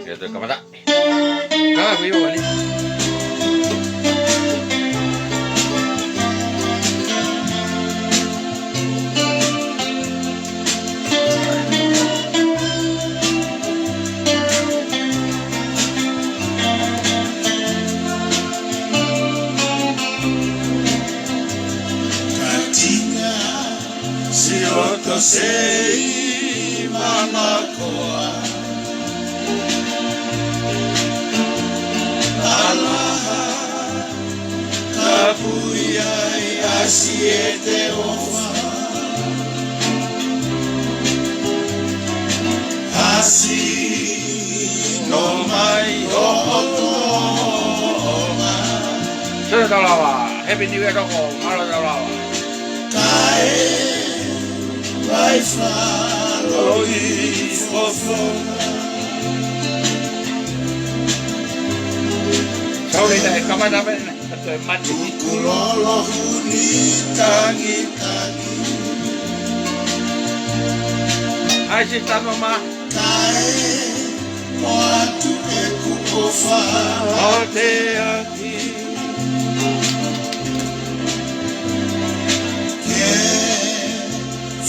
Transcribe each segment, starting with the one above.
Sieltä kamata. Kahvi juo niin. Siota sei manakoa Alaha kapuia ja siete ofa Hasi no mai ootoma Syö Talanoa. Happy New Year koko. Mahalo Talanoa. Kae Vai falo i fofona Sauli tää kamata mennä. Toi matti. Kulolo huni tangi tangi Ai sit mama. Kae moatu e kukofa Ate aki.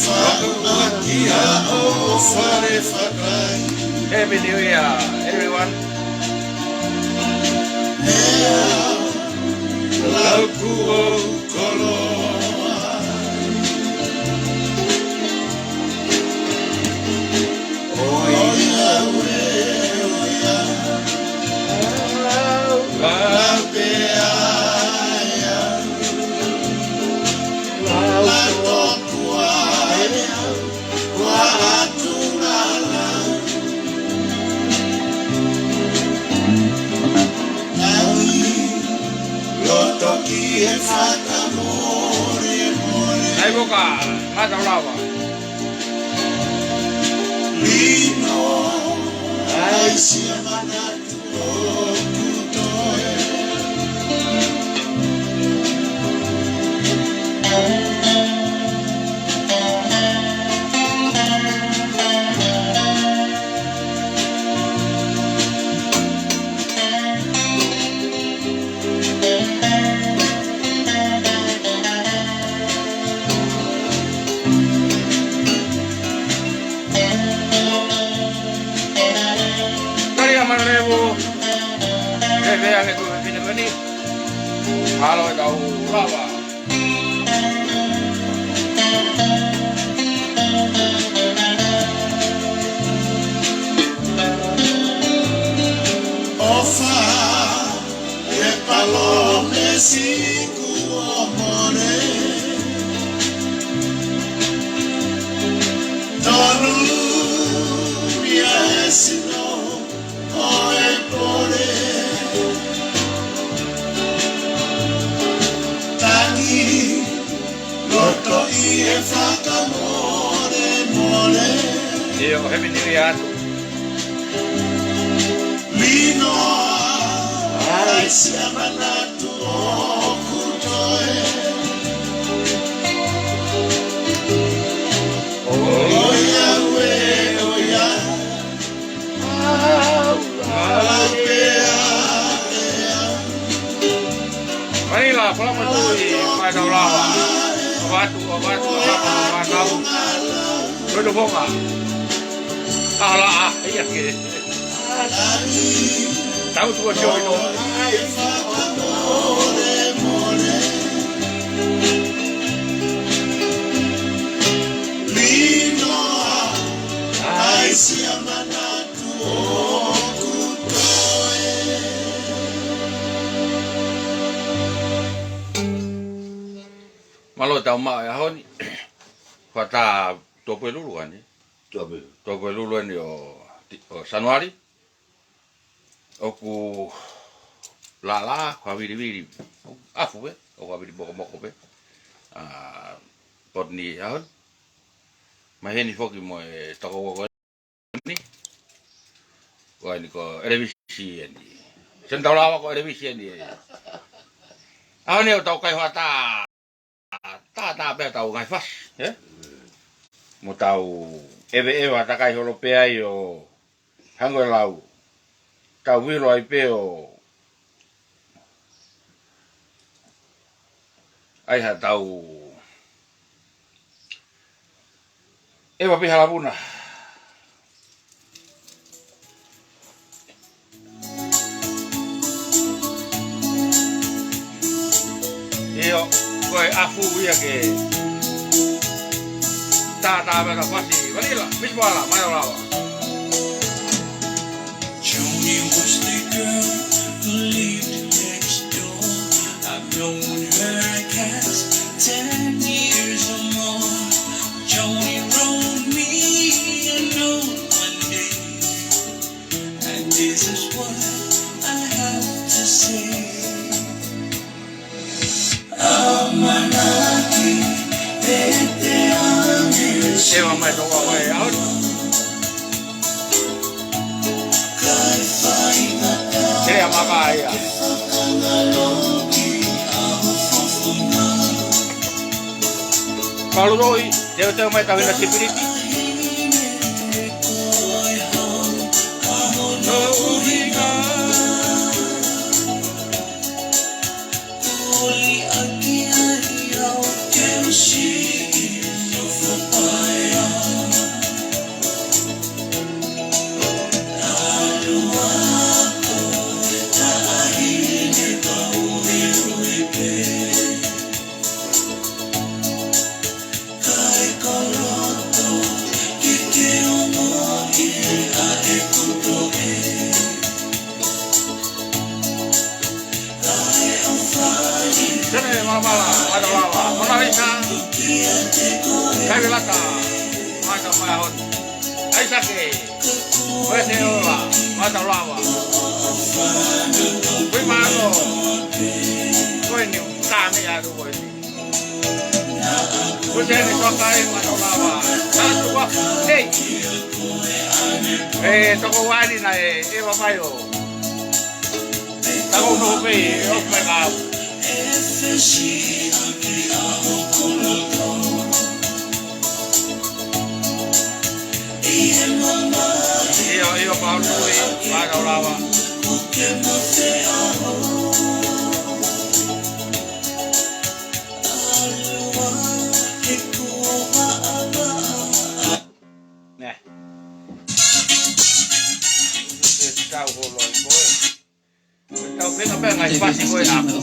Faluku Prescott Happy New Year, everyone. Faluku Prescott Ai boca, mata lava. Lino, ai siamanatu kutoe. Vean que PIveni. Mahalo kau lava. Ofa e palome siku amore Tolu mia esino oe pore Loto i e fakamore mole Io Happy New Year. Lino ai siamanatu kutoe Oya we oya Manila, pulang mencuri, main lava. Batu, mahalo. Duduk bunga. Alah, iya ke. Tahu tu show itu. Lino ai siamanatu Malo tau ma ya honi. Fata tope lulu kan ni. Tope lulu ni o Januari. Oku la viri. Afu be, o viri boko be. Pot ni ya hon. Maheni foki mo toko ni. Ko ni ko revisi ni. Sentau ko revisi ni. Ahoni o tau kai fata. Ta be tau ngai fas, ya. Mo tau eve takai holo pe ai o Valelau tau wilo ai peo ai ha tau e wa pihala puna io koe afu ia ke ta mena fasi Valelau Piukala Valelau. Joni was the girl who lived next door. I've known her cast 10 years or more. Joni wrote me a note one day, and this is what I have to say. Amanaki, PTOA. Ewa mai toka koe hono. Kea makaia. Kaluroi, teo mai tawina si pipi. Ada lava, monalisa, kavilata, mata mahon, aisake, weseola, mata lava, primalo, koini, kami adu koini, kuseni sokai mata lava, satu hey, toko wani na ewa mayo, toko nope, opekau. Io parlo qui, vado lava. Tau holo i koe. Tau pena ngai fasi koe ako.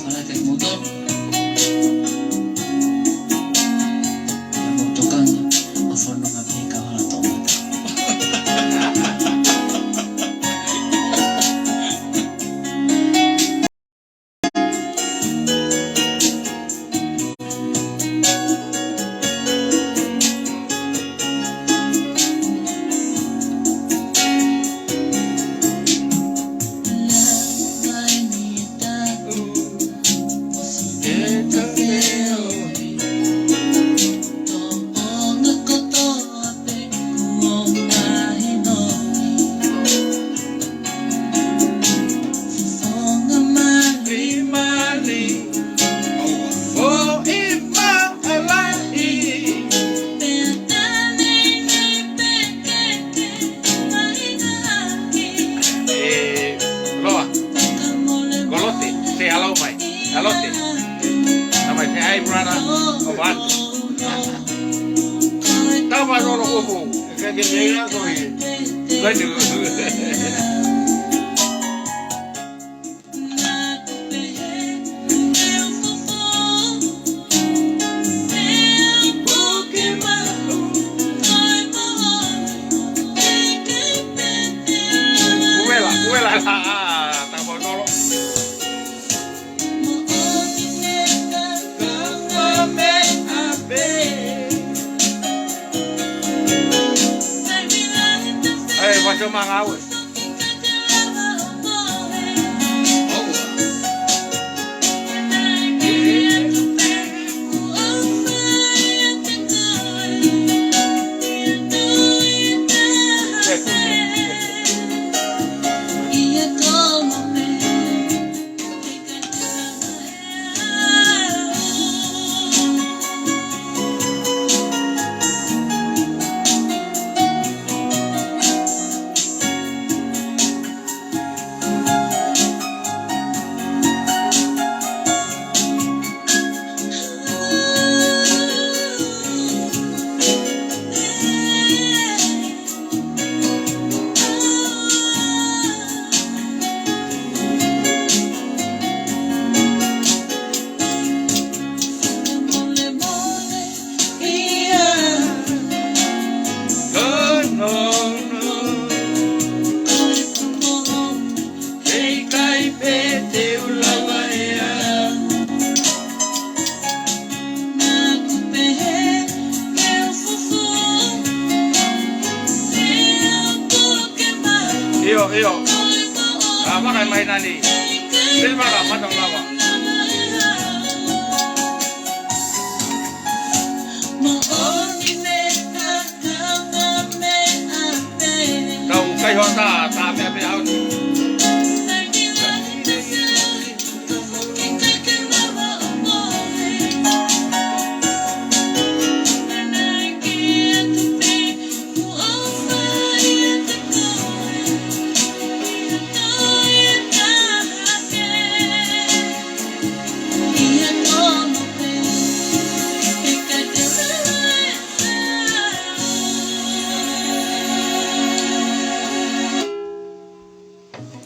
Macam mana awak? iyo. Makai mai nani. Silva la matang lawa. Tau kai hota ta me me au.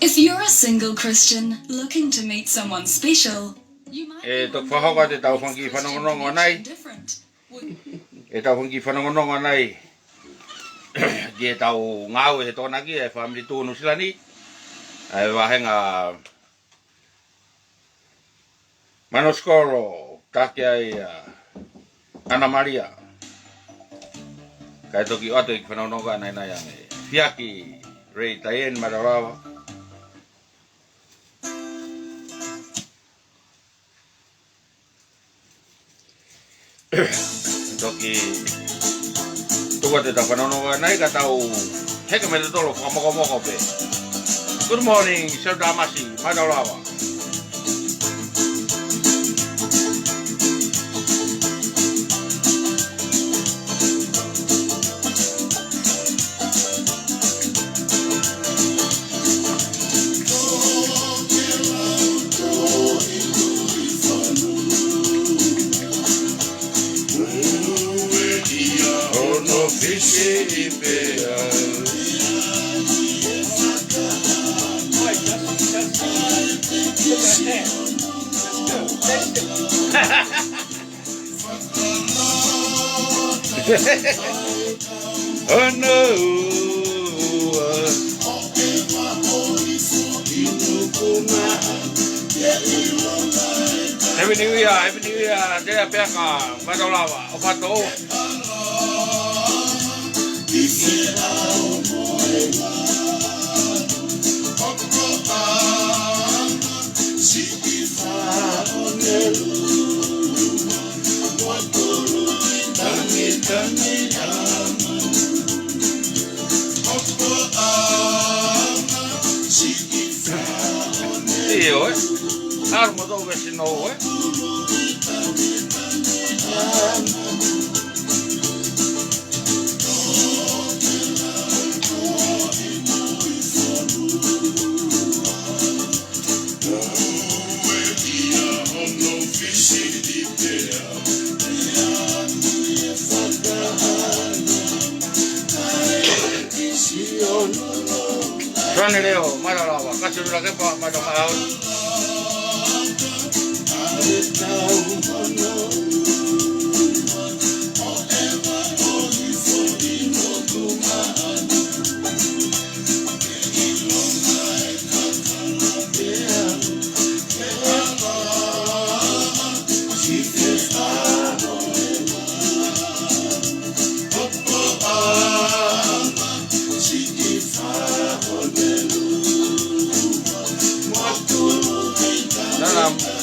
If you're a single Christian looking to meet someone special, you might Tok fahoka te tau fangi whanongonongo nei. different. Tau fangi whanongonongo nei. Dia tau ngau he tanaki e family tunu sila ni. Ai wahenga Manoskoro take ai Ana Maria. Kai toki atu ik whanonongo nei nei ane. Fiaki rei taien Valelau. Toki tuwa te whanononga nei ka tau heke me te tolo whakamoko pe. Good morning, Sir Damasi, Valelau. Hono. Happy New Year, Happy New Year. Dia peka Valelau, PTOA. Io, armo dove si no, Valelau, Valelau, kasih dulu lagi Pak Valelau.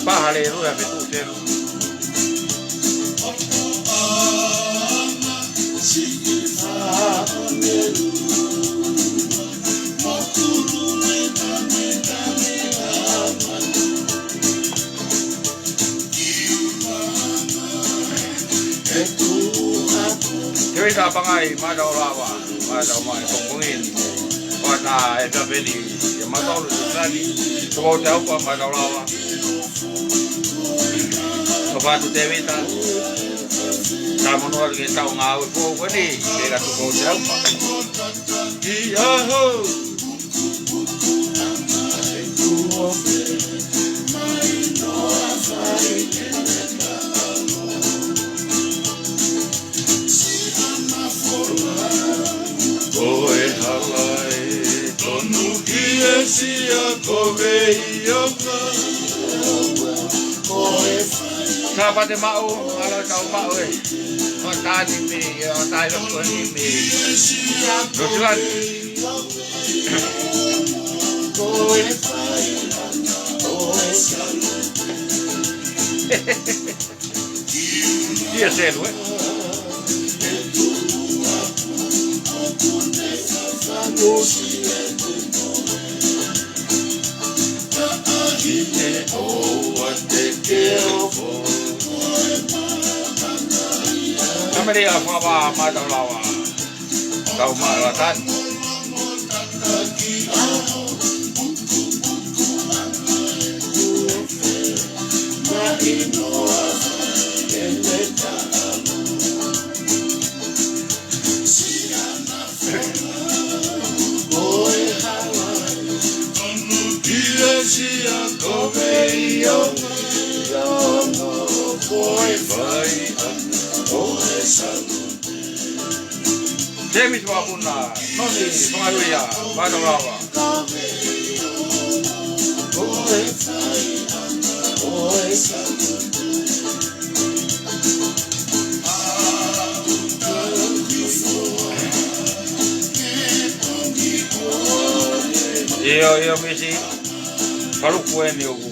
Mahalo ya betul. Kita pangai Valelau, Valelau mai pengungin. Pada PIveni, yang matau tadi, semua tahu apa Valelau. Kapatu tevita, sama nuar kita ngau po ni, kita tu kau siapa? Iyaho. Oe halai, tonu kia sia kowe ioka. Siapa te mau, kalau tahu mau tadi mi, tayo ko ni mi. Terus Dia cedo, eh? Malie a whawa matalawa tau maaratan. Temis wapuna, noni pangaluya, matalawa. Iyo misi, Faluku eni oku.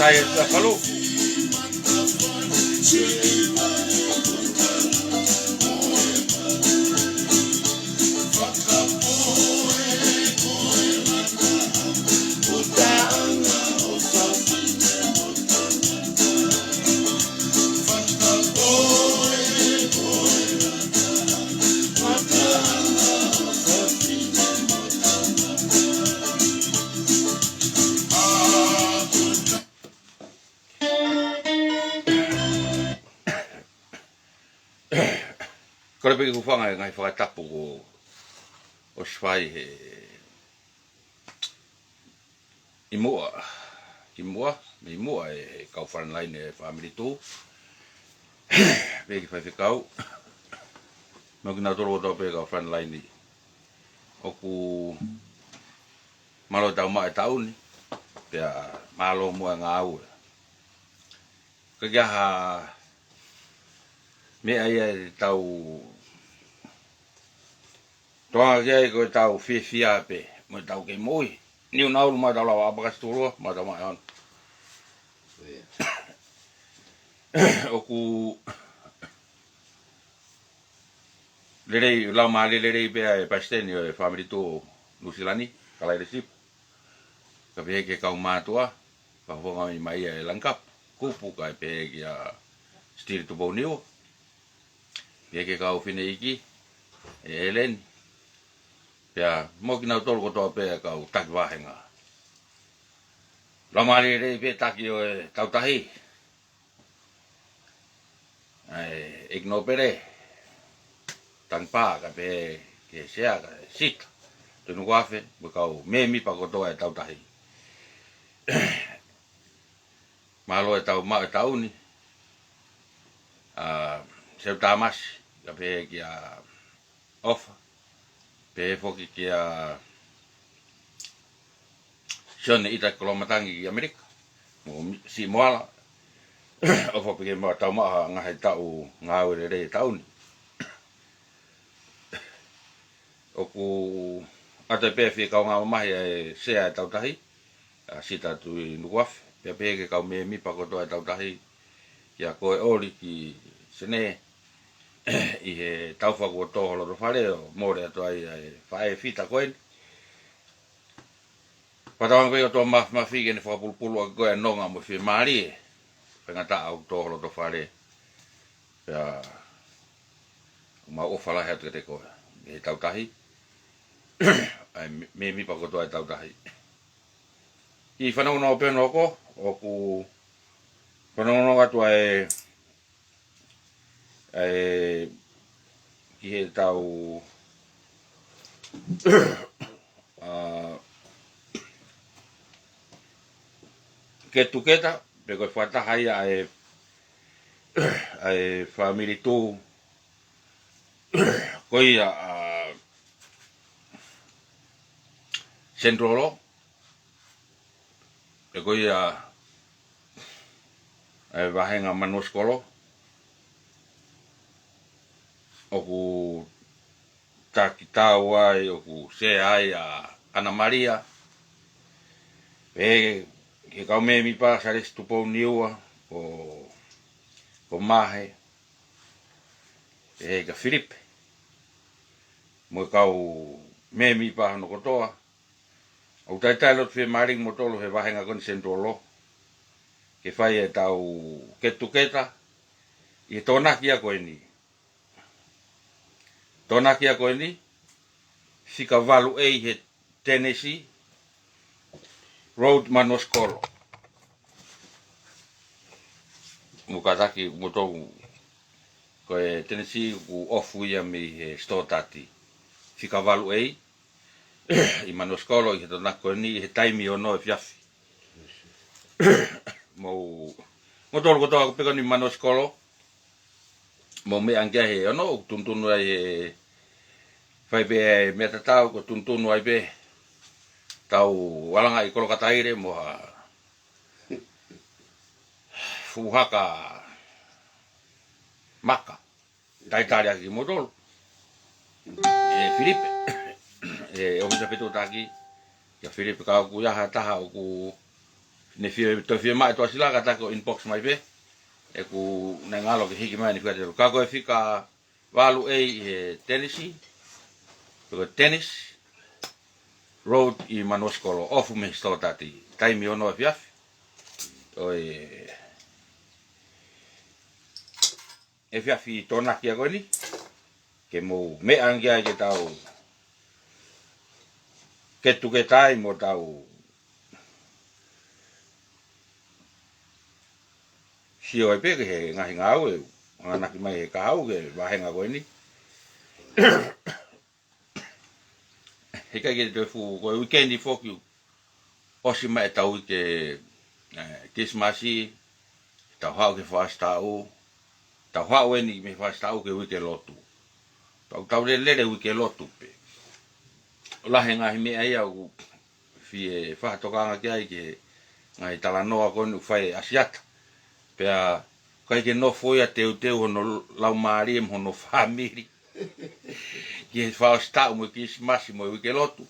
Saya Faluku. Kore peki kufanga ngai fakatapu ko o swai he imua e kau whanlaine e whamiri tō peki whai fekau makina toro tau peki kau whanlaine oku malo tau maa e tauni pia mahalo mua ngāu kakiaha mea ia tau toa kia ko tau fia pe mo tau ke moi ni una ulu ma tau la abakas tolo ma tau ma hano oku lelei la ma lelei pe e pasteni e family to nusilani kala ile sip ka pe ke kau matua pa fonga mai e langkap kupu ka pe kia stil to bonio pe ke kau fine iki elen ya mo kina tolo ko to pe kau tak wahenga la mali re pe taki o tau tahi ai ignopere tanpa ka pe ke sea ka sit tu no wafe mo kau memi pa ko to e tau tahi malo e tau ma e tau ni se tamas ka pe kia off pe foki kia shone ita kolomatangi ki Amerika mo si moala ofa pe mo tau ma ngaahi tau ngau re tau ni oku ate pe fi kau ngau mai e sea tau tahi sita tu nuaf pe ke kau me mi pa ko to tau tahi kia ko oli ki sene i he tau whaku o tōholo ro whare o mōre ato ai whae whita koen. Patawang koe o tō mawhige ne whakapulpulu a koe nonga mo whi Malie. Whengata au tōholo ro whare. Pea ma ofala hea tuke te koe. He tautahi. Ai me mi pa kotoa e tautahi. I whanau o pēno ko, o ku whanau atua ki he tau ke tuketa pe ko whataha ia ai family tō ko ia Centralo e ko ia e vahenga manuskolo o ku taki tau ai o ku se ai a Ana Maria e ke kau me mi pa sa res tupo niua o mahe e ka Filipe mo kau me mi pa no kotoa o tai tai lot fe maring mo tolo he vahenga kon sentolo ke fai e tau ketuketa i tanaki a koe ni tanaki a koe ni fika valu ei he Tennessee Road Manoskolo mukataki motou ko e Tennessee ku ofu ia mi he stotati fika valu ei i Manoskolo i he tanako ni he taimi ono e fiafi mo tolo ko toa ko peka ni Manoskolo mo me angia he ono tuntunu ai he fai be me tatau ko tuntunu ai be tau walanga i kolokataire mo ha fuhaka maka tai tali aki mo tolo e Filipe e o misa petu taki ya Filipe ka ku ya taha ku ne fie mai to sila ka ko inbox mai be e ku na ngalo ke hiki mai ni ka ko e fika valu e Tennessee ko tennis road i Manoskolo ofu me stotati taimi ono fiaf oi e fiafi tanaki a goni ke mo me angia ke tau ke tu ke tai mo tau sio e pe ke ngahi ngau e anaki mai he kau ke vahenga goni heka ke te fu ko weekend foku osi mai tau ke Christmasi tau hau ke fastau tau hau ni me fastau ke wike lotu tau le wike lotu pe la henga me ai au fie fa tokanga ke ai ke ngai Talanoa kon fai asiata pe kai ke no foi a teu hono lau mari hono family ke fastau mo Christmas mo wike lotu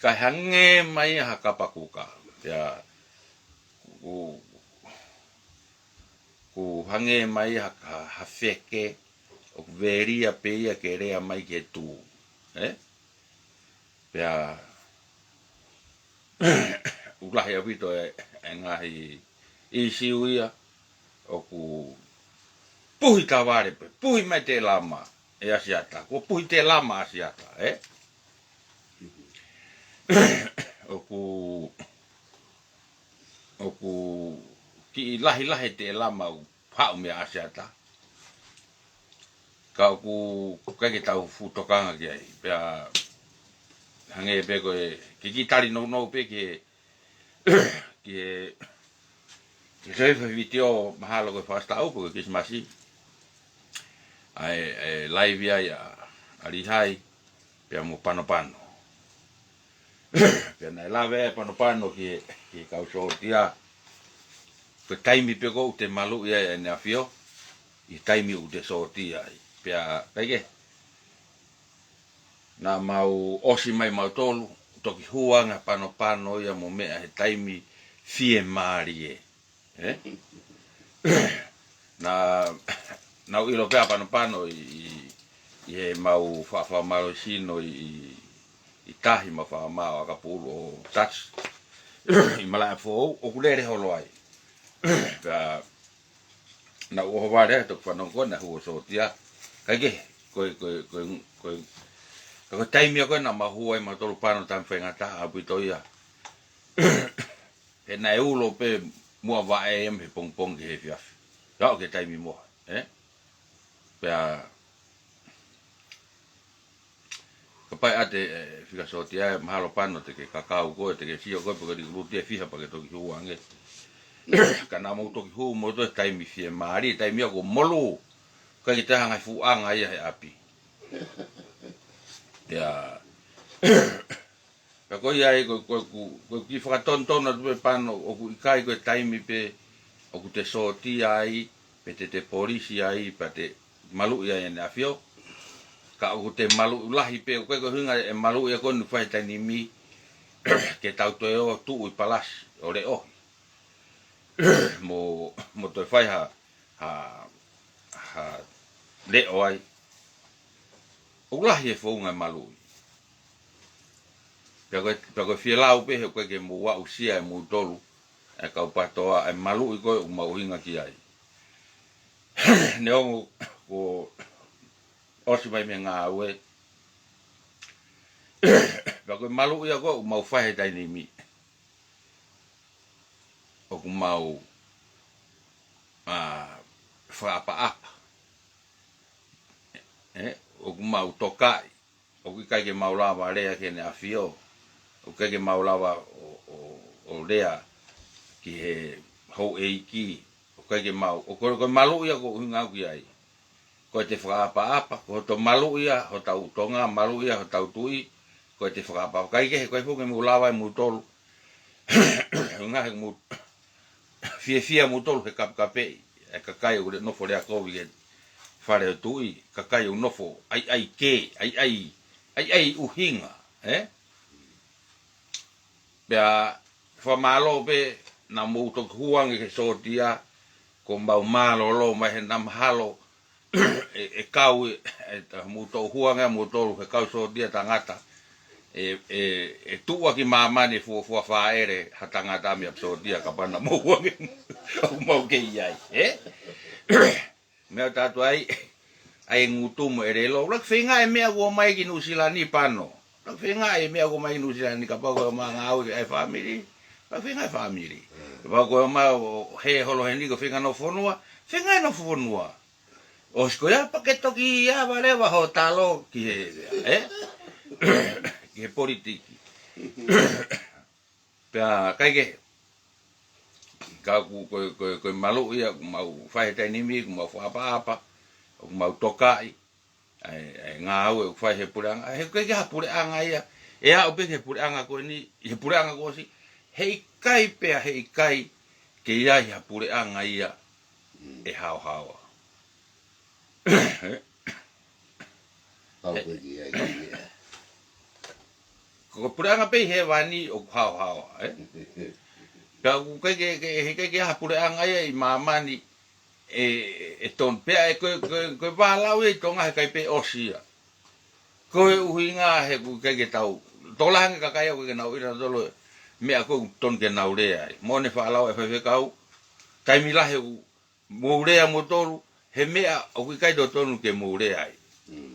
ka hange mai ha kapakuka ya ku hange mai ha feke o veria peia que rea mai que tu pea ulahi avito ngaahi isiuia o ku puhi taware pe puhi mai te lama e asiata ko puhi te lama asiata o ku ki lahi te lama pau me asiata ka ku ke tau futokanga ki ai pea hange pe ko ki tali no pe ke se video mahalo ko fasta au ko Christmasi ai live ya ali hai pe mo pano pe na lave pano ki kau so dia ko taimi pe ko te malu ya na fio i taimi u de so dia pe pege na mau osi mai mau tolu toki huanga pano ia mo me he taimi fie marie na ilo pe pano i mau fa malo sino i tahi ma fa ma ka pulo touch i mala fo o kulere holo ai na o vare to konakona hu so tia kage ko taimi ko na ma huai ma tolu pano tam fenga ta abitoia e na ulo pe mo va em he pong ke fiaf ya ke taimi mo pe pai ate fika so tia mahalo pano te ke kakau ko te ke sio ko pe ke lutia fiha pa ke to ki huange kana mo to ki hu mo to taimi fie mari taimi ko molu ka ki ta hanga fu anga ia he api ya Ka ko ia ko ki whakatonton atu pe pano o ku ikai ko taimi pe o ku te sotia ai pe te polisi ai pa te malu ia ene afio ka o te malu lahi pe ko hunga e malu ia ko nu fai tani mi ke tau to o tu i palas o le o mo to fai ha le o ai o lahi e fo nga malu Pako Valelau pe ko ke mo wa usia mo tolu e ka PTOA e malu ko o mau hinga ki ai ne o ko osi mai me ngaahi pako malu ia ko mau fai dai ni mi o ku mau fa apa o ku mau tokai o ku kai ke mau lava le ke ne afio o ke mau lava o lea ki he ho eiki o ke mau o ko malu ia ko hinga ki ai ko te apa ko to malu ia ho tau tonga malu ia ho tau tui ko te apa kai ke ko fu ke mu lava mu tol nga mu fia mu tol ke kape e ka kai o no fo le ko vi fare tui ka kai o no fo ai uhinga Pea whamalo pe na mouto huang ke sotia ko mau malo lo mai he na mahalo e kau mouto huang e mouto fekau sotia tangata e tua ki mamani fu faere ha tangata mi sotia ka pana mo huang mau ke iai me tatu ai ngutu mo erelo lak finga e me go mai ki nusilani pano lak finga e me go mai nusilani ka pa go mangau e family lak finga family pa go ma he holo hendi go finga no fonua finga no fonua osko ya paketo ki ya vale bajo talo ki ki politiki pa kai ke ka ko malu ia mau fai te nimi mau apa mau tokai ai ngau e fai he puranga he ke ha puranga ia e a ope he puranga ko ni he puranga ko si he kai pe he kai ke ia ha puranga ia e hao ko puranga pe he vani o hao ka ke ha puranga ia I mamani e ton pe ko Valelau e tonga kai pe osia ko uhinga he ku ke tau tolang ka kai ko na ira tolo me ko ton ke na ure ai mone Valelau e fekau kai mila he mo ure mo tolu he me o kai do tonu ke mo ure ai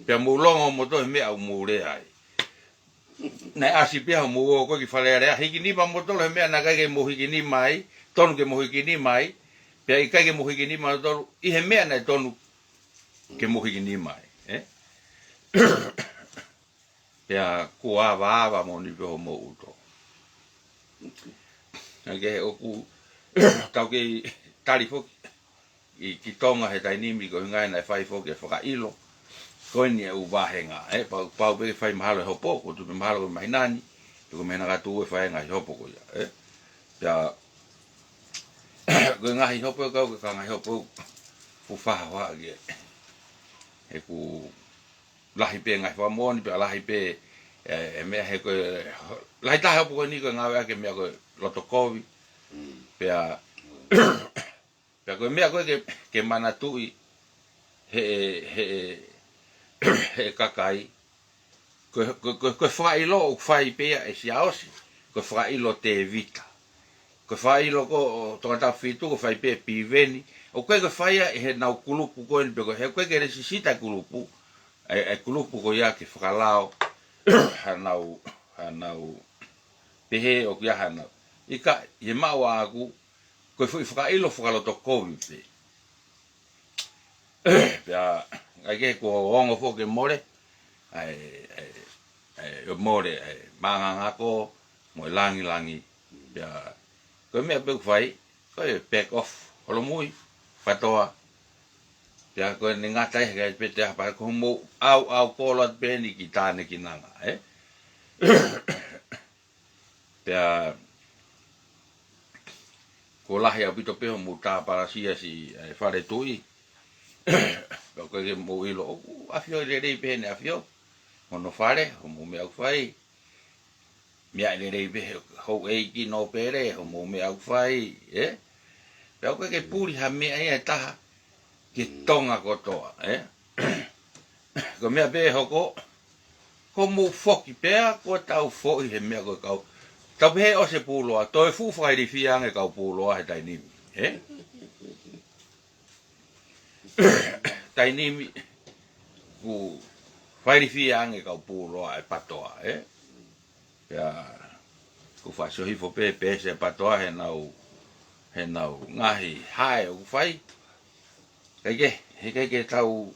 pe mo longo mo to me mo ure ai na asi pe mo ko ki falere he ki ni ba mo tolo me na kai mo ki ni mai tonu ke mo ki ni mai Pea I kai ke mohi ki ni mai tolu, I he mea nei tonu ke mohi ki ni mai. Pea kua awa mo ni peho mo uto. Ke oku tau ke tali foki I ki tonga he tainimi ko hingai nei whai foki e faka'ilo. Koe ni e uwahenga. Pau pe whai mahalo e hopo, ko tu pe mahalo e mahinani, ko mehena katu e whai ngai hopo ko ia. Pea ko ngaahi hopo ka ngaahi hopo fu fawa ge e ku lahi pe ngai fa moni pe lahi pe e me he ko lahi ta hopo ni ko ngawe ke me ko loto kovi pe pe ko me ko ke mana tui he kakai ko faka'ilo fai pe e Siaos ko faka'ilo te vita ko faka'ilo ko tongata fitu ko fai pe PIveni o ko fai he na kulupu ko ni ko he ko ke resisita kulupu e kulupu ko ya ke Valelau hanau pehe o ya hanau ika ye mawa aku ko faka'ilo fakaloto ko pe ya ai ko ongo fo ke more ai more manga ko mo langi ya ko me pe fai ko back off holo mui PTOA ya ko ni ngata he pe te pa ko mo au polo pe ni kitane kinanga Pea ko lahi au pito peho mu tāparasia si whare tui. Pea koe ke mo ilo, afio le rei pehe ne afio. Hono whare, ho mo me au whai. Mea le rei pehe hou eiki no pere, ho mo me au whai. Pea koe ke puri ha mea ia taha ki tonga kotoa. Ko mea pehe hoko, ko mo foki pea, ko tau foki he mea koe kau. Tau pehe o se puloa, toi fu whairi fiange kau puloa he tainimi. Tainimi, ku whairi fiange kau puloa e patoa. Pea, ku whasohi fo pehe se patoa he nau ngaahi hae o ku whai. Ke tau,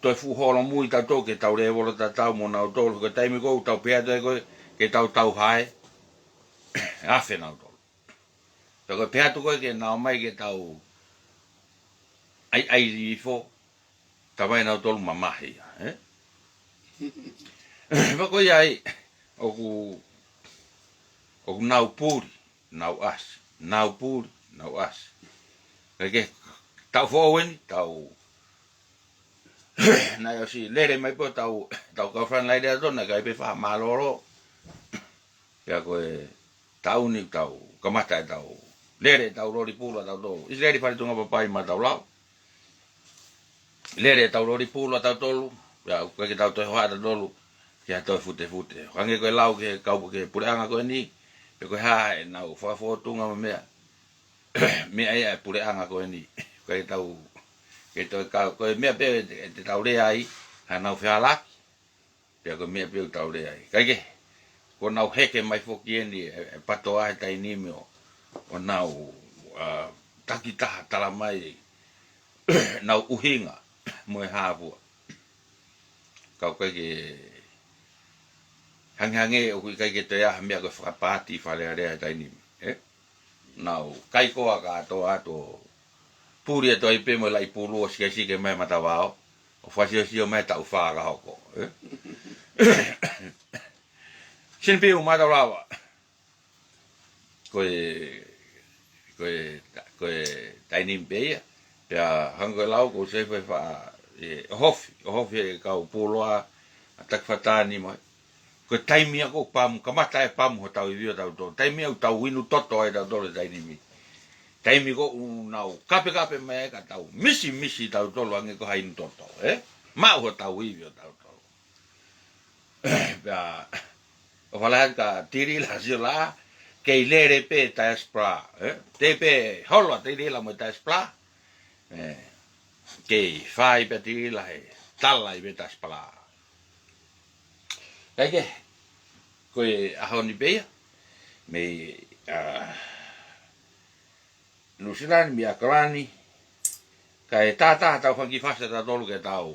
toi fu holo mui tau tō ke tau rewola tau mo nau tōlu. Ke taimi kou tau pea toi koe, ke tau hae. Afe nau tōlu. Pea koe pea tu koe ke nau mai ke tau ai rifo. Tau mai nau tōlu mamahi. Pea koe ai, oku nau puri, nau asi. Nau puri, nau asi. Ke tau fōweni, tau nai o si lere mai po tau kawhan lai rea tona kai pe wha maloro. Pea koe tau ni tau kamata e tau lere tau rori pula tau tolu. Isi lere whare tunga papai ma tau lau. Lere tau rori pula tau tolu. Pea koe ke tau toi hoa tau tolu. Kia toi fute. Hange koe lau ke kaupu ke pureanga koe ni. Pea koe hae nau whaafotunga ma mea. Mea ea pureanga koe ni. Koe tau ke toi koe mea peo te tau rea ai, ha nau whialaki, pea koe mea peo tau rea ai. Kaike, ko nau heke mai whoki eni e patoa he tainimi o nau takitaha tala mai, nau uhinga mo e hāpua. Kau koe ke hange o kui kaike toi aha mea koe whakapāti whalea rea he tainimi. Nau kaikoa katoa ato puri e toi pe mo lai pulu o sike mai matawao. O whasio mai tau whāga hoko. Sin piu matawao. Koe tainim peia. Pea hangoe lau ko se whai wha ohofi e kau puloa a takwhatani mai. Koe taimia ko pamu, kamata e pamu ho tau iwio tau tolo. Taimia tau winu toto e tau tolo tainimi. Taimi ko nau kape mai ka tau misi tau tolo ange ko hainu toto. Mau ho tau iwio tau tolo. Pea o whalahat ka tirila sila kei lere pe ta espra. Te pe holo tirila mo ta espra. Kei whai pe tirila he tala i pe ta espra. Kaike, koe ahoni peia, me Lusilani mi akalani, ka e tātā tau whangi whasa tā tolu ke tau.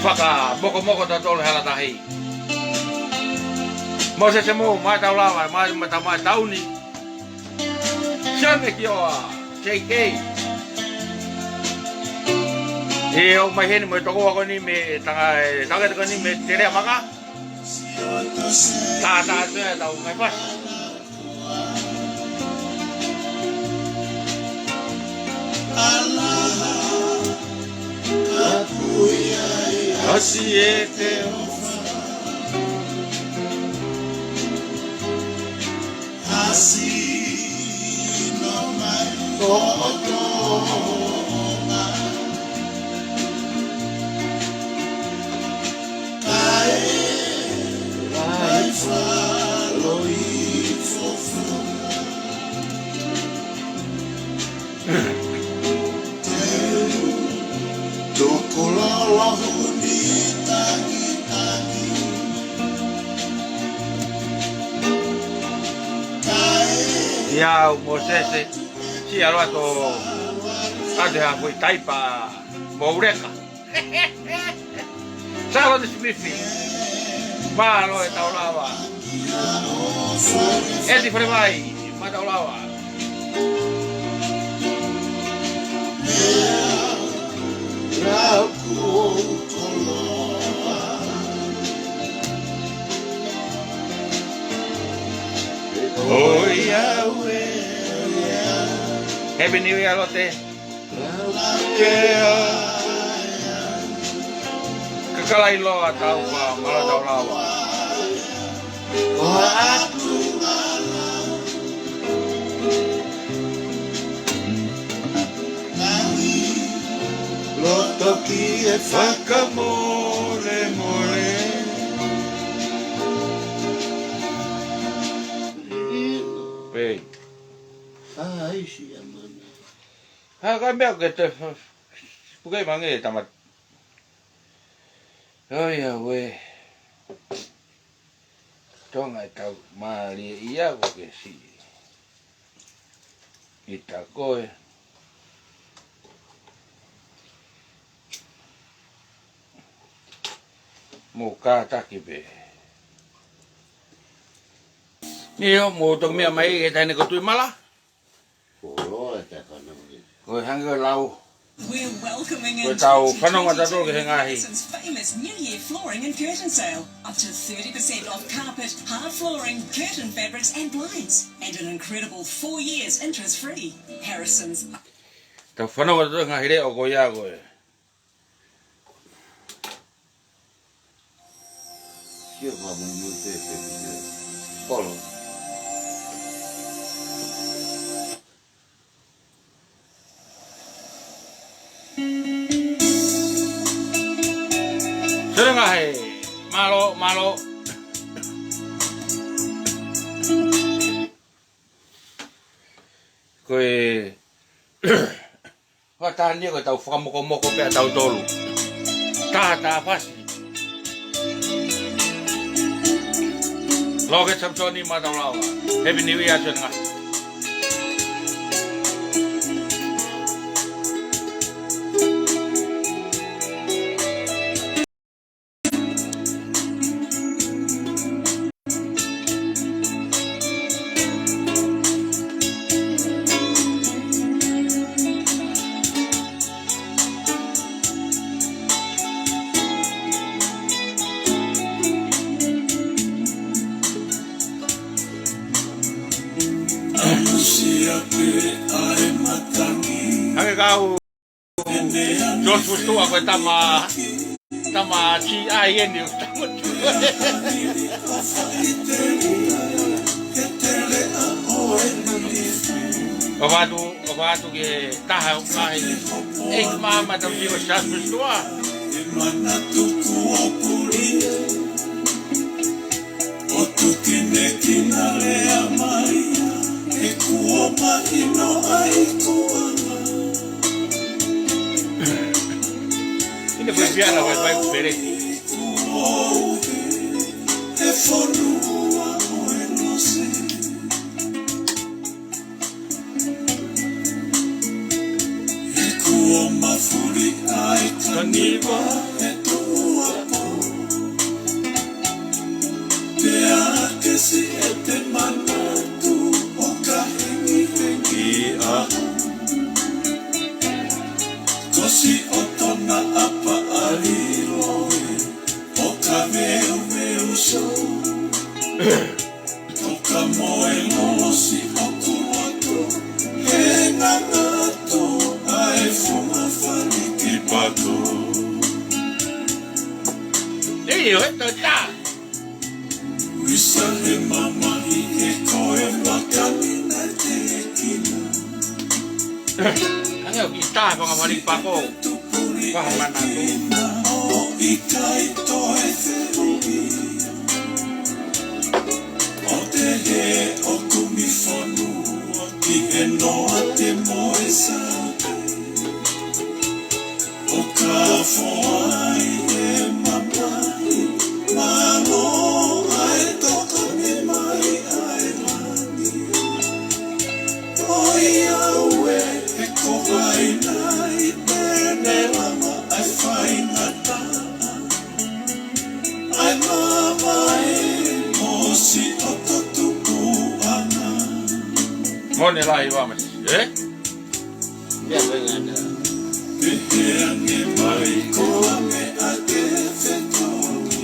Whaka moko tā tolu hala tahi. Mo se mo, mai tau lawa, mai tauni. Siane ki oa, kei. E o mai heni mo e tokoa ko ni me tanga ko ni me tere maka. Tātā tue tau ngai whasa. Asi e te asi no mai konakona kai falo I fofu Tokola huni tanaki Ia mo sese si aloa to ade ha foi taipa moureka Salo de smifi Malo e taulawa Edi frevai ma taulawa Oh Yahweh. Happy New Year lote. Kakalailo atau Valelau. Toki e fakamore more. Pei. Ai si amana. Ha kai mea ke te pukai mange tamat. Oh ya we. Tonga tau Malie ia ko ke si. Ita koe. Muka taki be. Nio mo to mea mai e tane ko tui mala. Oro e te kana mai. Ko hanga lau. We're welcoming Ko in tau whanonga tato ke ngaahi. Harrison's famous New Year flooring and curtain sale. Up to 30% off carpet, hard flooring, curtain fabrics and blinds. And an incredible 4 years interest free. Harrison's. Tau whanonga tato ngaahi re o ko ia koe. Kia ka mo te polo. Sere ngaahi. Malo. Koe. Ko tani ko tau whakamoko pe tau tolo. Ta fasi. Loket samsoni ma tau lawa. Happy New Year sere ngaahi. Hake kau Jos fustua koe tama chi ai eni O watu ke taha ngaahi Eik mama tau tiko Jos fustua O tuki ne kina lea mai E kua mahino ai kuana Ine koe piana koe vai kupereki Kuohe E whanua o e nose E kua mafuri ai kaniwa E tua po Te akesi e te manatu O ka hengi aho Kosi o tona apa aliloe O ka meu show O ka moe losi o kuroto He nganato Ae funga whani ki pato Ei, o eto ta Wisa he mamahi he koe makani na te kina Angeo ki taha whanga whani pako Whahamana tu O ikai toe whiruia O te he o kumi whanua Ki he noa te moe saute O ka whoai he mamai Malo ai toko ni mai ai lani O Iaue he kohai nai Tene lama ai whainga taa Ai mama e mosi o totuku ana Mone lahi wamas Eh? Dia bengada. Te heange mai koa me ake whetoni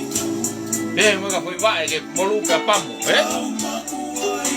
Pea mwaka pui wae ke molu pe pamu Eh? Au mauai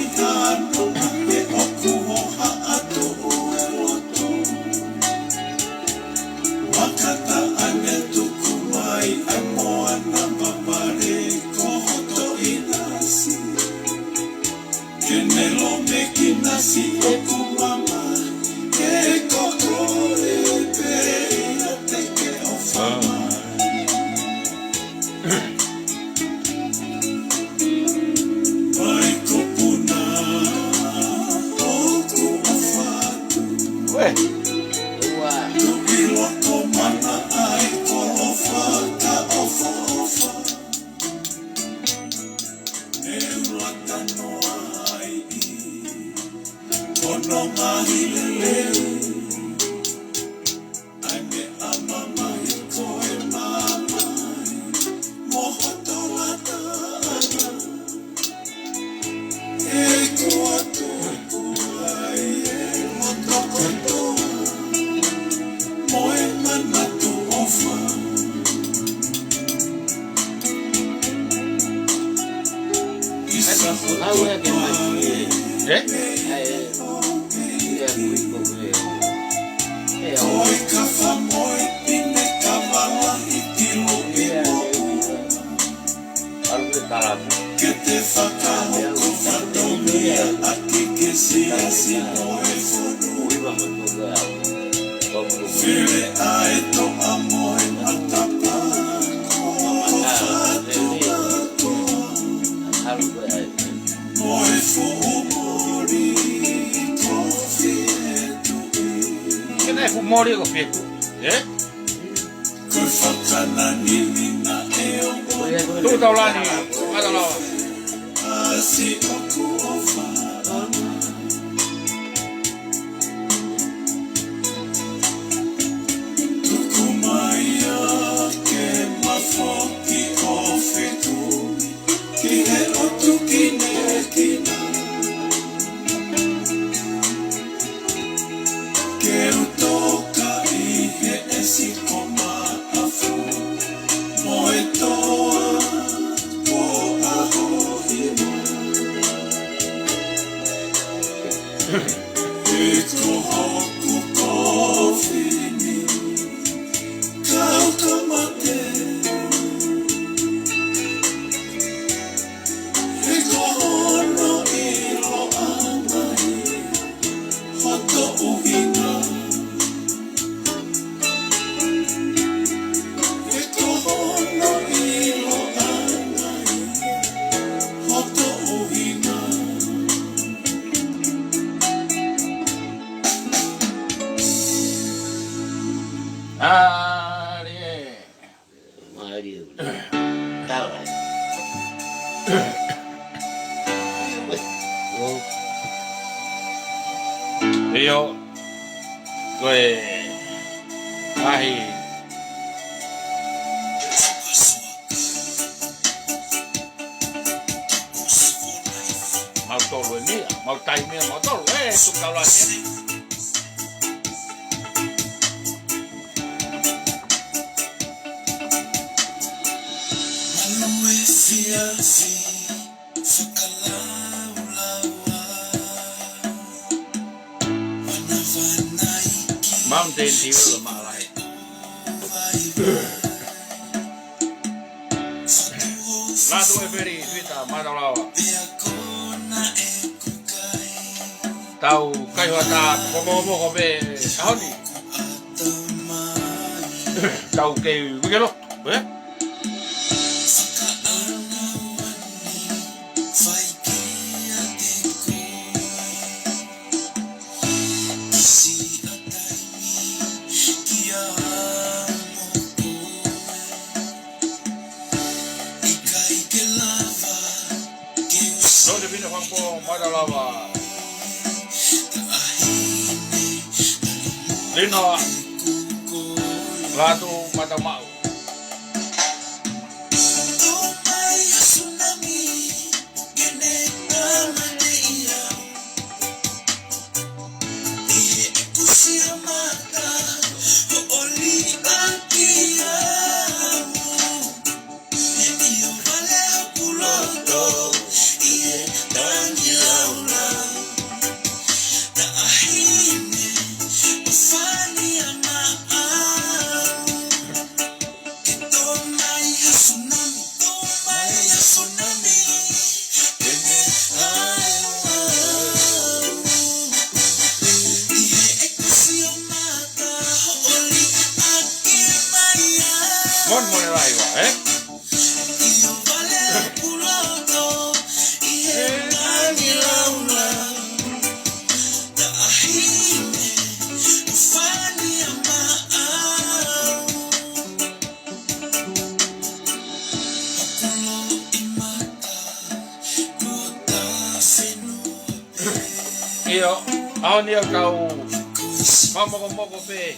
Thank you. raiva, Io, aoni au kau mamoko pe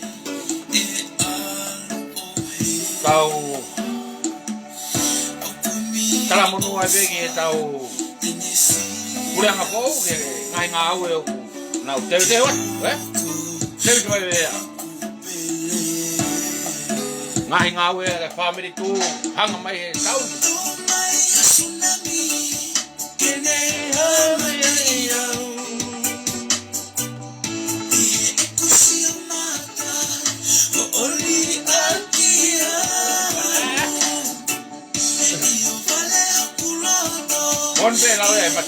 tau talamonua vegi e tau kuleanga pou ke ngai ngā au e oku nau tewe tewe tewe tewe vea ngai ngā au e family tu hanga mai e tau Mon pe la we mat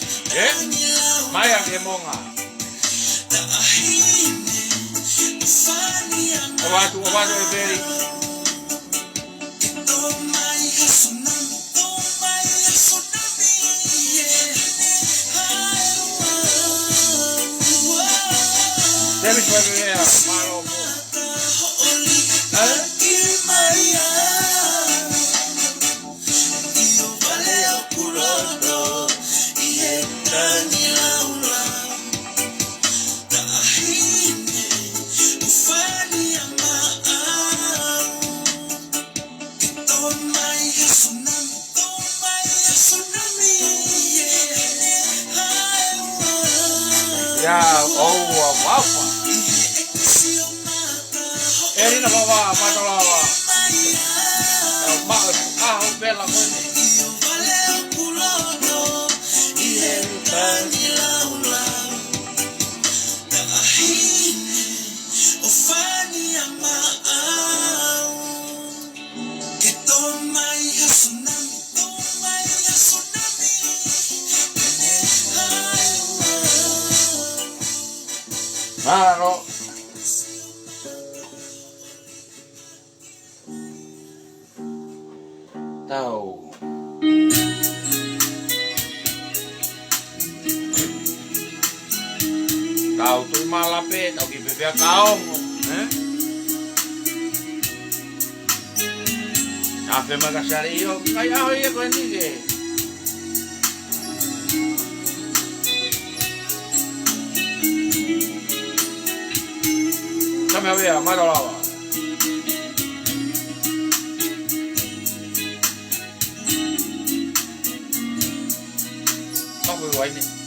mai ake monga Ovatu e veri Deve se ver malo Ya, wow. Eri na baba, matalawa. Ma, bela mone. Mahalo. Tau. Tau tu malape, tau ki bebea kaong, Ape makasari iyo, ngai aho iya koe nige. Kami avea, matalawa. Maku iwaini.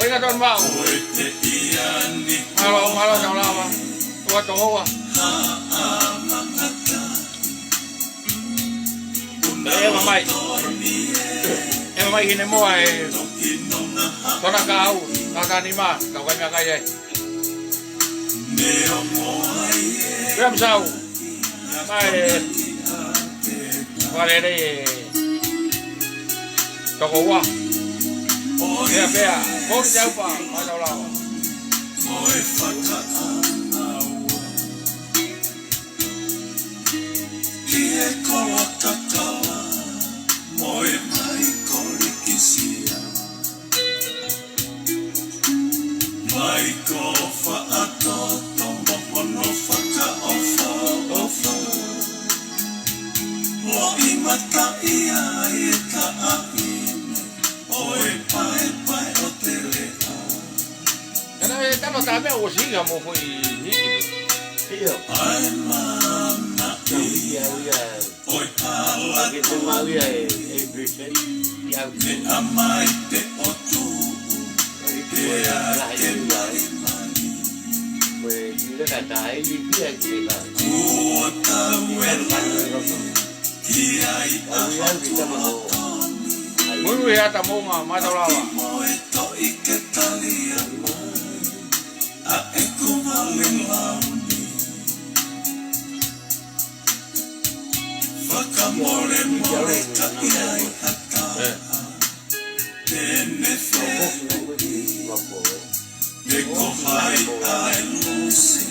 Oi katon mau. Mahalo Talanoa. PTOA. Mai finemotu'a konakona tatanima kau kami kaya. Berapa sau? Mai Valelau. Tokowa. Bea. Kau siapa? Valelau. Maiko faka'ilo hono faka'o lo imata ia ngaahi oi pai o tele. Karena kalau kami usia mau pergi Iya. Ai mana Iya. oi hala Kita mau ya Britain. Ya. me amai te o tu Pues mira kata ini dia kita. kuota wela kiai Yang kita mau. Mulu ya tamu mah Talanoa. moeto ike tali a eku Valelau fakamore ka iai hata tene fe eko hai ai lusi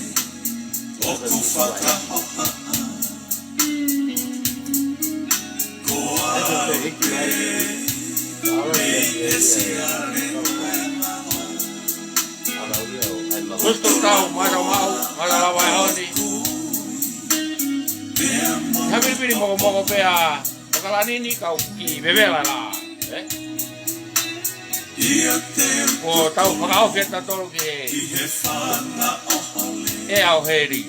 oku faka'oha koa Gusto tahu Talanoa honi. Kami pilih mau pea kalasi ni kau bebela lah. Oh tahu fakau kita tolo ke. Au heri.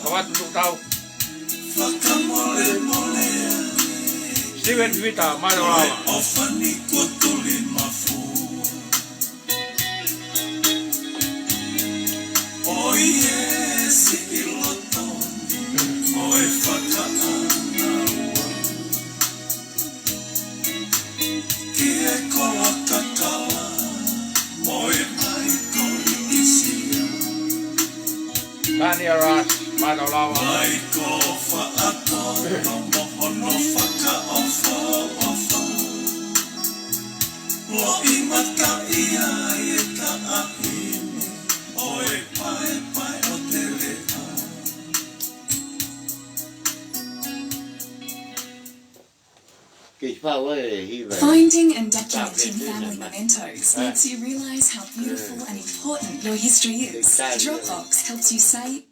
Kau tu tahu. Steven Vita Talanoa. Tani aras Talanoa. Finding and documenting family mementos makes you realise how beautiful and important your history is. Dropbox helps you say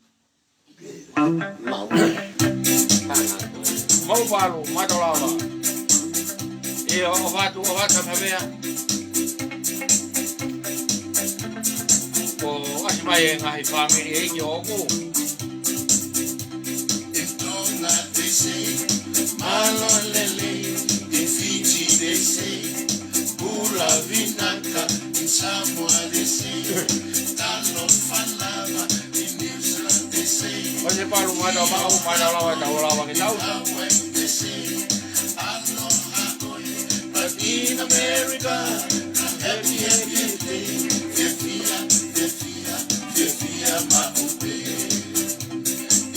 Mau balu Talanoa. Iyo ovatu mebea. Ko asimaye ngaahi family e oku. Malolele, in Fiji they say, Pura Vinaka, in Samoa they say, Talo Falava, in New Zealand they say, Oye palu Talanoa ke tahu. they say, Aloha Oye, but in America, happy day, Fefia Maupe,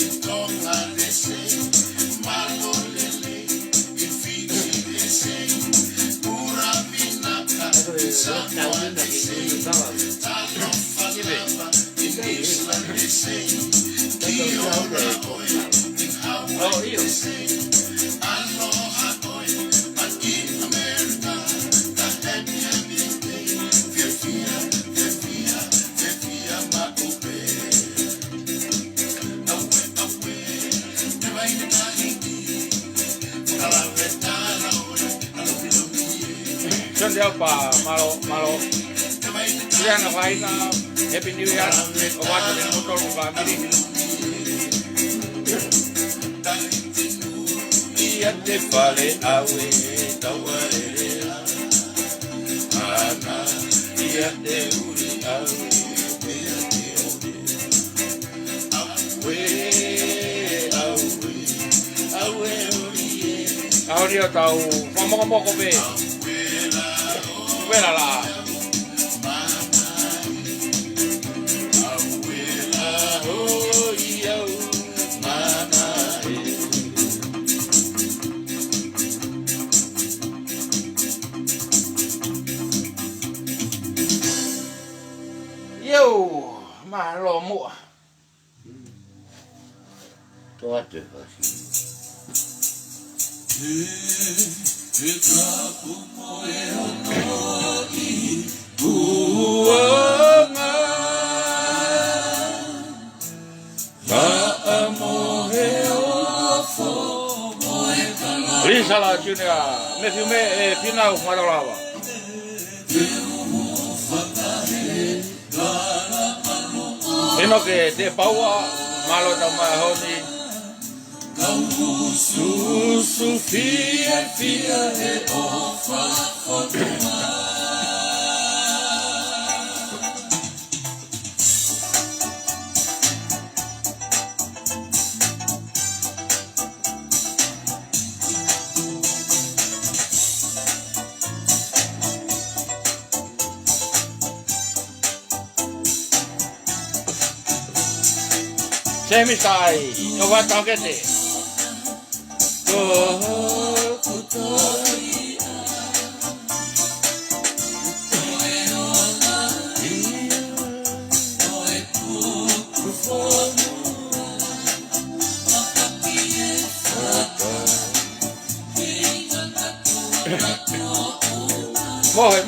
in Tonga they say, Oh, io. Andiamo pa malo Siana fai na happy new year o vado nel motor va Malie ia te fale awe taware ana ia te uri awe awe tau momo be Valelau. Yo, mahalo mua. Toa te fasi. Lisa la Junior, me filme e pinau Valelau. Eno que te paua malo ta mahoni. Su fia e ofa. Semi sai, no va toquete. Morre.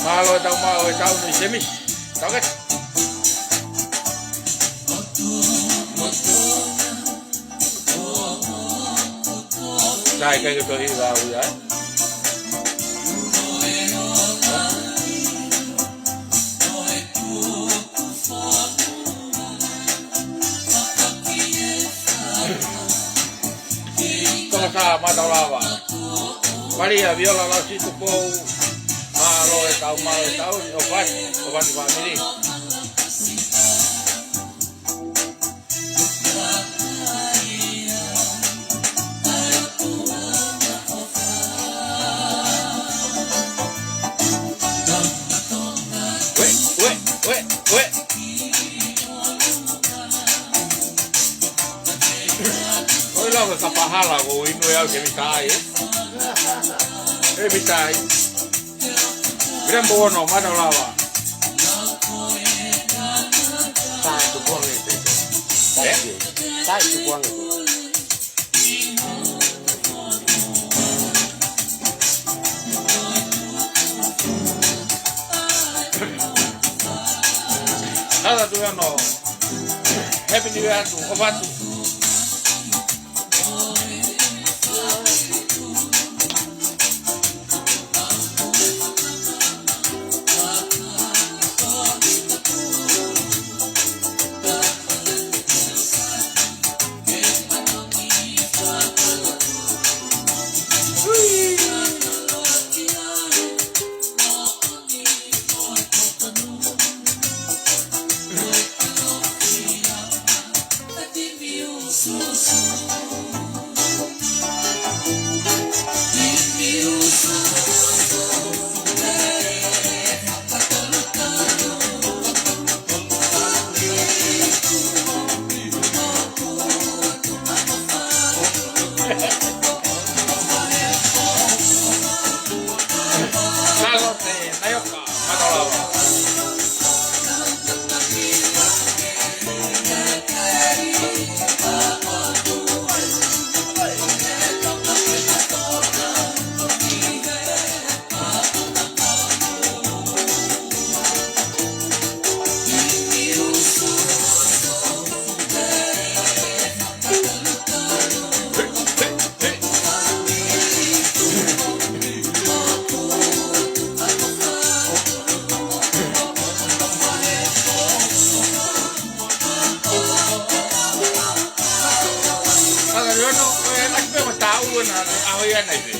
Mahalo tau ni semis. Toket. Sai kai ke Pohiva ya. Sa Valelau. Malia viola la situ po mahalo tau o vai Malie. We. Lava essa pahala o inu é o que me tá aí. Me tá aí. Grande bono, Valelau. Tá, tu bom esse. Tá, tu bom. Nada tu ano. Happy New Year tu, ovatu. na ahoy na ibe.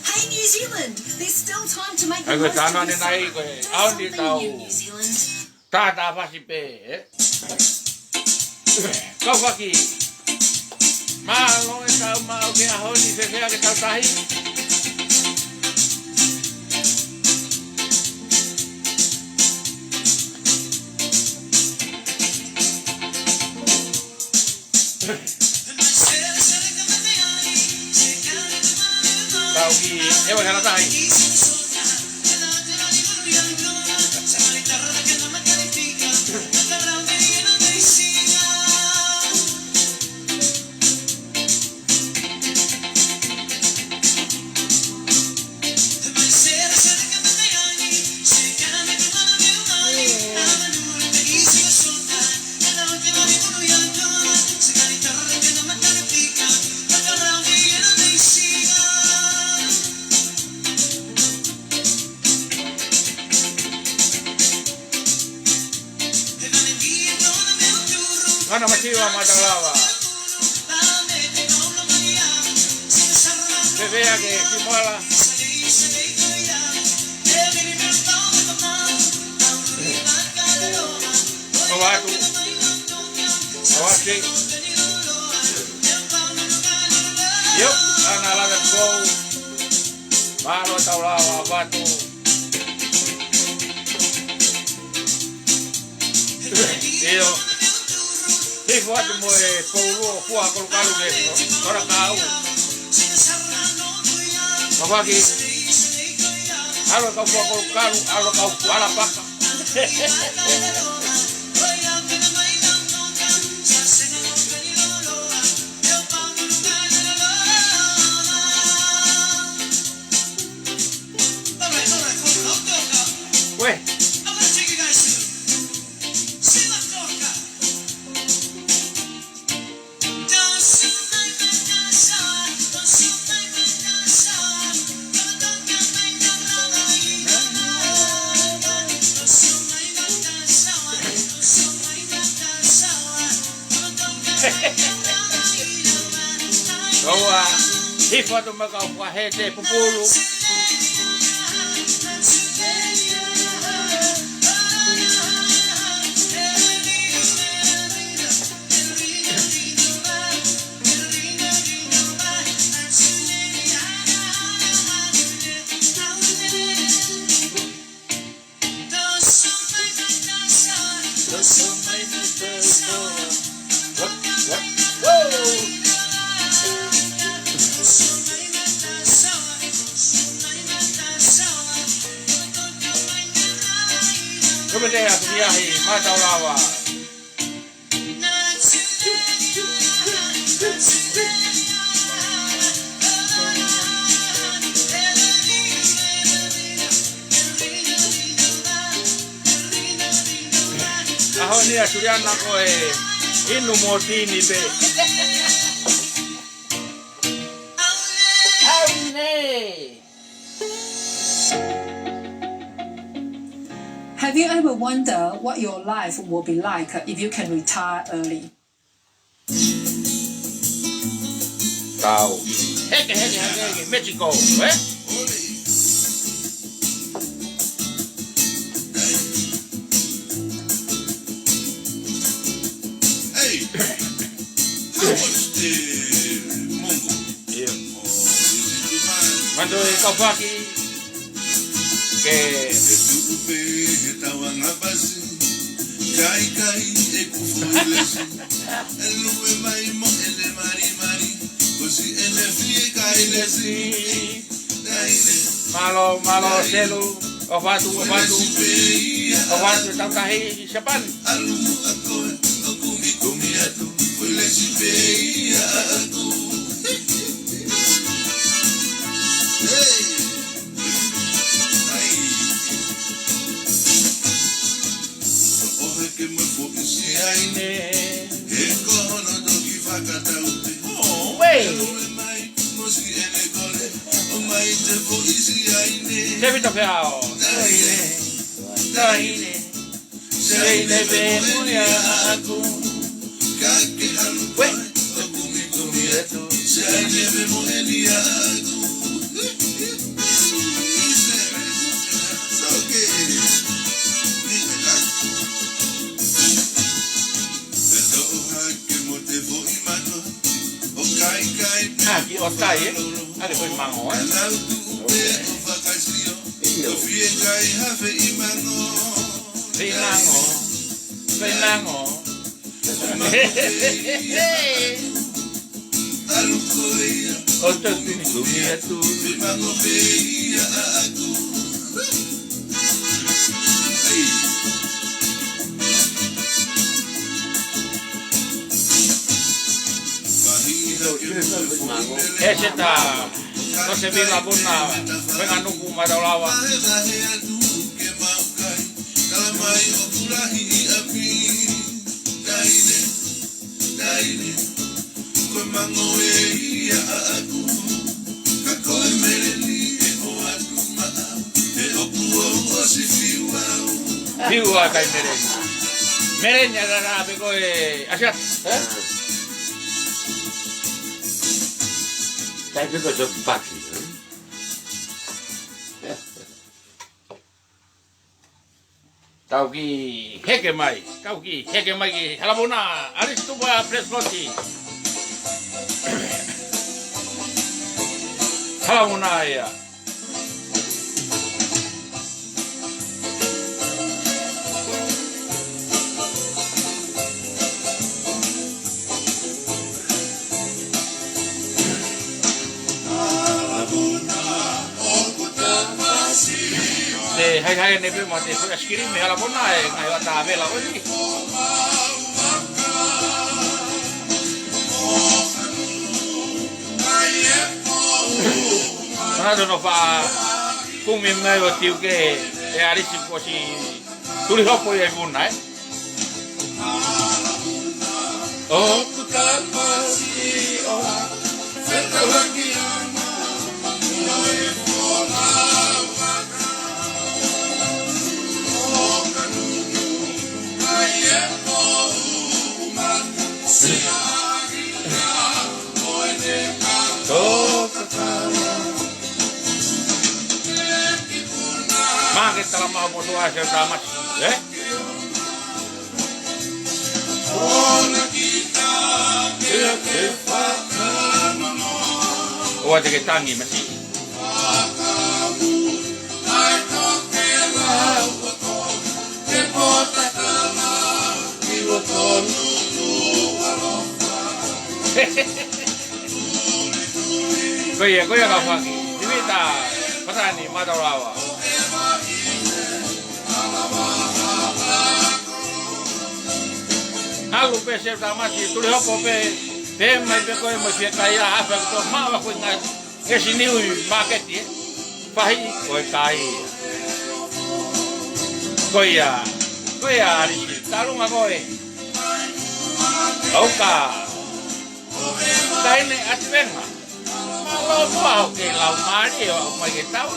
Hey New Zealand, there's still time to make the Ai most ko of tano this ni nai summer. ko Do au ni something tau. new, New Zealand. Ta fasi pe. Kau faki. Mahalo e tau mau ke aho ni se ke tau tahi. Kau ki e wa kana tahi. Ana masiwa madalawa. Se vea que Piukala. Awatu. Awati. Yuk, ana la ko. Mahalo taulawa awatu. Iyo. Fiepoto mo e poulo fua colocalu dentro. Ora kau. Mawaki. Alo kau fua colocalu, alo kau ala paka. Weh. Kau fiepoto mo kau fua hete pupulu. Kumete aku ngaahi mata lawa. Aho ni asuriana ko e inu motini be. Have you ever wondered what your life will be like if you can retire early? Kau. Hake, Mexico, eh? Hey, how much the mongo? Yeah. Oh, is it mine? Mando kau faki ke Kai e kufulesi elue mai mo ele mari così ele fie kai lesi malo selu ovatu tanaki Japan. alu ako kumi atu foi lesi pe aku hey que me fosse aine e Wei. Te vito fekau. Taine. Sei neve mulia aku. Wei. Kumi itu. Sei neve mulia aku. Hake ashtray, hake foi mango, Outro kumi itu. Ese tá, no se vira a buna, venga nuku Valelau. Piukala kai merenya. Merenya rara beko ashat. Kijk, dit is een bakje. Tauki hake mai ki halabona Faluku Prescott. Talanoa ya. Hai nebe mate foi askiri me halabona ngai ata vela oli. Nada no fa kumi mai o tiu ke e arisi posi tuli hopo e buna Oh kutapasi o fekau. Mangke talama motua serta mas, Oh, ada ke tangi masih. Koya kafaki, dimita patani madalawa. Halu pese tamasi tuli hopo pe mai pe koe mo fiakaia afa to mawa ko nga esi niu market ye fahi koe kai koya ari talunga koe oka kaine atvenga malo mau ke lau mari o mai ke tau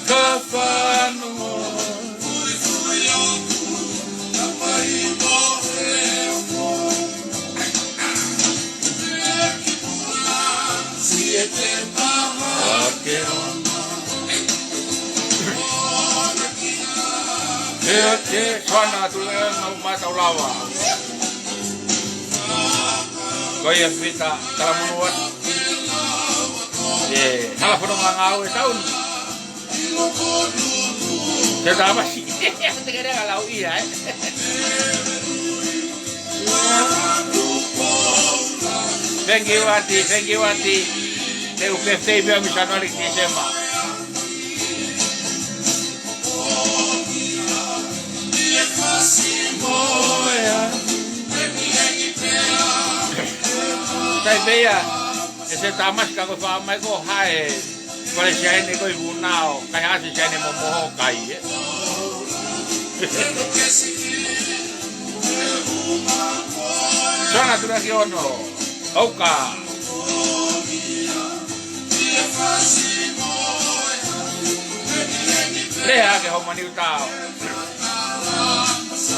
kafanu Hake sana tulen mau lawa. Koya vita Talanoa. Hala fono ngaahi tahun. Kita apa sih? Kita kira kalau iya. Thank you Ati. Teu PTOA biar bisa nalik di SMA. Sai beia, ese tamas kako fa mai ko hae. Pare sai ne ko ibunao, kai hasi sai ne momo kai. Sana tunaki hono. Oka. Le hake homma niu tao.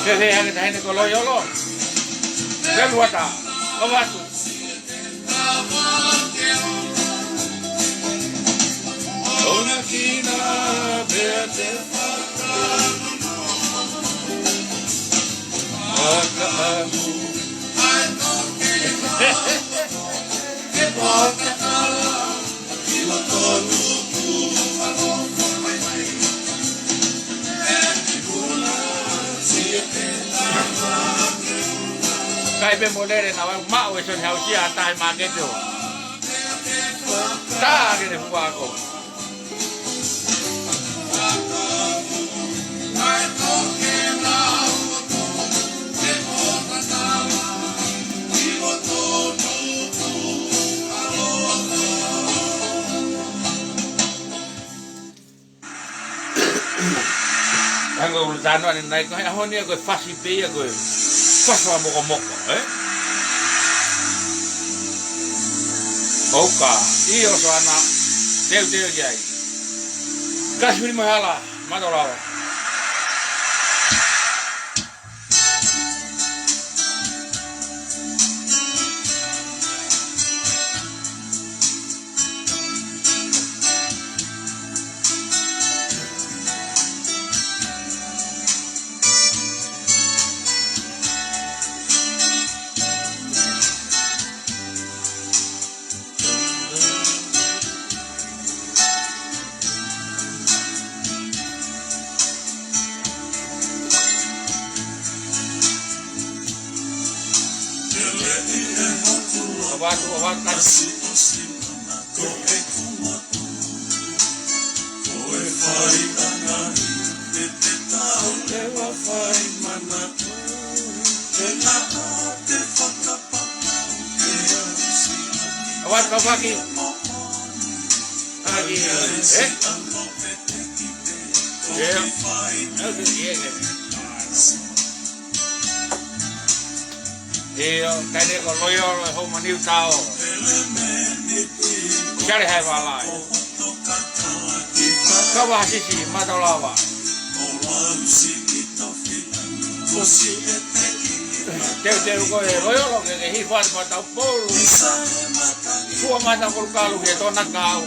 Se se hake tahine ko loyolo. Se luata. Ovatu. Konakina bete faka'ilo. Kai be molere na mau eso ni hausia tai maketo. Ta que de fuaco. Anggo ultano ni nai ko honi ko fasi pe ko fasa moko Oka io sono teu jai kasuri mahala Valelau. Kawaki lagi kade ko loyo ho maniu tao kare hai Valelau kawa sisi madolawa teu ko loyo lo ke hi fat mata polo suo mata ko kalu he to nakau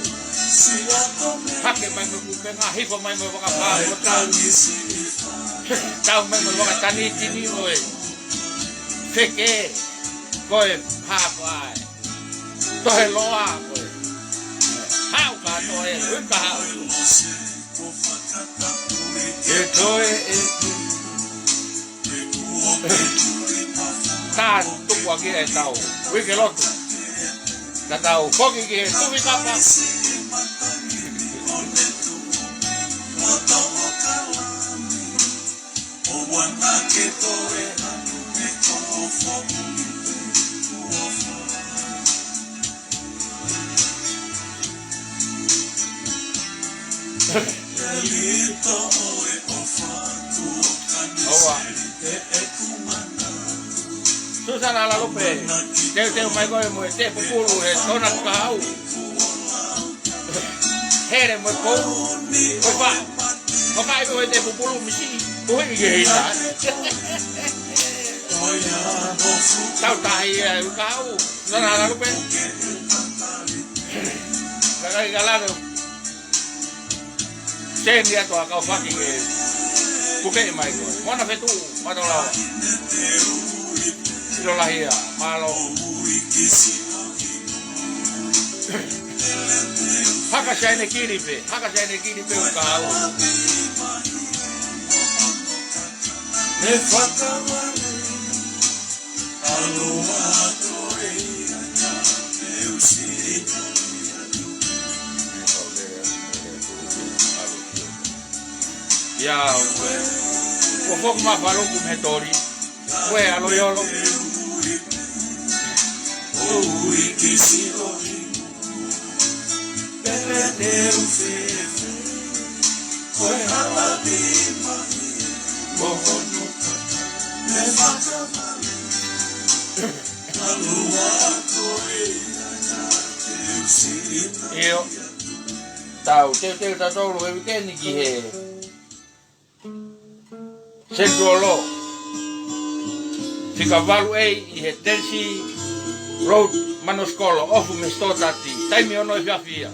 hake mai mo ngaahi ko mai mo ka pa tau mai mo ka tani tini oi feke koe papai toe loa koe hau ka toe uka hau e toe tan tukua ki e tau wike lotu ka tau koki ki e tuwi kapa Susana la lupe, teu mai koe mo te pupulu e tona kau. Here mo ko, ko pa. Ko kai mo te pupulu misi, oi ge ita. Tau tai e kau, Susana la lupe. Kai galado. Sendia to kau faki ge. Kuke mai ko. Mona fetu, Valelau. Lahia, mahalo. Hakasai kiripe ukau. Ne fakawale, aloha toe, ya, kofok ma Faluku metori, kue aloyolo. Io tau te tolo e weekend ki he sendolo fikavalu ei I he tensi road manoskolo ofu me stotati taimi ono e fiafia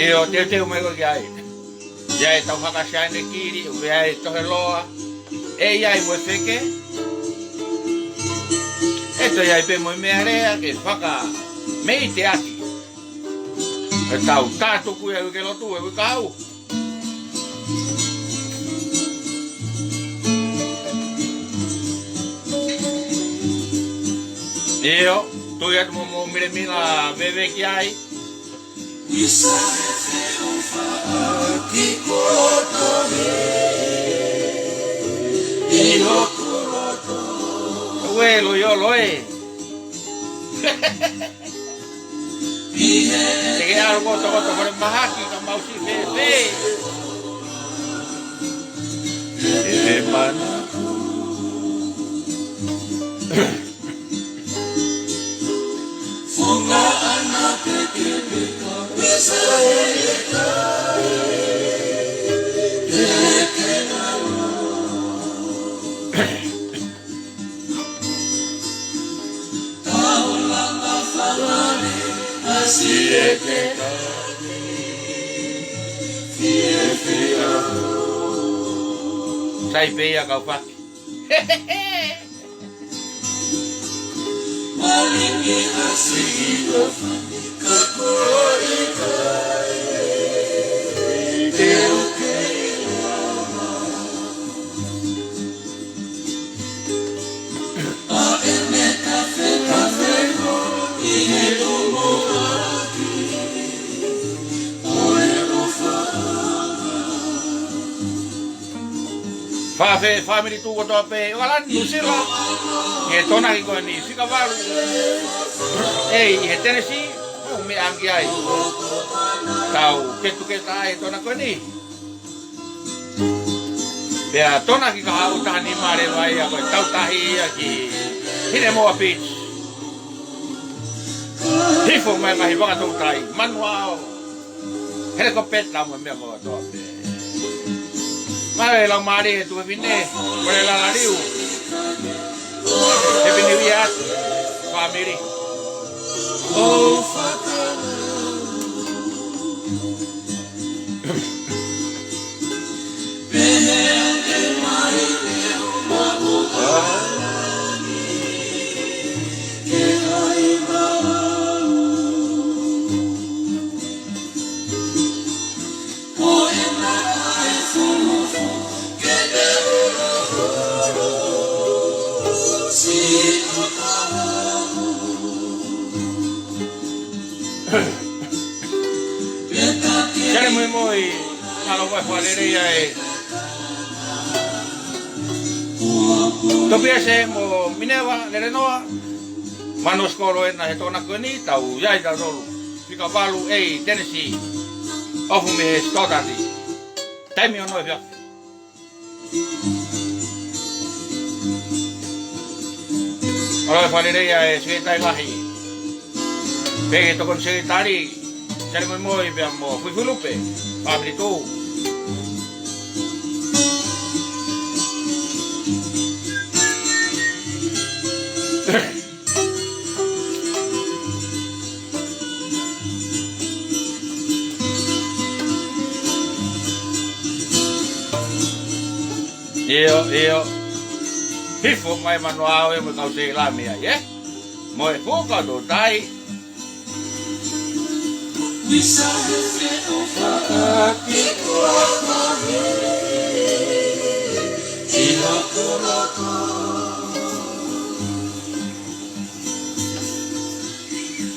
io te umego ki ai ya tau hakashane kiri ya tohe loa e ia I feke eto ia pe mo mearea ke faka mei te aki e tau tatu ku e ke lotu e kau io tu ia mo mire mina bebe ki ai Uelo yo lo Te queda algo todo por el mahaki kamou si fe. Hermano. Funga anak kekeke bisa Sai peia kau pak. Malingi asido kakoika family tu ko tope walan nusila ke tanaki ko ni fikavalu ei he tenesi me angi ai tau ke tu ke tai tanaki ko ni bea tanaki ka au tani mare vai ko tau tahi aki finemotu'a beach hifo mai mai fakakatoa tai manuao helikopter mo me ko tope Valelau Malie tu PIveni, Valelau. Happy New Year, family. Oh, faka'ilo. Jadi moi kalau buat Valelau ya. Tapi saya mau minewa Talanoa manos kolo ena he konakona tau ya tolo Piukala tenesi ofu me stotati taimi ono e Ora Valelau ya se ngaahi pege to con se tali Jadi moi abbiamo Piukala abri tu Io Hifo mai manuao e mo kau se la mia ye mo e foka do tai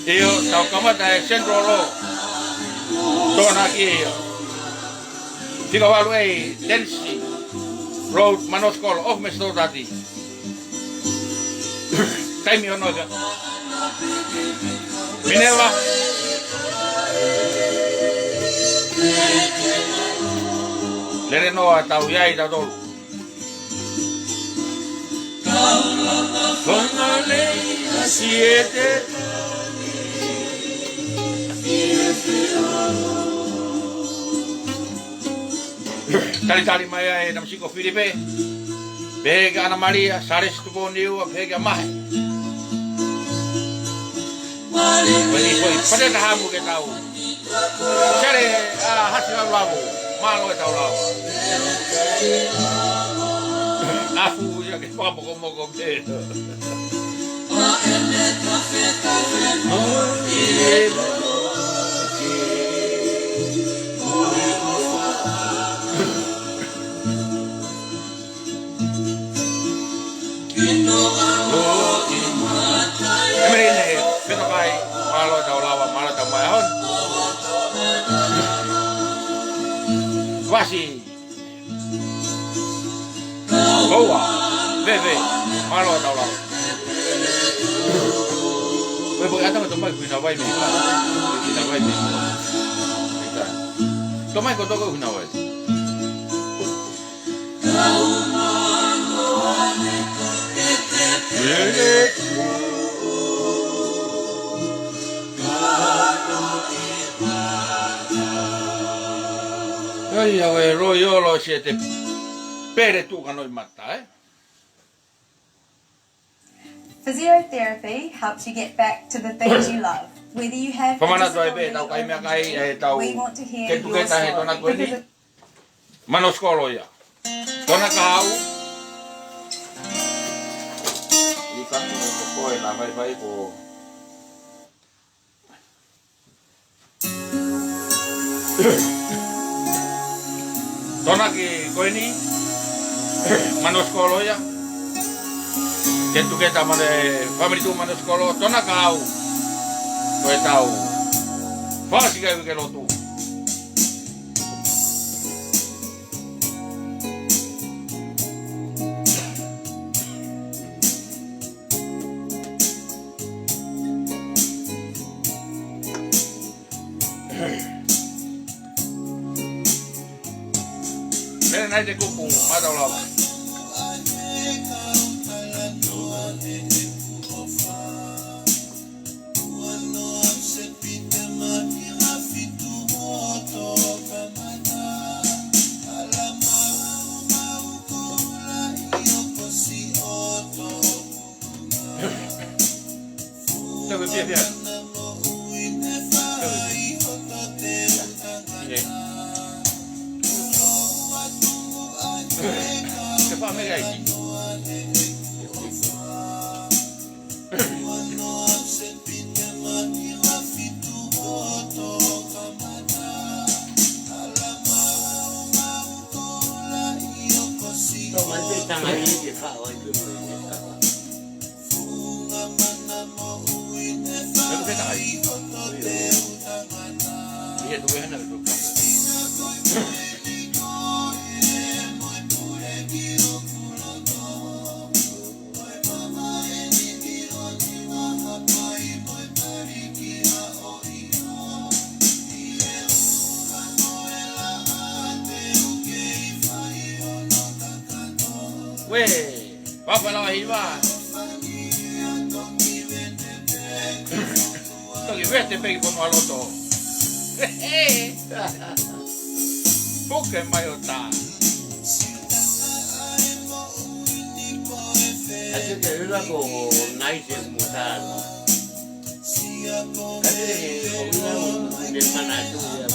Io tau kamata e sendolo tanaki Piukala tensi road manoskolo of me stotati Taimi hono ia. Mineva. Lere noa tau iai tau tolu. Konale siete. Tali mai e na musiko Filipe. Pega Ana Maria, sares tu boniu, pega mai. Foi pada tahamu ke tau. Sare hasil lawo, malo e tau lawo. Aku ya ke mogo ke. Mahalo tau lawa, mahalo tau mahon. Fasi. Koa. Veve. Mahalo tau lawa. Wei boleh atang tu mai kuina wai me. Kuina wai me. Tu mai ko toko kuina wai. Ai awe roiolo siete pere tu kanoi mata Physiotherapy helps you get back to the things you love. Whether you have Pamana tu be tau kai me kai tau we want to hear ke tu your ke ta he tona story. ni manos kolo ya tona kau i ka ko na vai ko tanaki koini manos kolo ya kita mane family tu manos kolo tona kau koe tau fasi kai ke lo tu Nai te kupu, mata lawa. Coba biar. Apa mereka ini? Tanaki fekau itu. Itu fekau. Iya tu hano tu. Weh, Valelau hiva. Toki vete pegi por mahalo. Buke mai ota. Así que yo lo hago nice mutar. Casi de hermana tuya.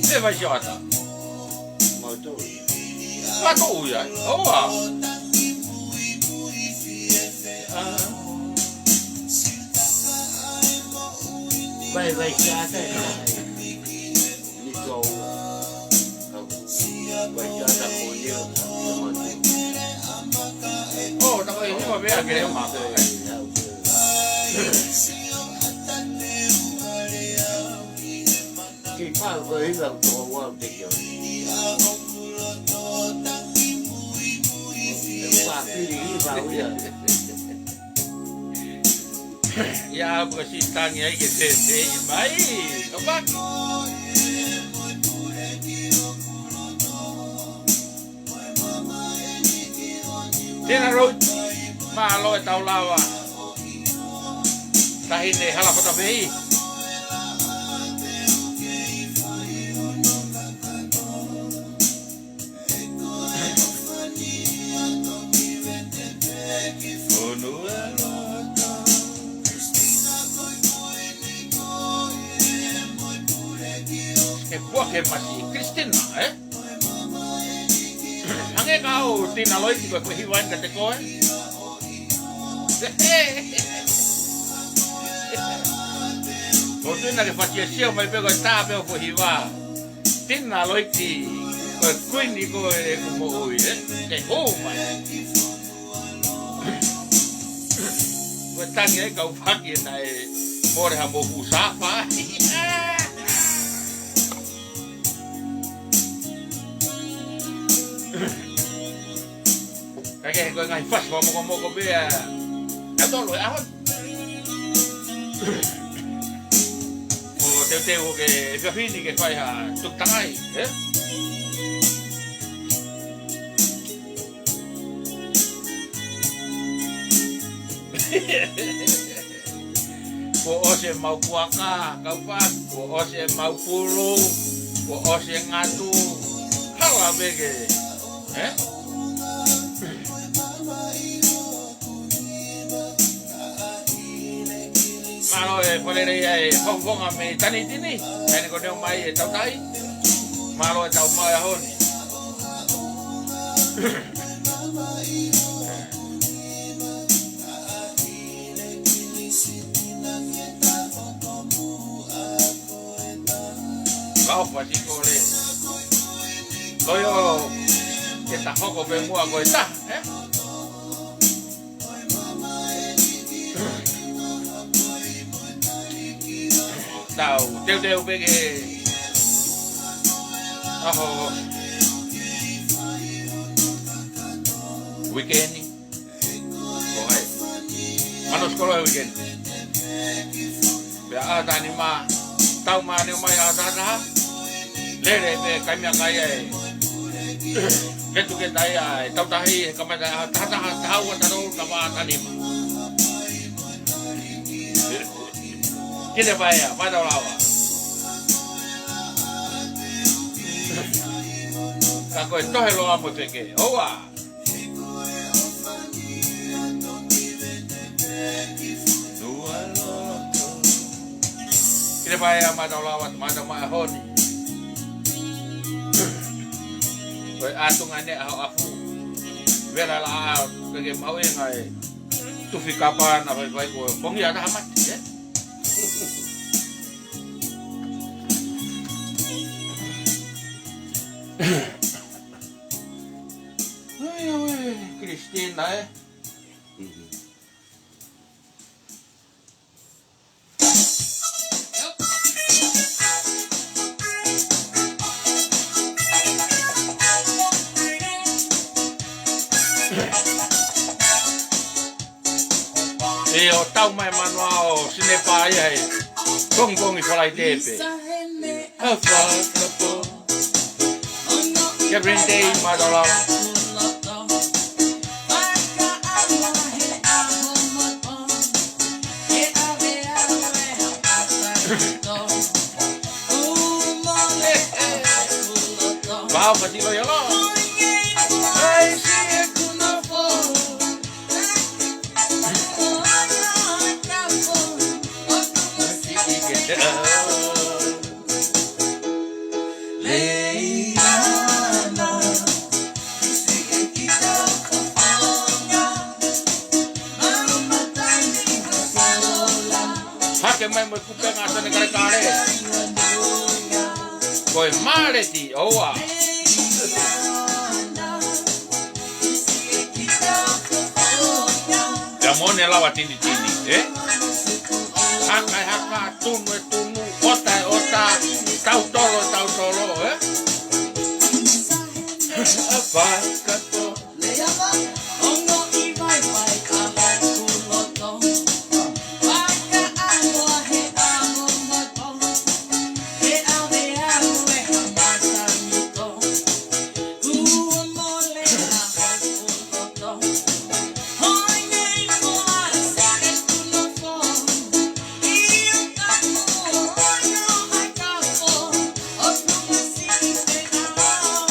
Se vai jota. Motor. Mato ya. Oa. Vai chata. Nico. Vai chata con Dio. Oh, tak ini mah biar kira mah. Kipa Pohiva Pohiva Piukala. Piva uya. Ya apa si tangi ai ke se mai. Apa? Tena ro mahalo e tau lawa. Tahine hala kota vei. Ke masih Kristina, Hange kau tina loi tiba Pohiva kate koe. Otu na ke fasi sia mai pego ta pe Pohiva. Tina loi ti ko kuini ko e mo oi ke ho mai. Ko tangi kau faki na e more ha mo usapa. Kaya ko ngai fas mo ko be tolo ahon. O te o ke PIveni ke fai ha tuk tangai, Ko ose mau puaka, kau pas, ko ose mau pulu, ko ose ngatu. Hala bege, Malo e polere e fonga me tani tini, ene ko neo mai e tau tai. Malo e tau mai honi. Kau pasti kole. Koyo ke ta hoko be mua ko ta, Tau, teu bege. Aho. Weekend. Oi. Manos sekolah weekend. Bea tani ma. Tau ma ne mai ata. Lere be kamia kaya. Ketu ke daya, tau tahi kamada tata tau taro kama tani ma. Kita bayar, pada lawa. Kako itu hello amo peke, owa. Kita bayar pada lawa, pada mahoni. Kau atungannya aku, Valelau, kage mau yang ay, tu fikapan apa baik kau, bong ya dah amat, Kristina o tau mai manuao sine pai ai gong i falai tepe ke brinde i madala Wow, pati lo yolo hake mai mo kupe ngasa ne kare kare koi mare ti oa Jamone lawa tini haka tunu ota tau faka'ilo. Ono I vai vai ka haku loto. Faka'ilo he amo moto. He ave aue hamasa mito. Ua mole na haku loto. Hoi nei moa sike kuno fo. Iyo kaku ono hai kapo. O kuma sike ao.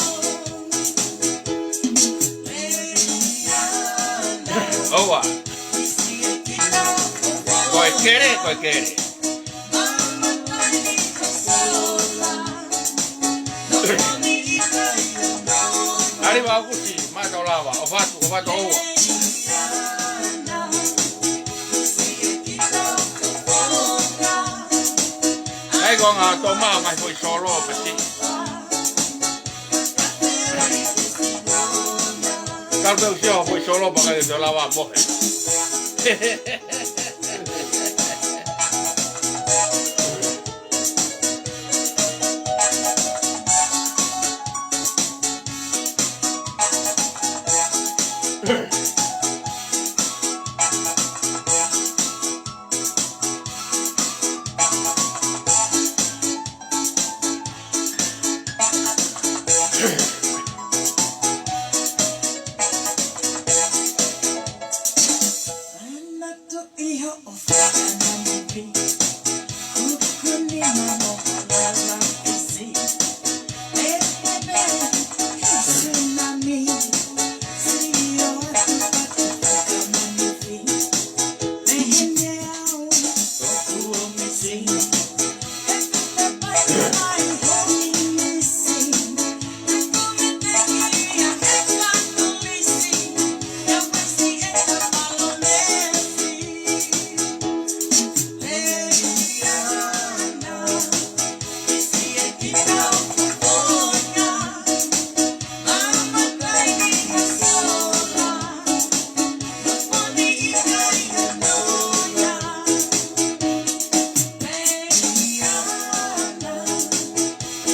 Oa. Koe kere, koe kere. Arriba Augusti, mata o lava, o fato oa. Ai ko ngā tō maa mai foi solo pati. Kalpeu sio foi solo pa kai te lava pohe.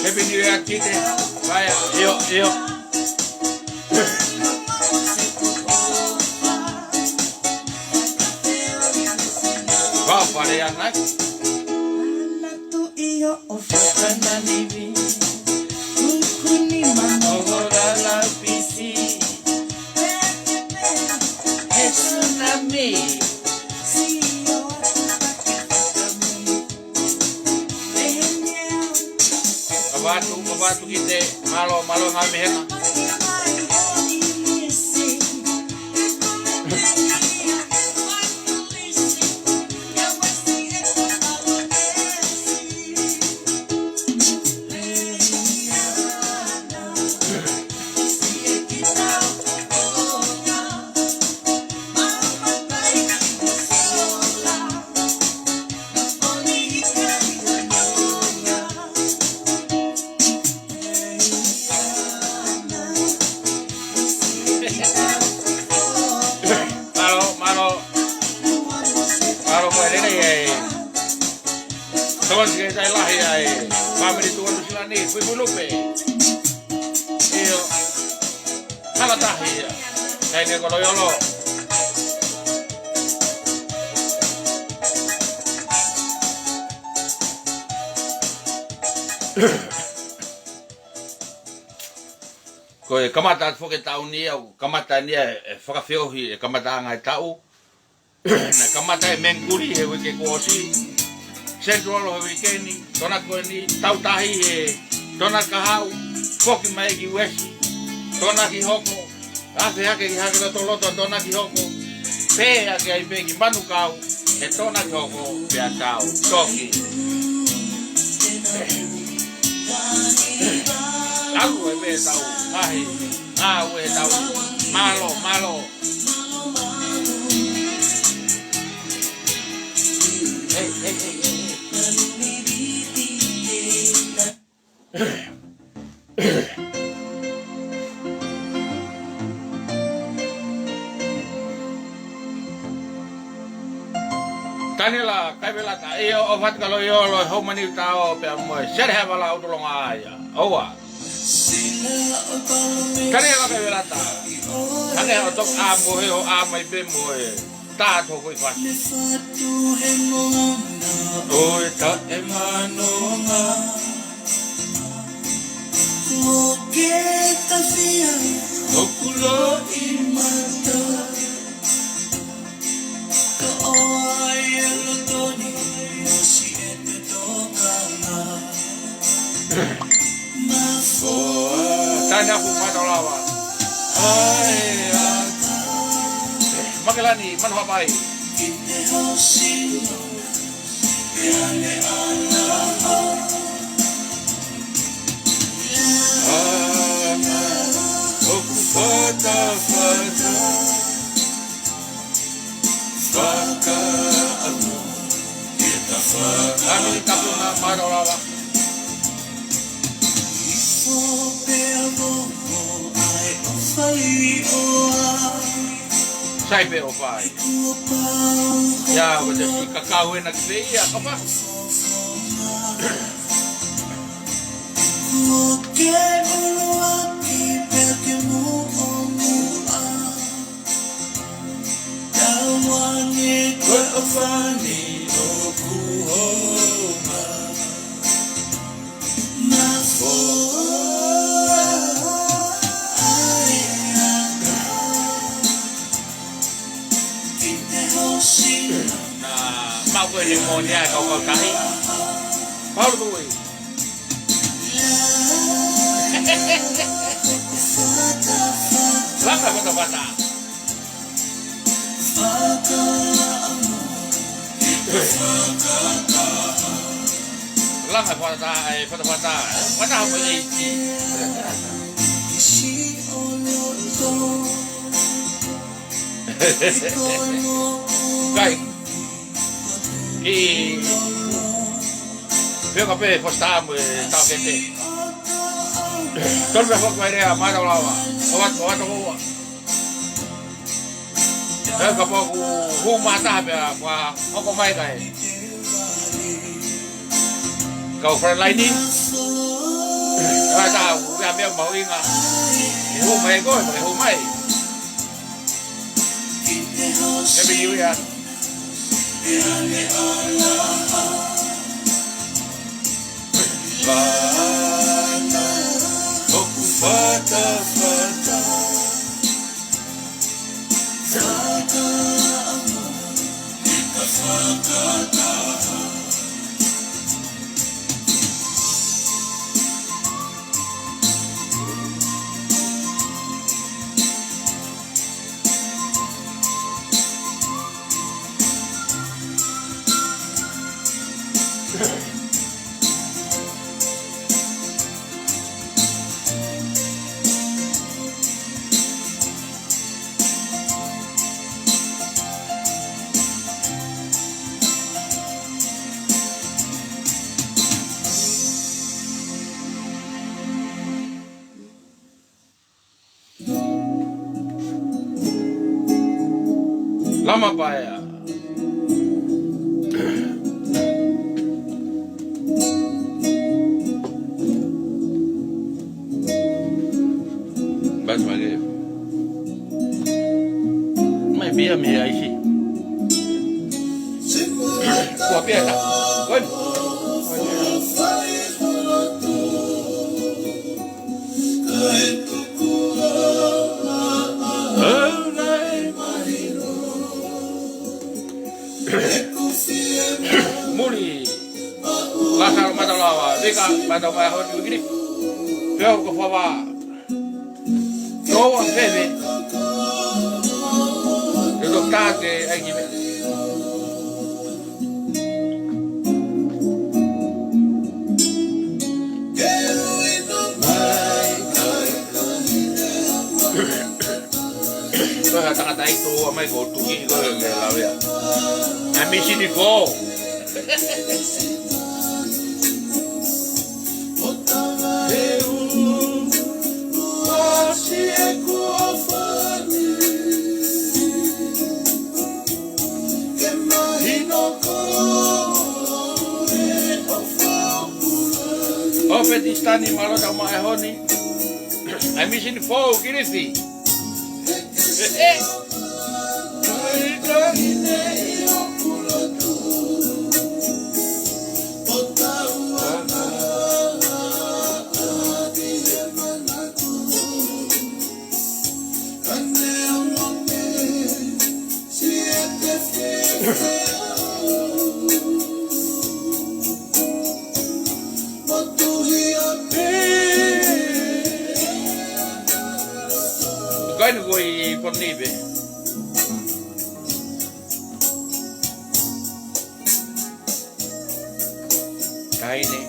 Happy New Year, kite. Vaya, yo. Vau, pare ya nak. Batu kite malo ngami hena. Kawan sige tayo lahi ay family tuwan sila ni Piukala. Iyo halatahi ay ni koloyolo. Koe kamata foke tau ni au kamata ni fakafeohi kamata ngai tau. Na kamata menguri he weke kosi. Central of Weekend, Konakoni, Tautahi, Tonakahau, Foki Maiki Wesi, Tonaki Hoko, Hake Hake Tolo, Tonaki Hoko, Pe Hake Begi Manukau, and Tonaki Hoko, Piatau, Toki. Aku ebe tau, Ngaahi, Awe tau, Malo. Hey. Tanila kaibela ta iyo obat kalau yo lo homani tao pe mo serhe bala utulong aya owa Kani ka vela ta. Kani o tok a mo he o a mai be mo e. Ta to ko fasi. O ta e mano nga. O ke ta fia. O kulo I mata. Ka o ai e lotoni. No si e te tokana. Tanya aku matolawa. Ai ata. Makelani man hapai. Kite hosino. Peane ana. Ana. Oku fata fata. Faka'ilo. Kita faka'ilo. Kami kapuna matolawa. Sai pe o pai. Ya, o te si kakau e na kweia, kapa. Mau quên đi ngồi nha, cậu còn cái. Bao tuổi. Lắc là bắt đầu. Lắc là bắt đầu cái gì? Cái Piukala postaamu tau kete. Tolve hokwa idea matolawa. Ovat hua. Piukala poku huma tahapea kwa hoko mai kai. Kau friendline. Kau tahu ya biar mau inga. Huma ego, huma. Maybe you ya. Ana, oku fata fata. Faka'ilo, kita fakakatoa. Lama paya. Bas mage. Mai bia me aí. Ko aperta. Oi. Muli lasal matolawa deka matolawa hono begini peo ko fawa toa bebe de doctate aqui kata itu amai go tuki go la vea a mi si go Ofetistani malo da mai honi I'm missing the phone, Kirisi. Kai nu voi Pohiva. Kai ni.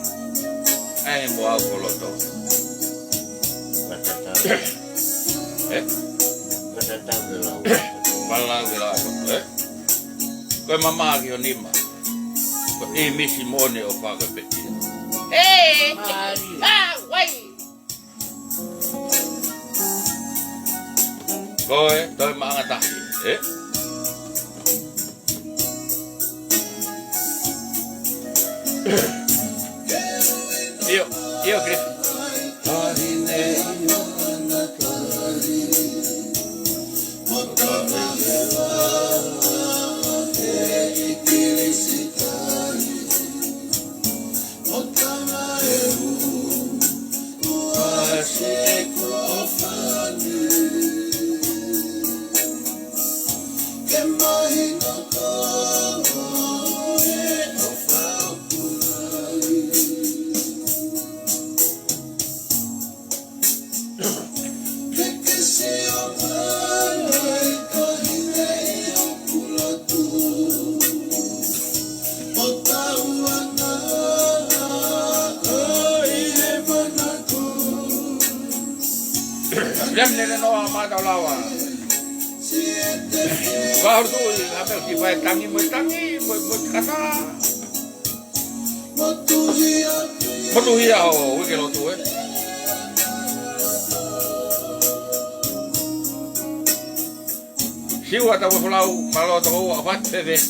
Ai mo au koloto. Valelau. Kai mama ki on ima. Ko e misi mone o faga peti. Wai. Koe, toi maanga tahi, Io, Griff. Lemne no mata lawa. Baru tu apa si baik tangi mo kata. Motuhia o wike lo tu Siwa ta Valelau malo to apa teve.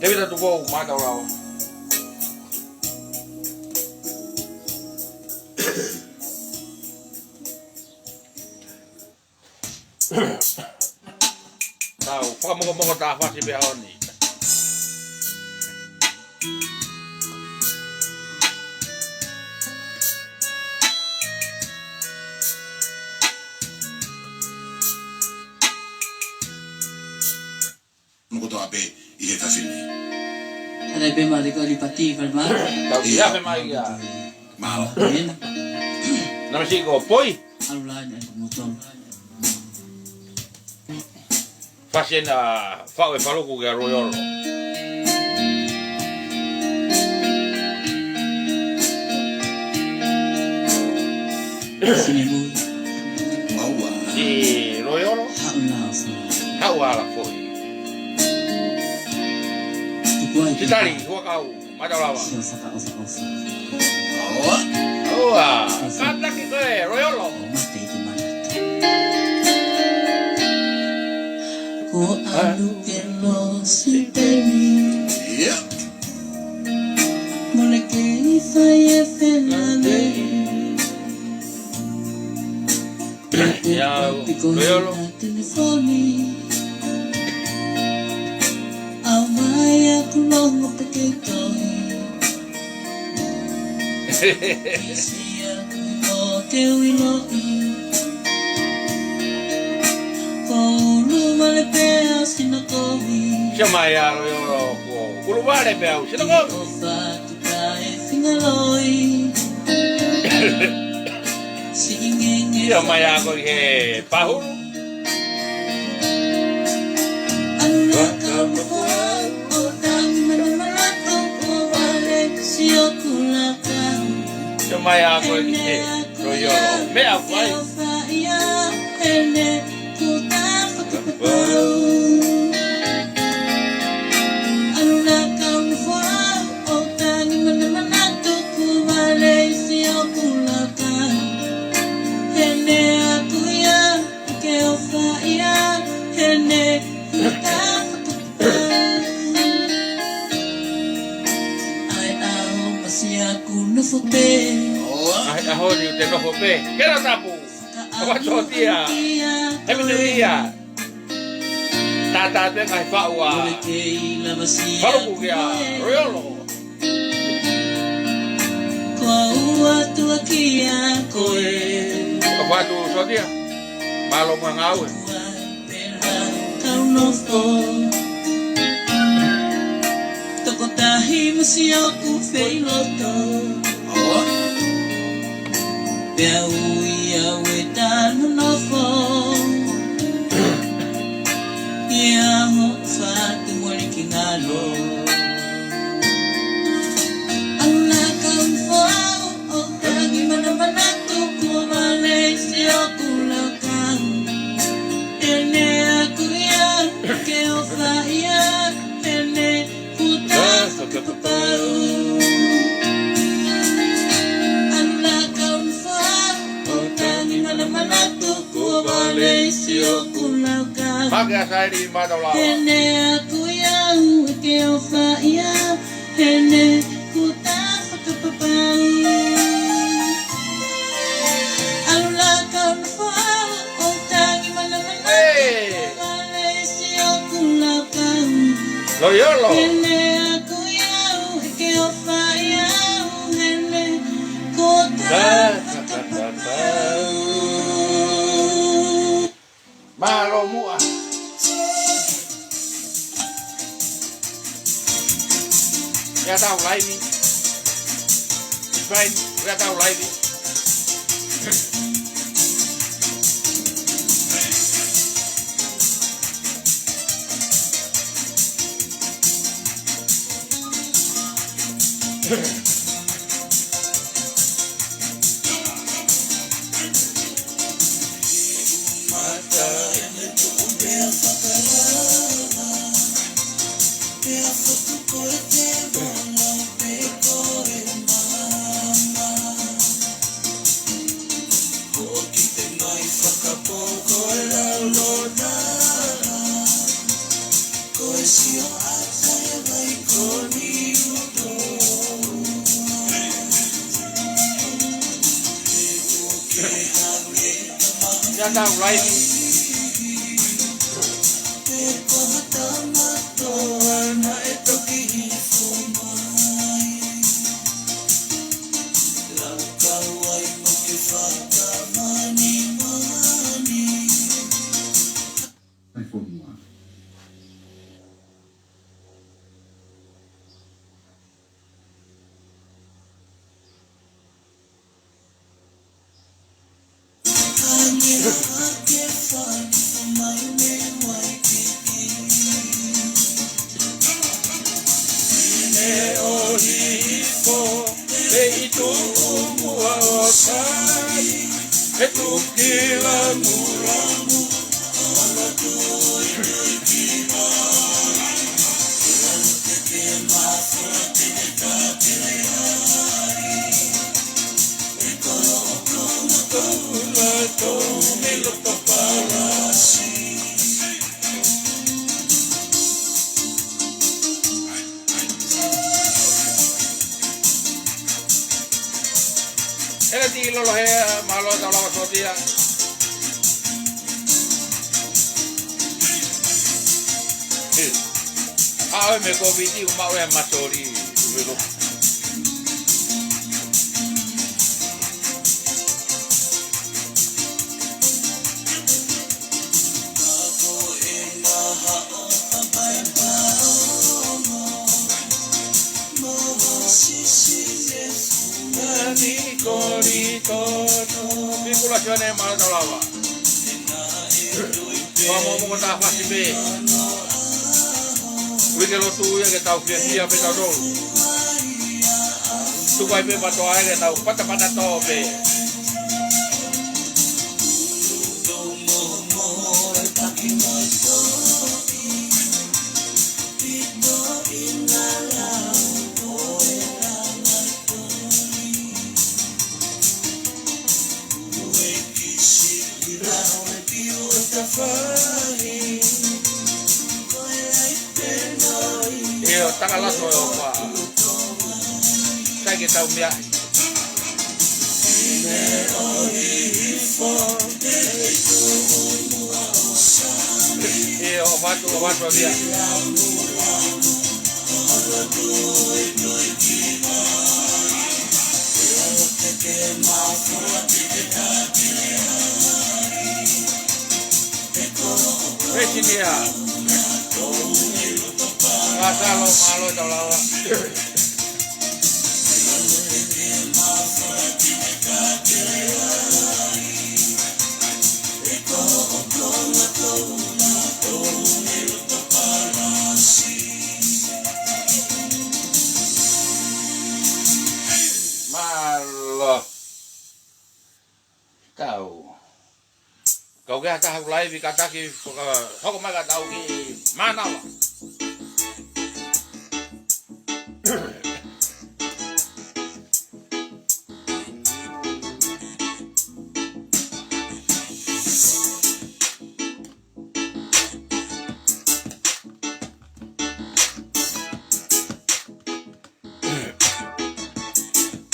Teve tu bo mata lawa. Tahu, kamu tak fasi ni. Muko to ape ihe fafili. Ada be mari ko lipati kalma. Tahu siapa mai ya? Mahalo. Nama si ko poi. Alulanya motor. Fasi na Faluku ke royolo. Maua. Si royolo. Hauala foi. Si tali, fekau, Valelau. Oa, tanaki ke royolo. Ko anu ke lo si temi. Yeah. Mole ke faye fenane. Ya, royolo. Telefoni. Awaya kulong peketoi. Sia kulo te wiloi. Siapa ya royolo? Kulu vale bel, sino ko. Siapa ya ko ke pahu? Siapa ya ko ke royolo? Me afai. Ai honi te no hope. Kera tapu. Apa sotia. Happy New Year. Tata te ngai faua. Faluku kia. Riolo. Koua tua kia koe. Apa tu sotia? Malo ngau. Kau nofo. Toko tahi masiaku feipoto. Pea uia wetano nofo. Ia ho fatu mori ki ngalo. Ana kau fo o tangi mana mana tuku Malaysia kulakang. Ene aku ia ke o faia ene puta fakakatau. Ana kau fo o tangi mana mana tuku Malaysia kulakang. Hake asari Valelau. Hene aku yang ke faia hene kuta fakapapau. Alula kau fao o tangi mana mana Malaysia kulakang. Loyolo. Hene aku yang ke faia hene kuta fakapapau. Mahalo mua. Ya tahu lai ni. Fine, ya tahu lai ni. Ya tahu lai ni. Ele tilo lo he malo ta la sotia. Ah, me convidi un mau e matori, velo. Vinculazione male da lava. Vamos a fasi be. Wike lo tu ya que tau fia pe tau dol. Tu vai be PTOA que tau pata to be. Taka laso pa. Kai ke tau mia. Ovato dia. Vesi dia. Mahalo, mahalo Talanoa. Kau kaya tahu live kata ki hok maga tahu ki mana lah.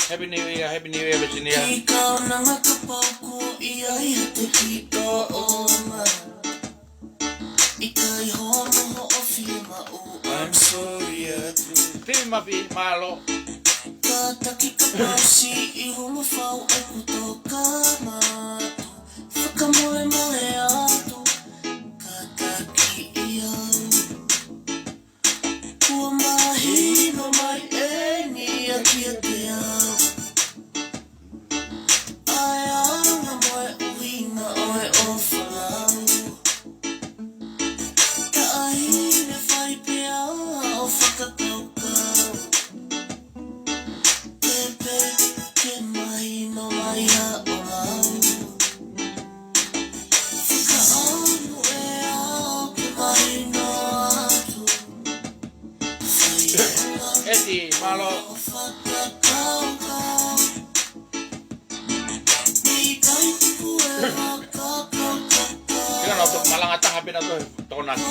Happy New Year, Happy New Year, Virginia. Ikaw na nga kapauko, iyay hati PTOA. Ika'y hono ho o fiepoto. I'm sorry Pipi, mahalo. Kataki kapausi, ihulufau ay kutokamatu. Fakamoe ato, kataki iyaw. Kua mahalo mai eni akiakiaw. Eti, mahalo. Kira untuk malang atah hape na to tanaki.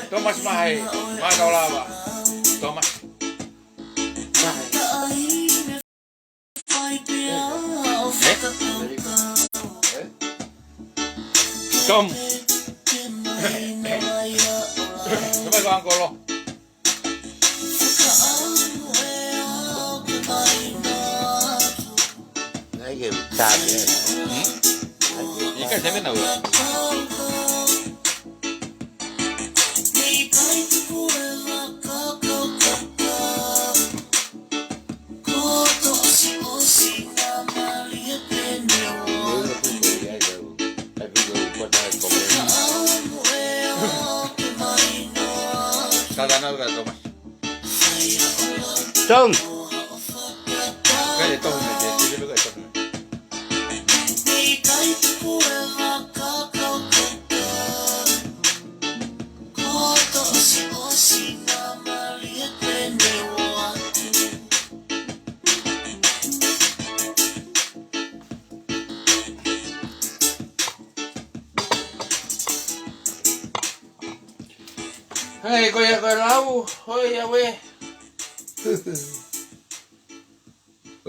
Thomas Mahe, Valelau. Thomas. Tom. Coba kau angkolo. hake tabi. Ikan saya tahu. Talanoa atau mas? Tom. Kayak tahu nih, jadi juga tahu. Hei, kau lau, hoi ya weh.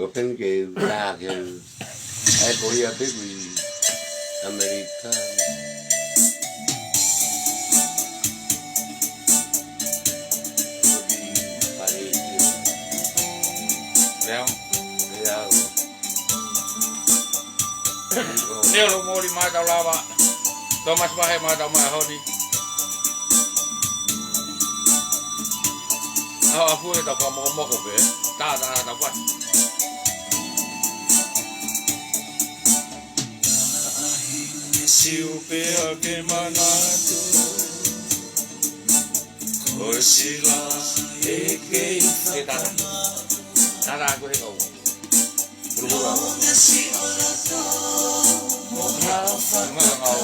Open ke la ke ai Pohiva pipi Amerika. Leão. Dia lu mau di mata lama. Thomas bahe mata mahalo. Aku itu tak mau be, tak apa. Siupe hake manatu, kosila eke Kita, nada aku itu. Buru-buru. Memang kau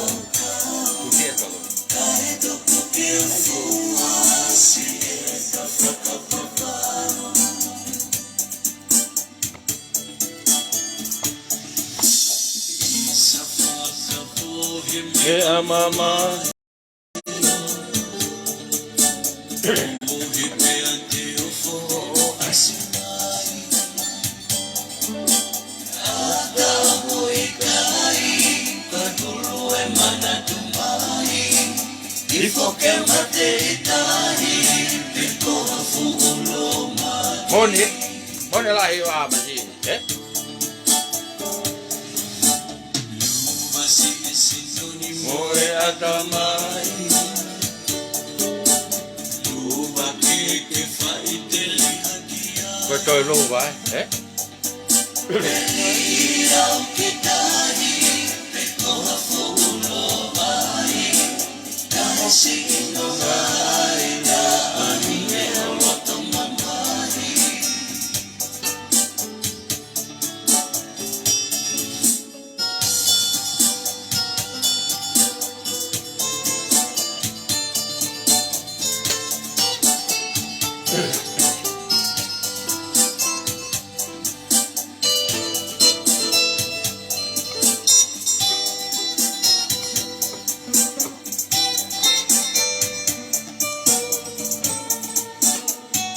kucing kalau. Mama. Moni lah hiu apa sih? Moe atamai, luba ke faiteli hakia. Betul lupa, Beliau kitahi, pekoha fuulobai, kasi ngaahi na anime olotong mamahi.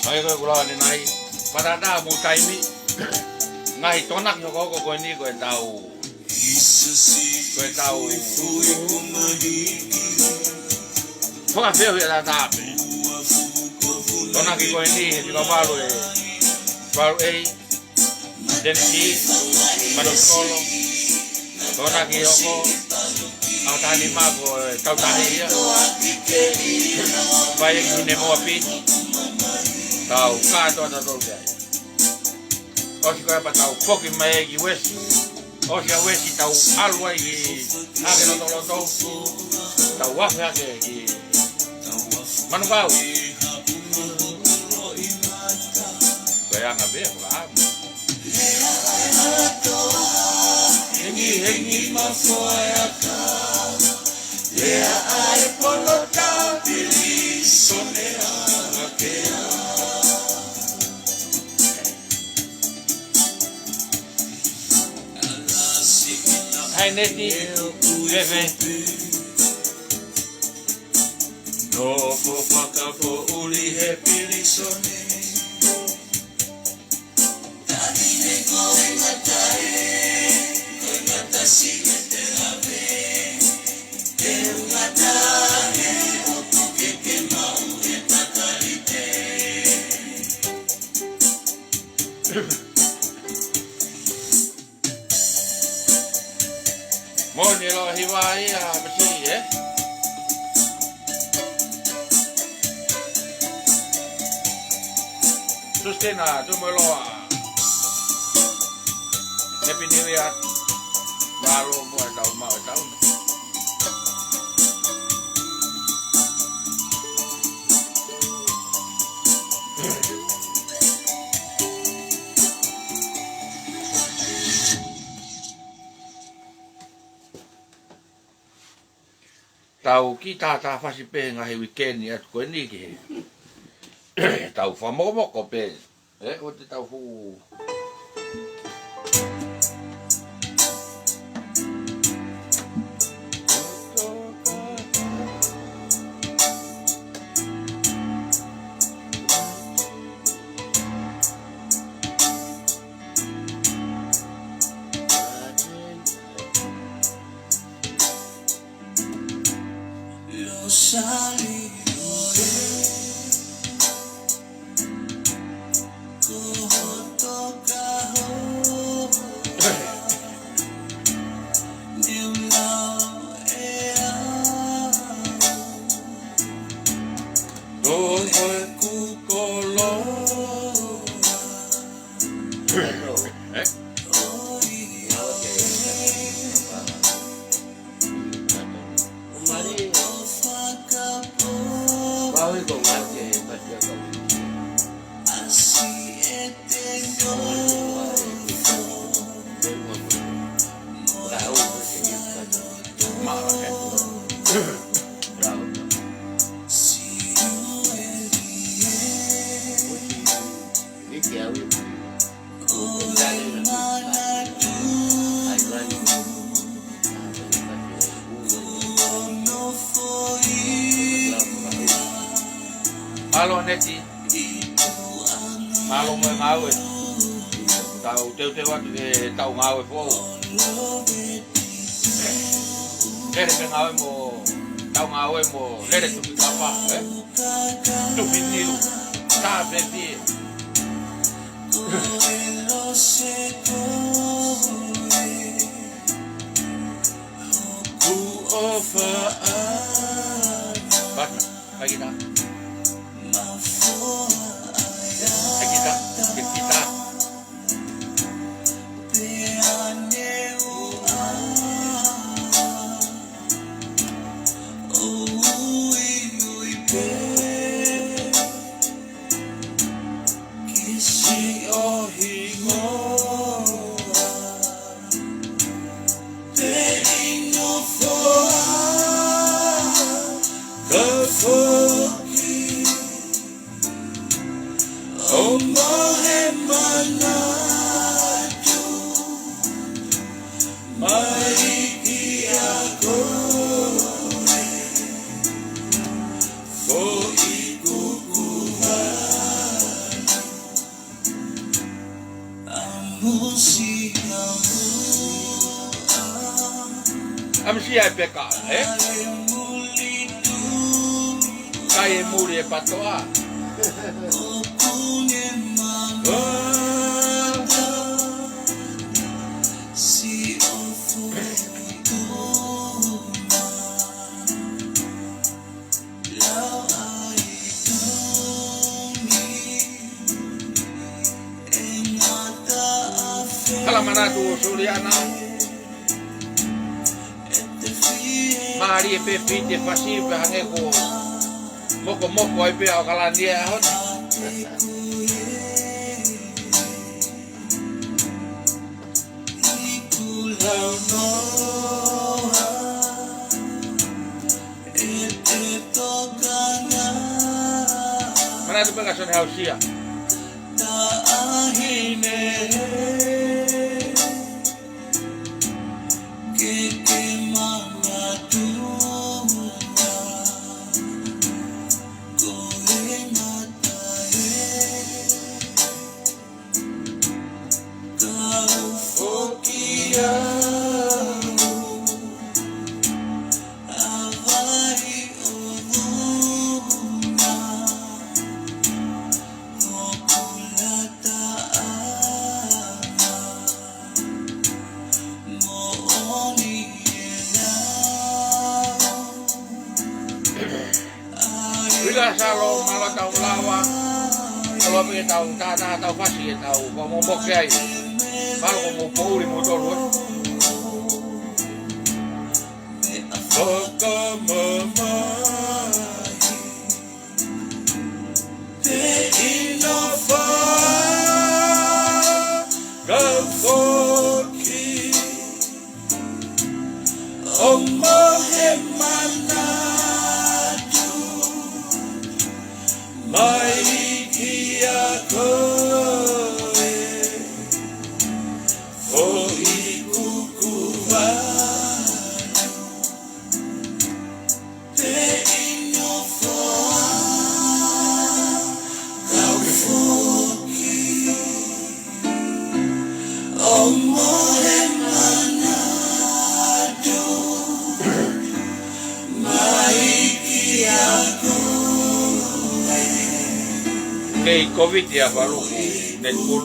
Ai ko kula ni nai. Patata mu taimi. Ngai tonak yo ko ni ko tau. Ko tau. Fo feo ya ta. Tonak ko ni di balu densi tolo. Tonak yo ko atani mago tau tahi ya. Baik finemotu'a. Tau kato na tol dai. Osi ko pa tau poki mai gi wesi. Osi a wesi tau alwa gi hake no tolo tau. Tau wafe hake gi manukau. Kaya nga be la. Hengi mafoyaka. Lea ai polota pili sonea hakea. Hai neti bebe. No fo faka'ilo uli he pili sone. Tali ne ko ngatae, ko ngatasi te have. Te ngatae o ke mau e takalite. Moni lo hiwa ia besi Sustena tu meloa. Happy New Year. Malo mo tao mau tao. Tau kita ta fasi pe ngahi weekend ya ko ni ki. Tau fa mo ko pe. O te tau hu. Mahalo neti. Mahalo mo ngaahi. Tau teu atu ke tau ngaahi fo. Lere pe ngaahi mo tau ngaahi mo lere tu kapa tu finiu ta bebi. Ku ofa bata lagi dah. Kita. Amsia peka, Kai muri e PTOA. Kalau mana tu Suriana, Malie pipi te fasi hange ko moko ai pe au kalasi hono. Mana tu pegason hausia. salo malah tahu lawa. Kalau pergi tahu tanah tahu fasi tahu mau pakai. Kalau mau puli motor pun. COVID ya baru net full.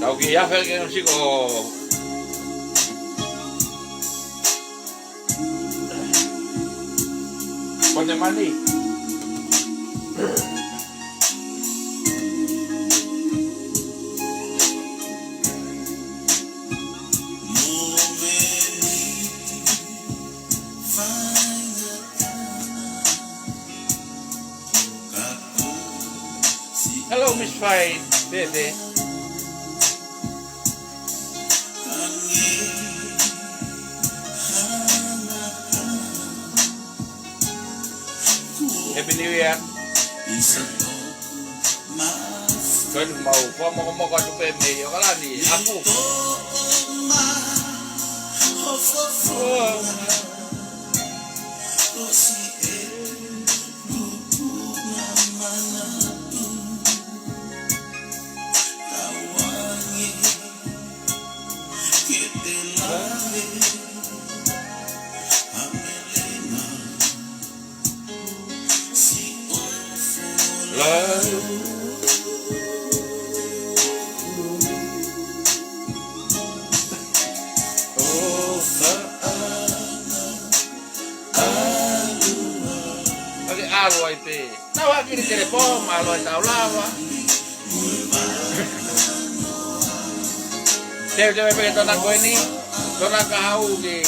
Tahu ya kan sih kok. Pode Malie. Hello, Miss Fine, baby. Happy New Year. Kan mau kan PIveni kalasi aku. Alo itu, tahu kiri telepon, alo tahu lawa. Cewek-cewek pengen tonton gue ini, tonton kau di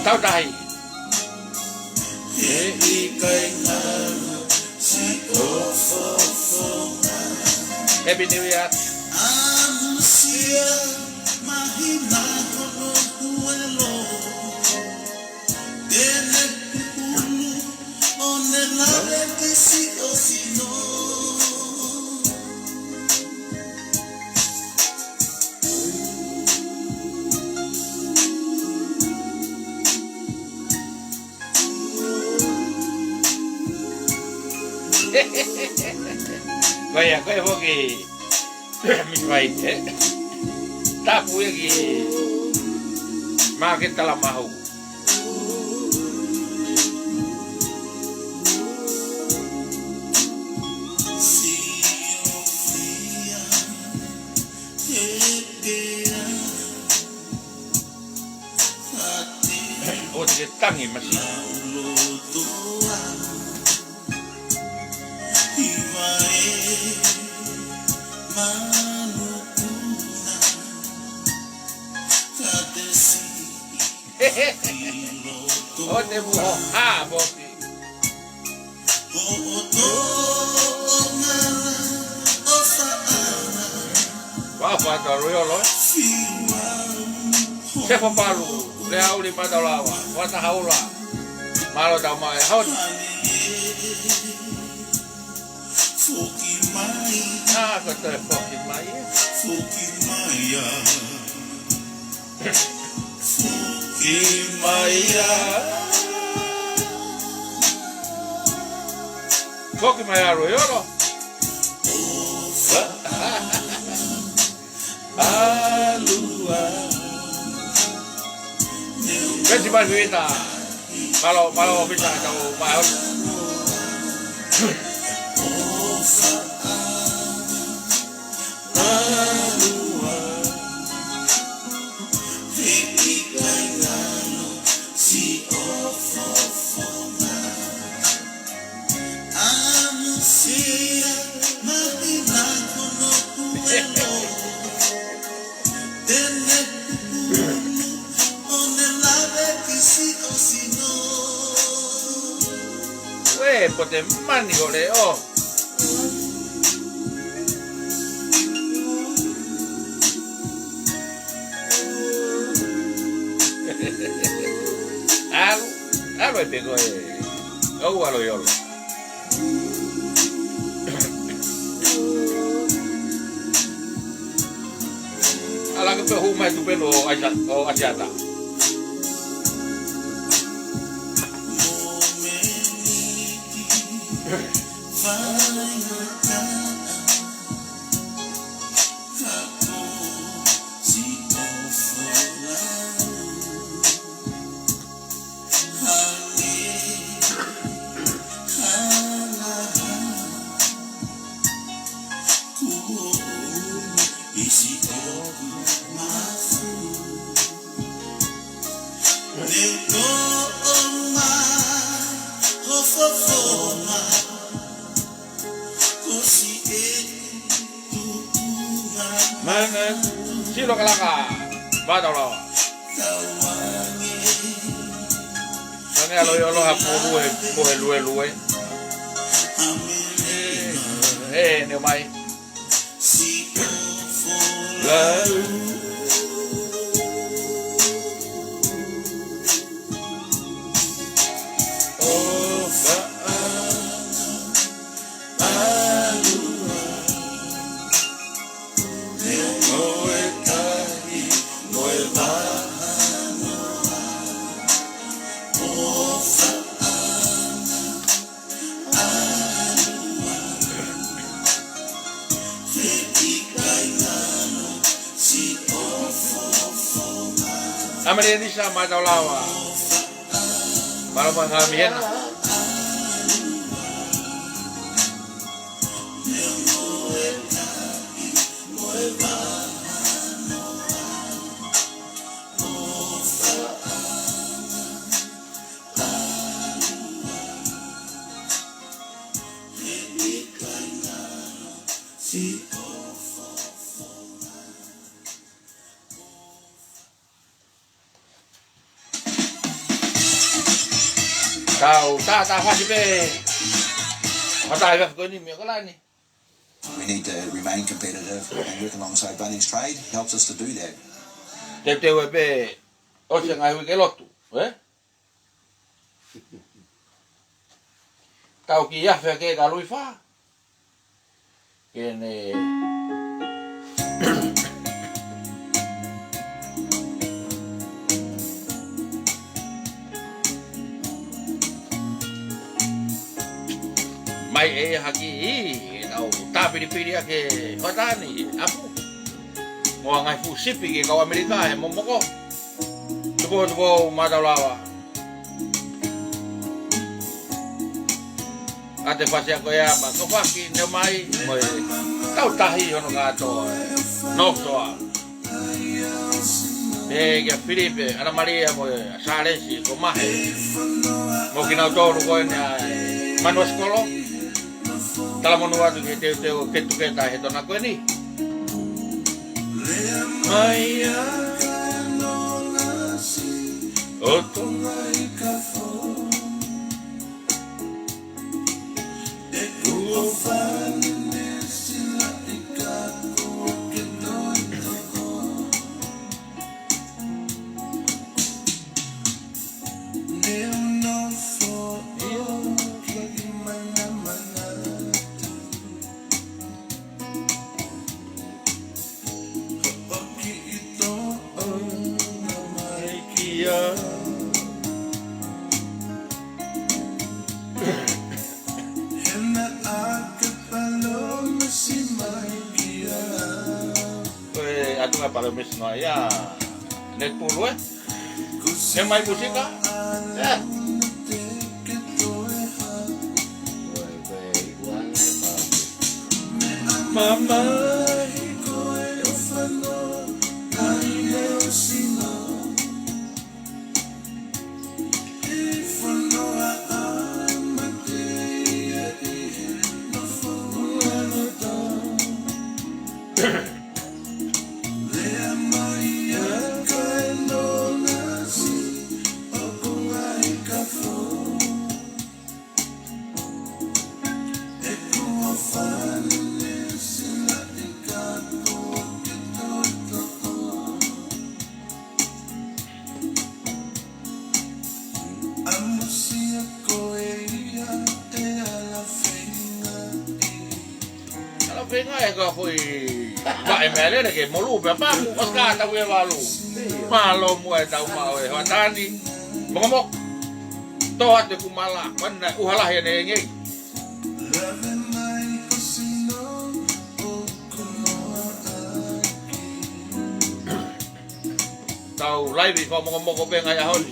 tahu tahi. Happy New Year. Kaya hoki mis baite tapu lagi makin telah mahu oh dia tangi masih oh te buho ha boki apa taruh lo siapa palu leau di Valelau wata haula malo tau mai hono kata Pohiva Fukimaya royolo. Alua. Festival Vita. Malo bisa tahu mahal. Pote mani ole oh. Algo pego oh alo yolo. Ala ke huma tu pelo asiata. Silo kalaka, Valelau. Sani alo hapu lue. Ne mai. Amari di sama Talanoa. Para mengambil kau tak fasi be. Mata agak kau ni Piukala ni. We need to remain competitive and work alongside Bunnings Trade helps us to do that. PTOA be o se ngaahi ke lotu, Kau ki ya fe ke kalui fa. Kene mai haki au tapi piri ake hotani apu mo ngai fu sipi ke kau Amerika he momoko tubo Valelau ate fasi ako ya ma ko faki ne mai mo kau tahi hono katoa no toa ke Filipe ana Malie mo salesi ko mahe mo kina tolo ko ne manos kolo Talanoa tu ke tu ke ta he tona ko ni Maya oto ngai ka fo de ku fan de sila ika ko ke doi to ne no fo Atu nga para mesno ya net pulu Yang mai musika? Mama Eka foi vai mele ke molu pe pa ku oska ta we valu malo mo e tau ma e hatani mo to ate ku mala mana uhala he ne ngi tau live ko mo ko pe ngai hon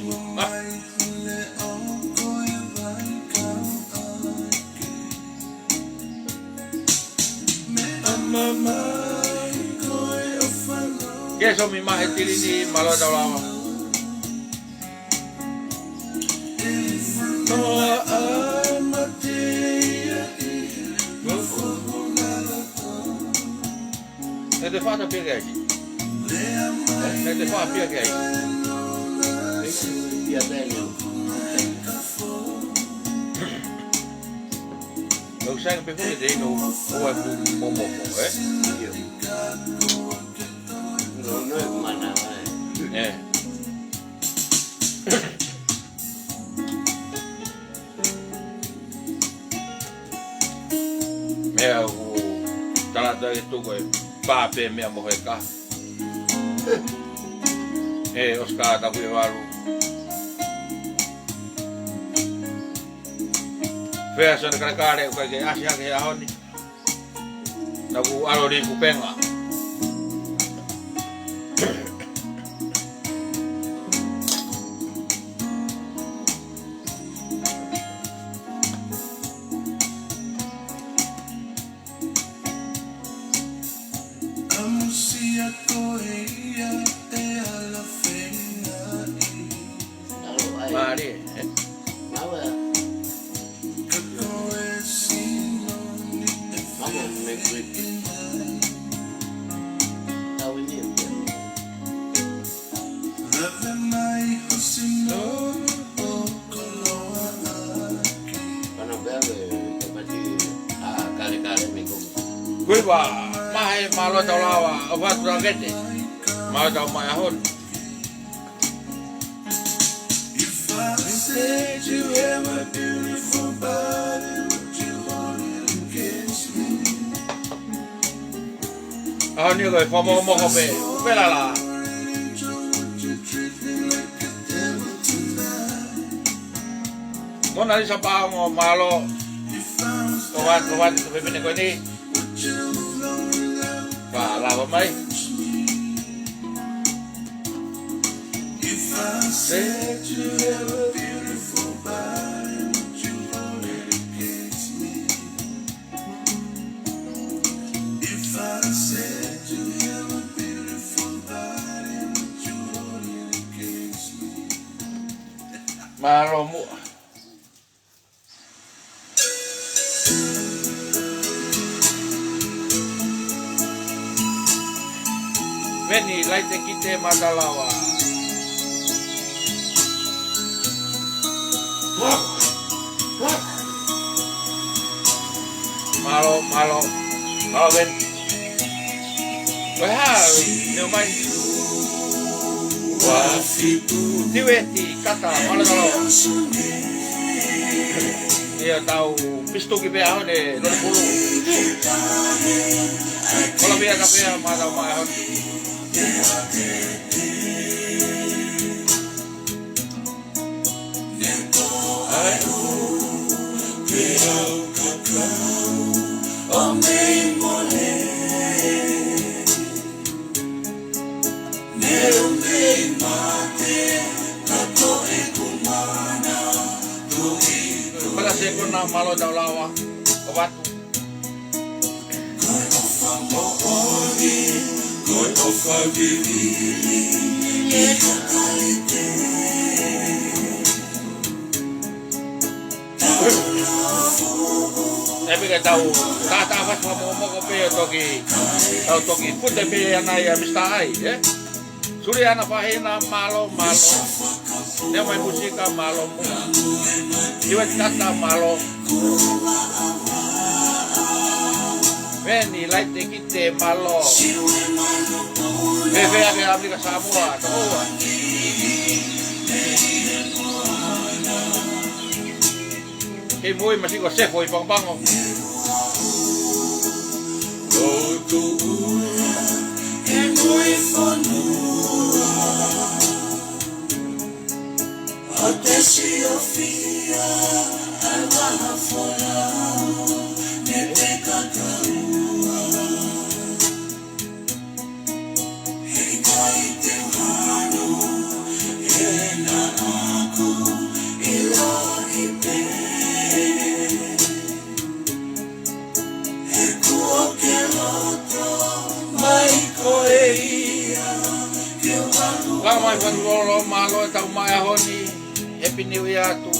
que eso mi más estilini malo de hablaba no te falta pie que hay no te falta pie que hay no saben que fue de no fue un momo no es mana mea o talata que tu coi pape mea moheka oska ta pivalu fea son kare o que asia que honi na ku alori ku penga Malie Piva, mahalo malo Talanoa, obat ragete, malo mahalo. Said you have a beautiful body, would you hold it against me? Ah, ni ko famo mo ko pe, pelala. Mona ni sa pa mo malo. Kawan itu PIveni ko ni. Pa la ba mai. Said you have a beautiful body, would you hold it against me? If I said you have a beautiful body, would you hold it against me? Malo mo. Veni, lai te kite Valelau. Malo, ven. No mai. Diventi, kata, Valelau. Ia tau pistu ki pe ahone, no pulu. Kola bia ka pe Valelau mai ahone. malo tau lawa. O watu. Tapi ka tau tatawas mo ko pe toki pute pe ana ya mistai suri ana fahina malo ne mai musika malo iwa tata malo veni lai te kite malo ve ake aplika Samoa toa e voi masiko se foi pangpango Kamai Valelau malo tau mai honi happy new year tu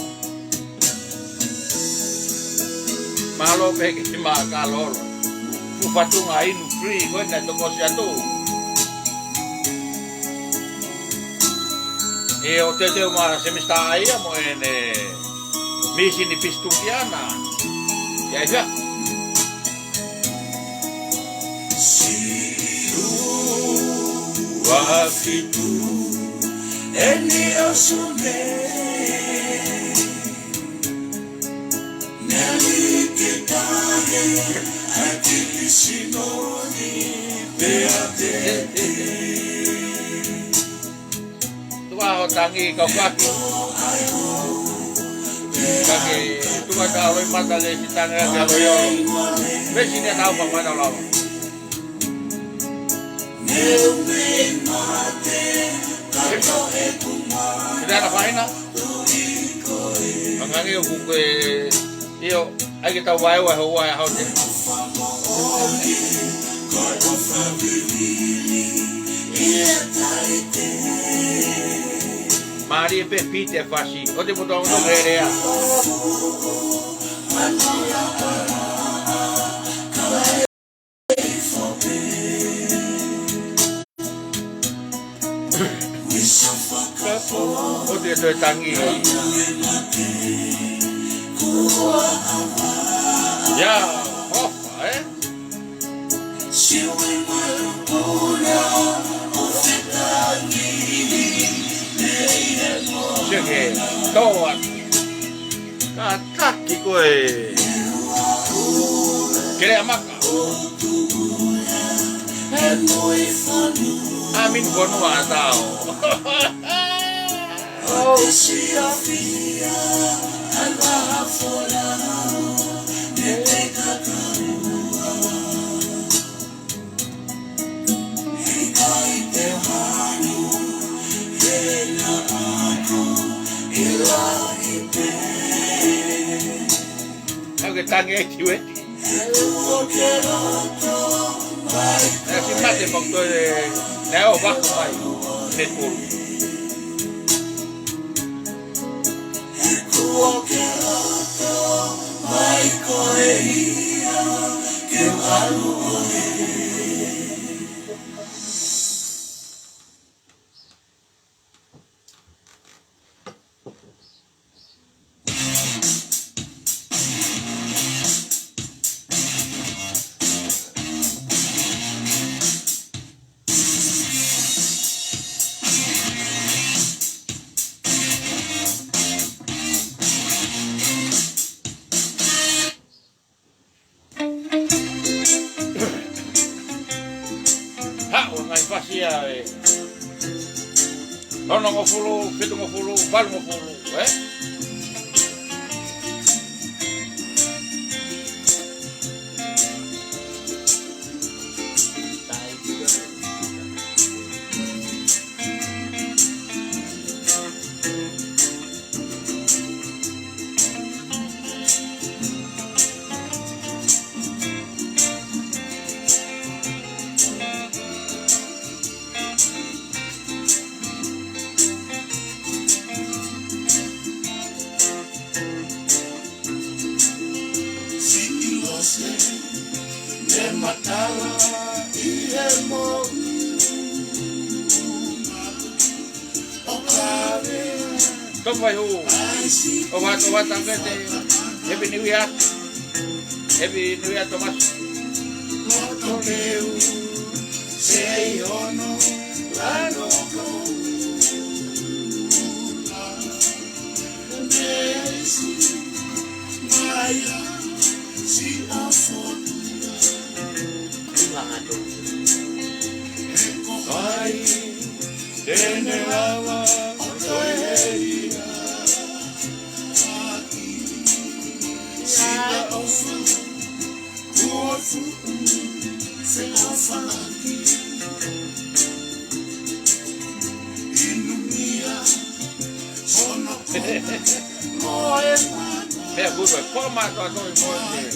malo peke ma kalolo tu patunga inu free ko na to kosia tu e o te ma semesta ai mo ene misi ni pistukiana ya ja wafitu eni osune neli kitahe akili sinoni beate tua hotangi kau kaki kaki tua tahu mata le sitanga kalau yo besi dia tahu apa tahu sudah ada faina mangangi o buke io ai que tau vai wa hau te Malie pe pite fasi o te botão no rerea o te toi tangi ya ofa Sege toa tanaki koe kere amaka amin konua tau Hake tangi e tiweti si mate fakto neo bako mai netpuru hono ngofulu, pitu ngofulu, balu ngofulu, Tom vai o vai tangete. Happy New Year. Happy New Year, Thomas. Sei hono, lano Nesi, Maya, Siaos, Eko hai, Tene lava, Otoeia, Siaos, Kuofu, Fekau tanaki. É, Guga, qual mais nós vamos morrer?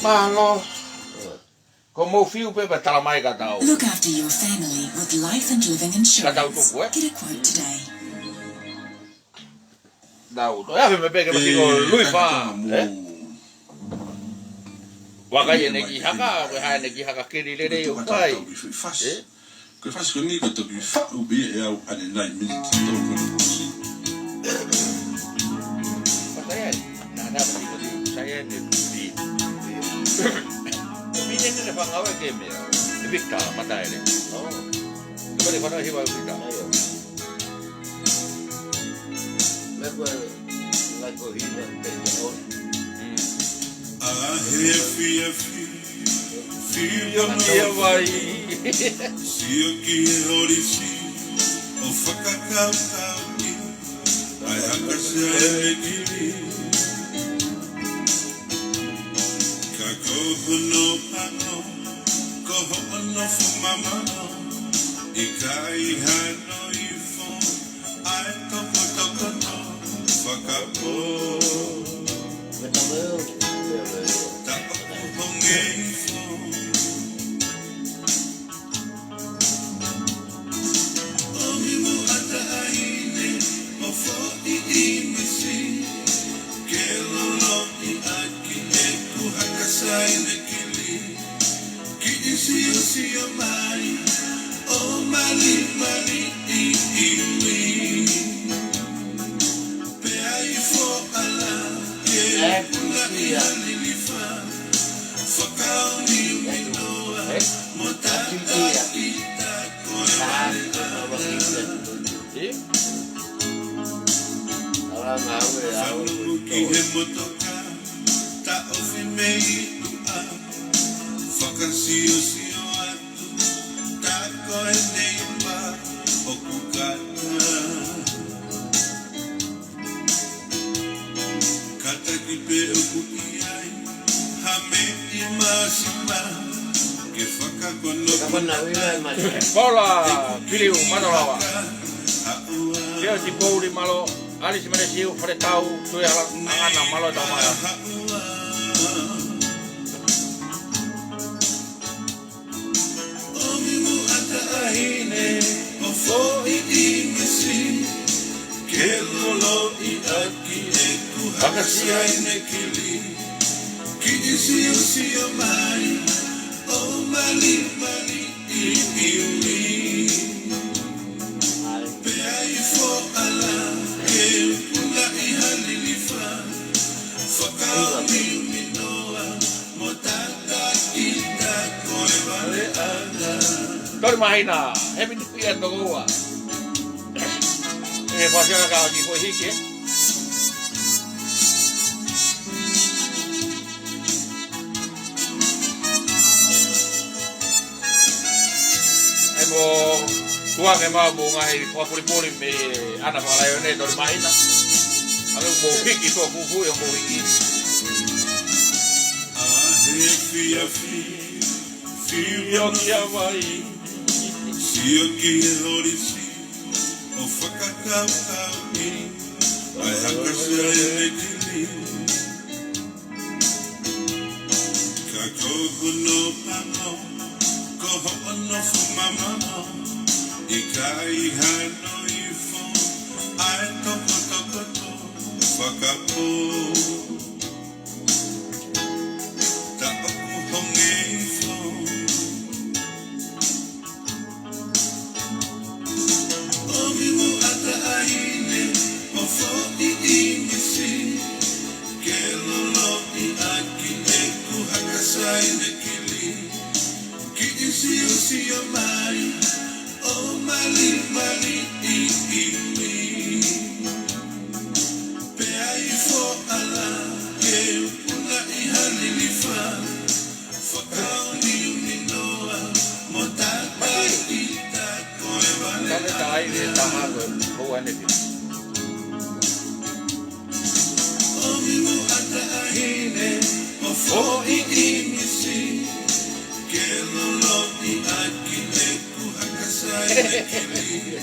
Mahalo. Kamou fiu pepa talamai katau. Look after your family with life and living insurance. Katau tuku, eh? Get a quote today. Dau, to ya me pega mati ko lui fa. Waka ye neki haka, we ha neki haka kiri le le o pai. Que faz comigo to bi fa o bi e au ane 9 minutes to ko no si. Pasaya, na mati ko saya ne bi. Mine ne fa ngawe ke me. E bikta mata ele. No. Ko le kono hiwa bikta. Me ko la Pohiva PTOA. Fia vai. Sio ki horisi o fakakatoa. Ai haka se kiri. Hono, hano, hono for mama. Ikai hano ifo, ai toko no, faka'ilo. Tako honge ifo. Omimu ata aine, ofo I inisi. Kelolo I akine ku hakasai nekili. See your mind, oh Malie, iwi. Pay for Allah, yeah, nilifa. Fekau Minoa, motata ita kona. Orang ngawe Finemotu'a, ta ofi fakasio sio atu, ta koe neipa okukata. Kata kipe oku iai, hame imasima, ke fakakona. Paula, Piliu, Matalawa. Siaos si Pouli malo, ali si mene siu fekau, tui angana malo tamara. Ahine, o foi ingesi, ke lolo I aki e ku hakasia ine kili, ki isi usi o mai, o Malie I pe ai fo ala, ke pula I halilifa, faka'ilo minoa, motaka ita koe Valelau. Tori mahina, hebi ni pia togoa. Pasiona kau di Pohiva. Emo tuang ema ngaahi puli me ana Valelau ne tori mahina. Ame mo hiki to fufu yo mo hiki. Yo kia mai. Sio ki horisi o fakakatoa ai hakasa e tali ka kono pano ko hono fumamano I kai hano I fo ai toko fakakatoa ta oku honge I fo Tali de mahalo, ho ane pi.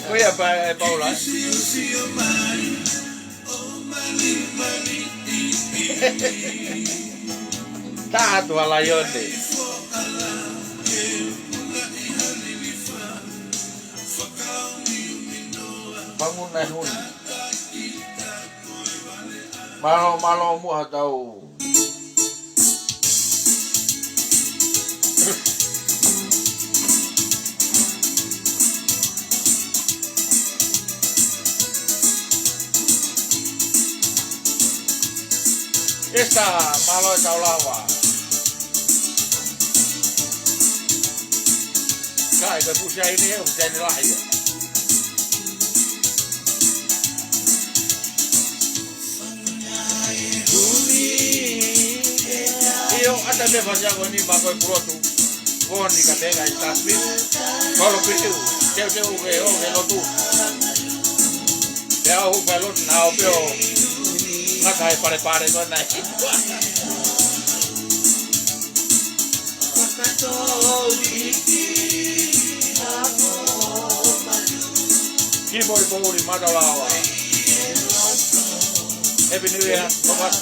Kuya pa Paula. Tato ala yonde. Bangun na hun. Malo mu hatau. Esta malo taulawa. Kai ka pusia ini ya, pusia lah ya. Iyo ada me fazia ni bago proto. Boni katega está spin. Solo pitiu. Teu o lo tu. Ya o pelo na o peo. Na kai pare no na. Kibori bori Matalawa. Happy New Year. Tomas.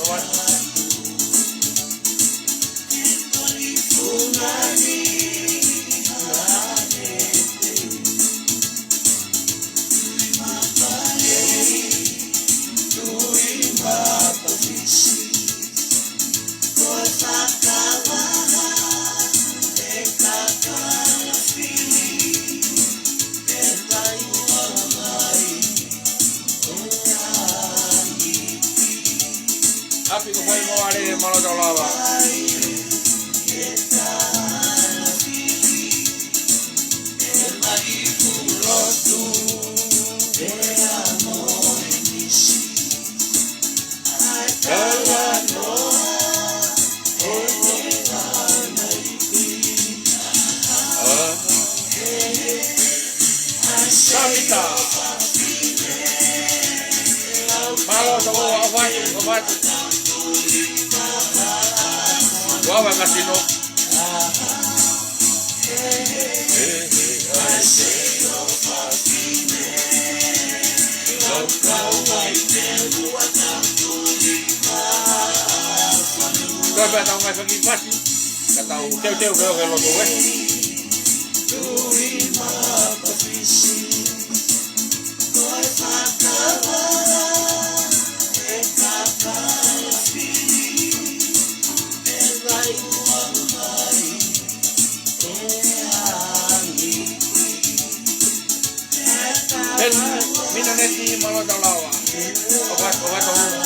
Happy ko fue mo ari Matalawa. lo to avatu. Guava casino. Kau tahu mai pergi fasi. Kau tahu teu kalau tu Minä netti malo Talanoa. Ovat on.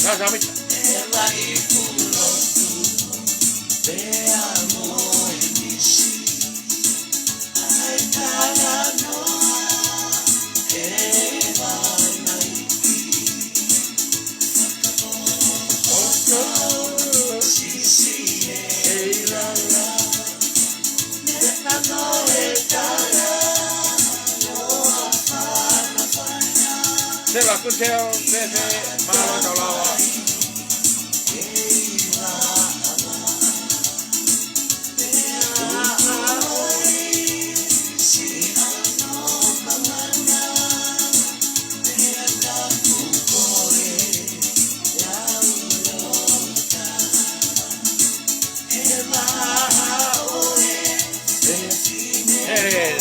Rasa mitä? Sela kun se on se mahalo Talanoa.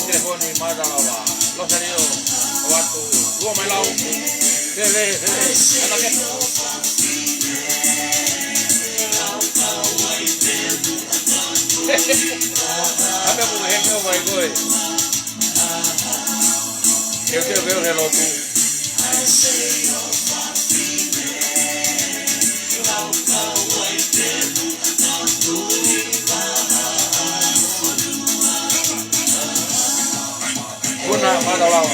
Telefoni Talanoa. Los salidos ovat Valelau. Apa pun hake over go. Eu ver o relógio. Kuna Valelau.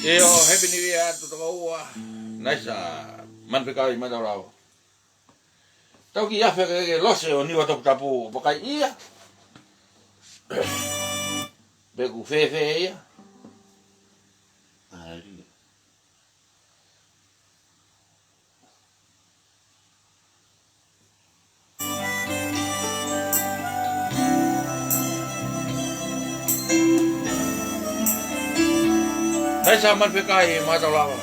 Yo happy new year to PTOA. Nice manfekau Valelau. Tau ki afe ke lose o niwa toku tapu pakai ia. Beku fefe ia. Hai sa manfekau Valelau.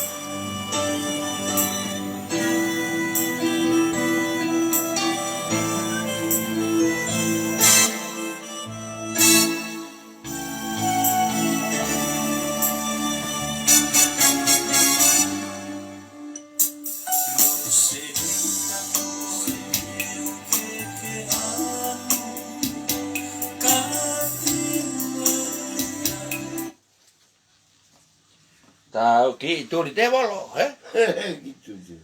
Tahu ki itu di tebolo, Gitu je.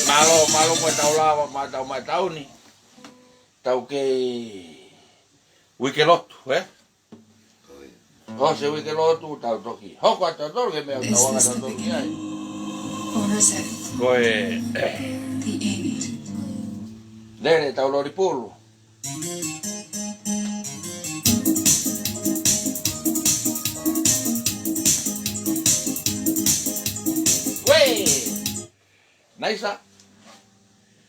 Malo mo tahu ni. Tahu ke wikelot, Oh, se wikelot tahu toki. Hoko tahu ke me tahu tahu toki ai. Or is it Koe the emi? Lele tahu lo di pulu. Naisa.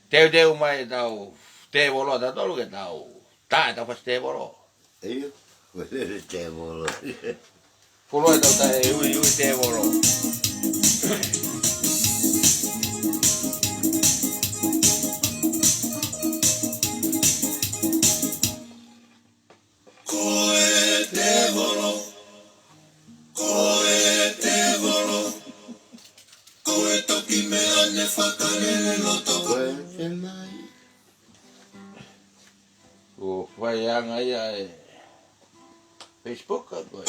Teu mai tahu. Tebolo tahu ke tahu. Tahu pas tebolo. Iyo, boleh tebolo. Pulau tahu tahu tebolo. Yang ai Facebook apa?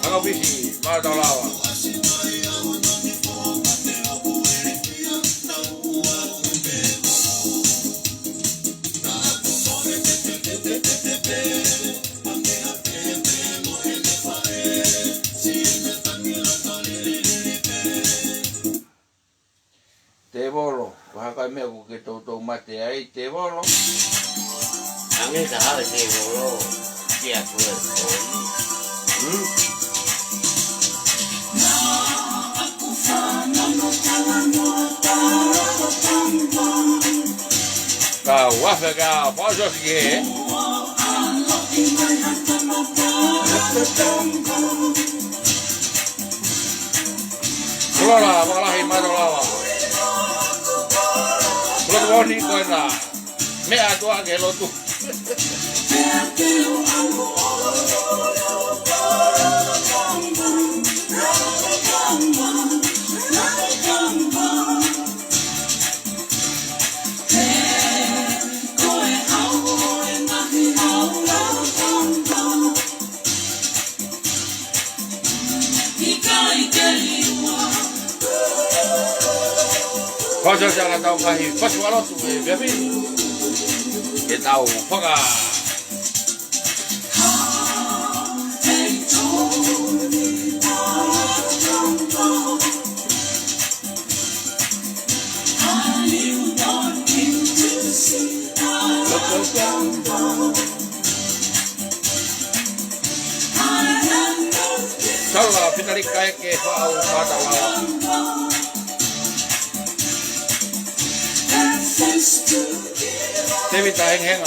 Ako pisi, mga Talanoa. Te volo, haka mea ko ke tau mate ai, te volo. Angin sahal te volo, kia kuat. Kau wah fekau, pojok sikit. Kelola, malahi madolawa. Belum koni kau na, mea tua ke lotu. Kau jangan tahu ngaahi pas walau tu PIveni. Kita tahu faka'ilo. Tolo pinari hake fekau Valelau. Dewi taheng henga.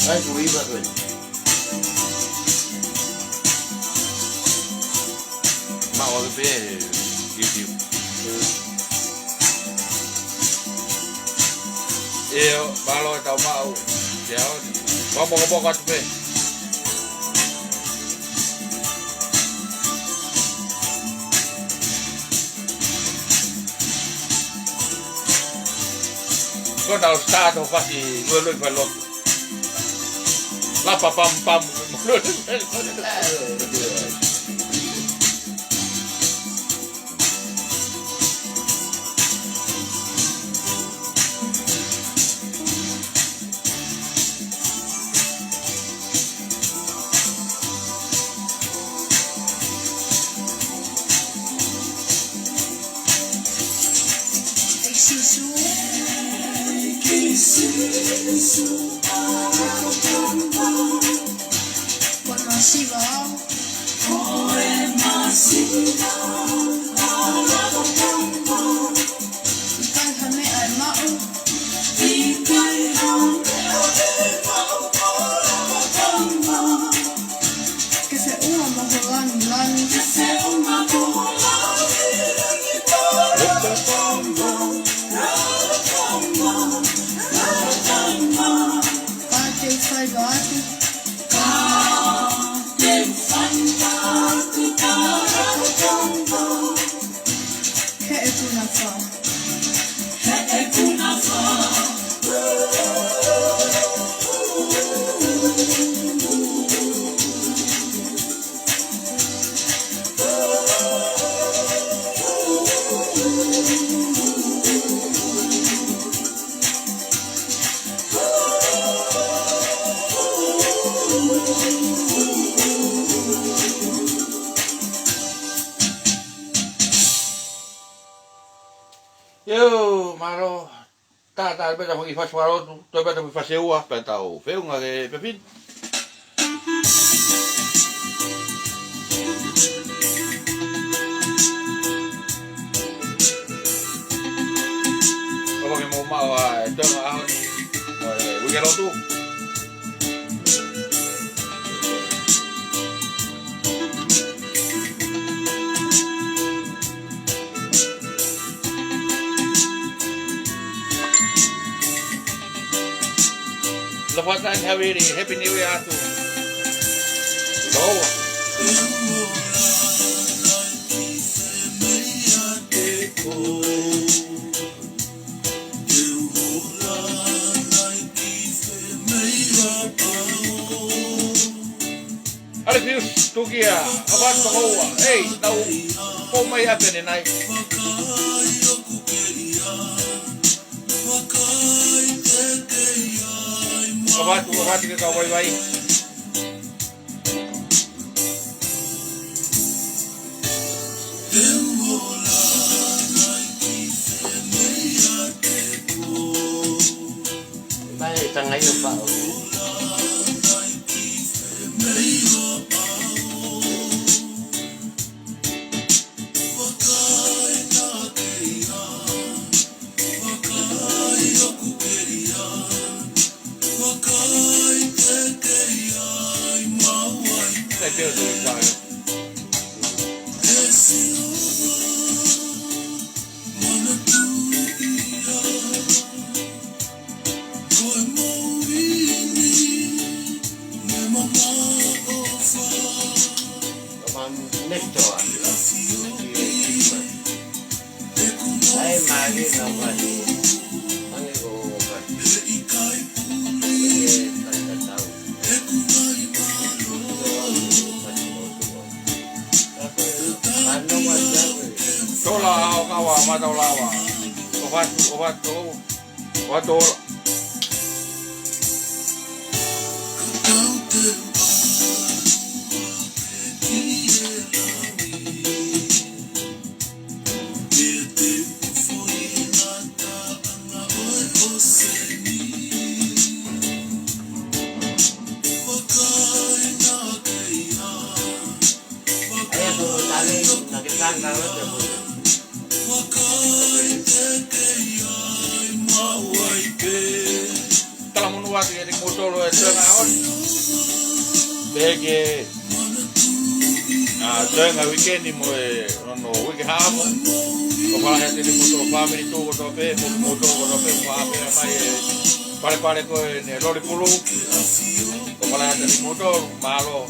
Ay, Pohiva tu. Mak orang pe YouTube. Kalau tahu mau, Siaos. Ngomong kat pe. Kau tahu start fasi lu pelot. Lapa pam. Yo, mahalo. Tata, beta hoki fasi walau tu, beta hoki fasi ua, beta o feu ngaahi PIveni. Kalau kita mau itu ahon, wikelo tu. and happy new year to Loa. Alifius tukia awan mahoa hey tau po mai happen nai awan ke ka wai wai Bai tangai pa Ovato Talanoa di motolo e Talanoa. Perché tenga weekend mo no week hamo. Ko fa hete di motolo family to ko pe motolo ko pe fa pe mai pare ko ne lori pulu. Ko fa hete di motolo mahalo.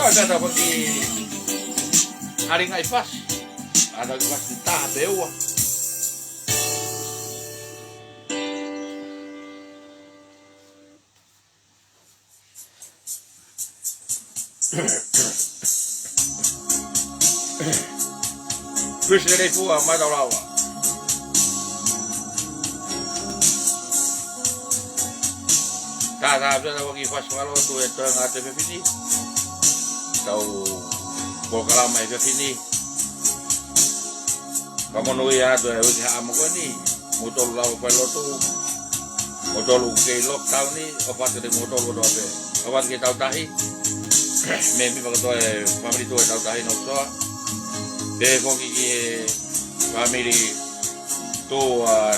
Ada pergi hari ngai pas, ada pas entah bewa. Terus dari gua Valelau. Tak ada pergi pas kalau tu itu ngate PIveni. Tau Piukala mai PIveni. Kamu nui ada uji amo ko ni motor lau pelo tu motor ke lockdown ni opat de motor ko dobe opat ke tau tahi memi fakakatoa family tu tau tahi no so de ko ki family tu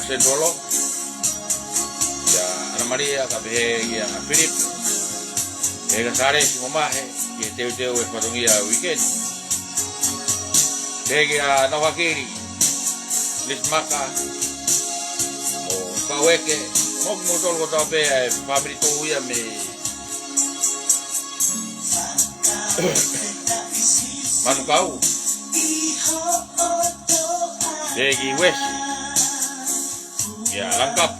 sentolo ya ana Malia ka be ya Philip ega sare si momahe ke teu e patongia weekend dega no hakiri lis maka o kaweke mo motor ko tabe family tu ya me manu kau Degi West. Ya, lengkap.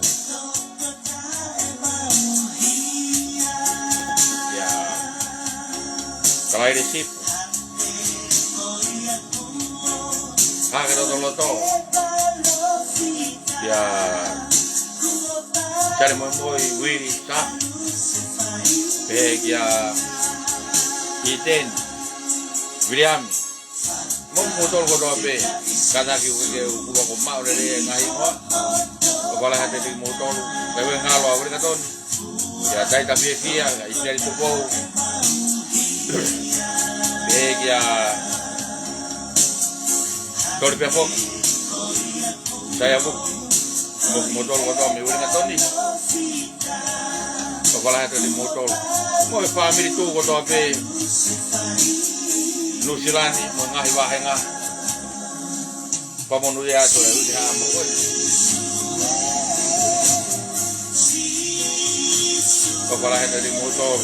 Ya, kalau ini sip. Hake loto. Ya, cari moi wiri sah. Begi ya, iten, William. Memotol ko dobe, kanaki uke ulo ko mau dari ngaahi ko. Kepala hati di motol, bewe ngalo awal katon. Ya dai tapi dia, istri itu kau. Begi ya, tol pefok. Saya buk, motol ko dobe, awal katon ni. Kepala hati di motol, mau family tu ko dobe. Nusilani mo ngaahi wahenga pamonu ya to uji hamo ko kepala hati di motor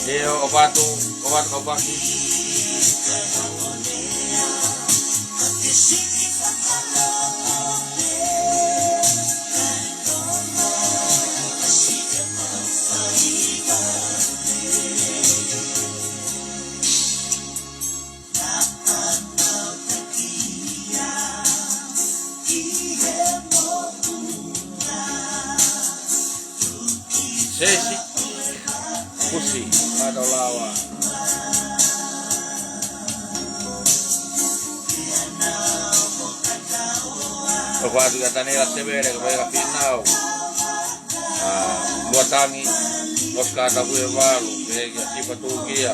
dia obat sesi pusi atau lawa obat kata ni rasa bere kepada finau buat tangi bos kata gue baru bega fiepoto kia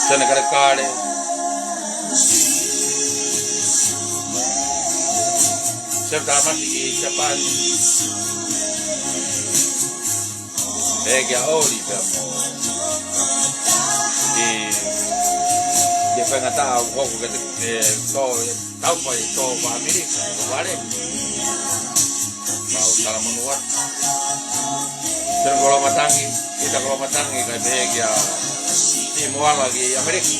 sana kare serta masih Japan Bega oli permo di fakatao kok ke to tau pai to Amerika vale mau Talanoa kalau matangi kita kalau matangi kayak bega di mau lagi Amerika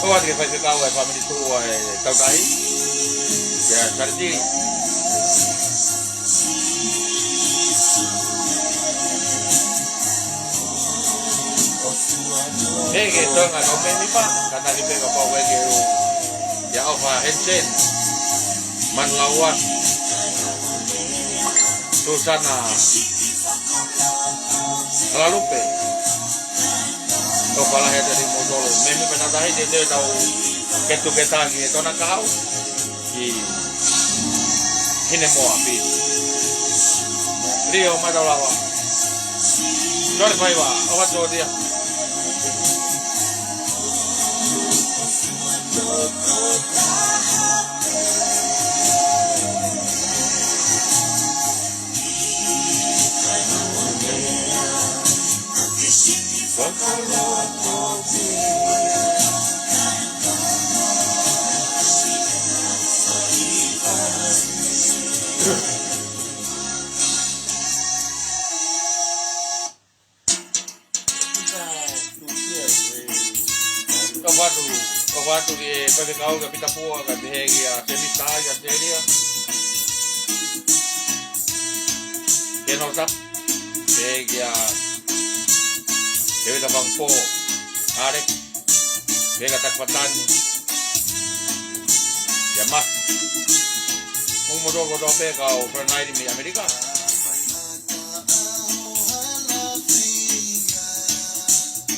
kau ada fekau family tua tanaki ya tali hake to nga kumi pa tanaki pe ko pa wege ya ofa hensen manlawa susana lalu pe to pala hete di modolo memi penatahi de tau ketu ketangi to na kau di finemotu'a rio madalawa Dor Piva obat do dia Kau ke fekau ke PTOA ke behegi a semisai ke seria kenotap behegi a kewita bangpo arek bega takpatan yamah umodol ko be kau pernah di Amerika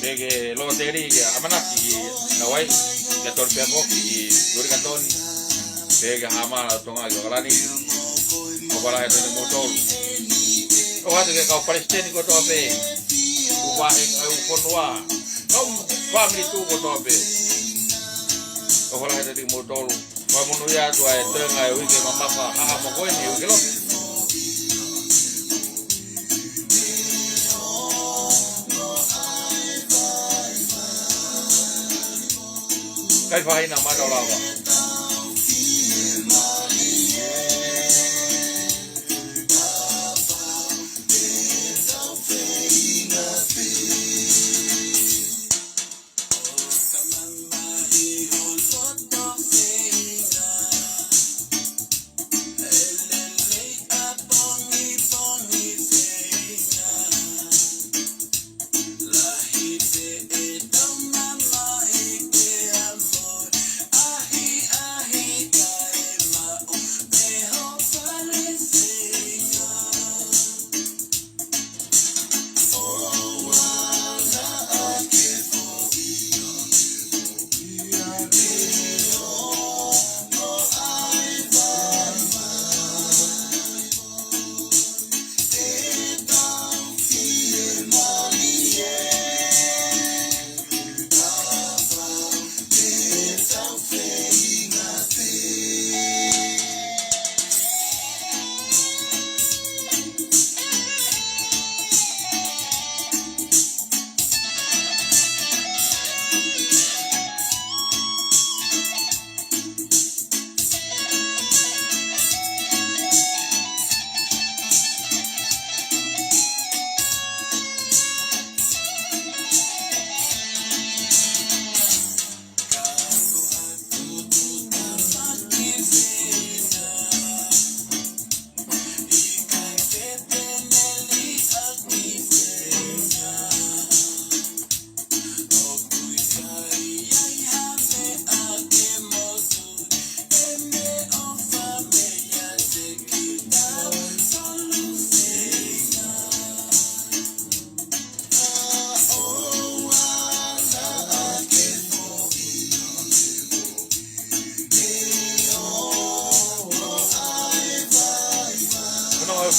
bege loteri ke amanaki nawai gator pefok di gurikaton bega hama tonga kalani kepala itu motor oh ada ke kau Palestina ko to be ubahin au konwa kau family tu ko to be kepala itu motor pamunu ya tu ai tenga ai wike mama ha mo ko ni wike lo kai fahina Valelau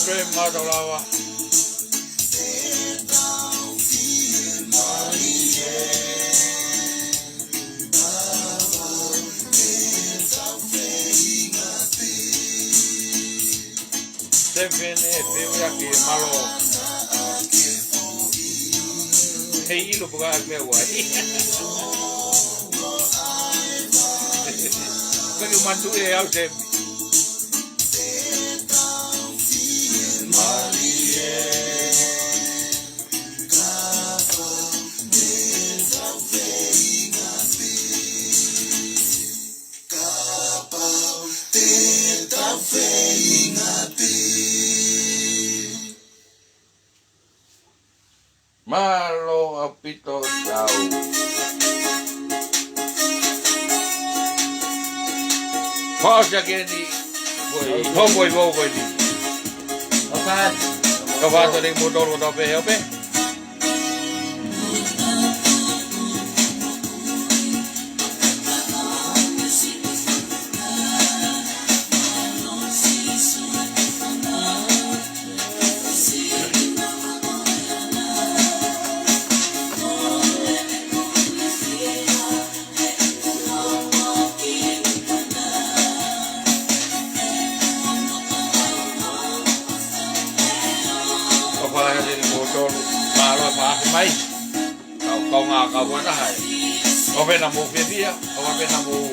ashtray mahalo. Sempre feu aqui malo. Faka'ilo por aí meu aí. Quando eu mando ele ao sempre. Mahalo apito tau. Fasi geni foi homoi vogo ni. Kapat ning motor ko pe ope. Mai kau ngaka buat hai kau pernah mau dia kau pernah mau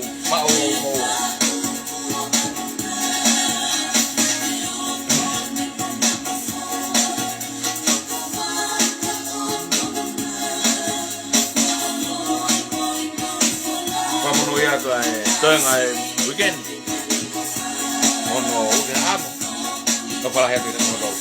kamu nuya tu ngai weekend hono udah amo kepala hati dengan modal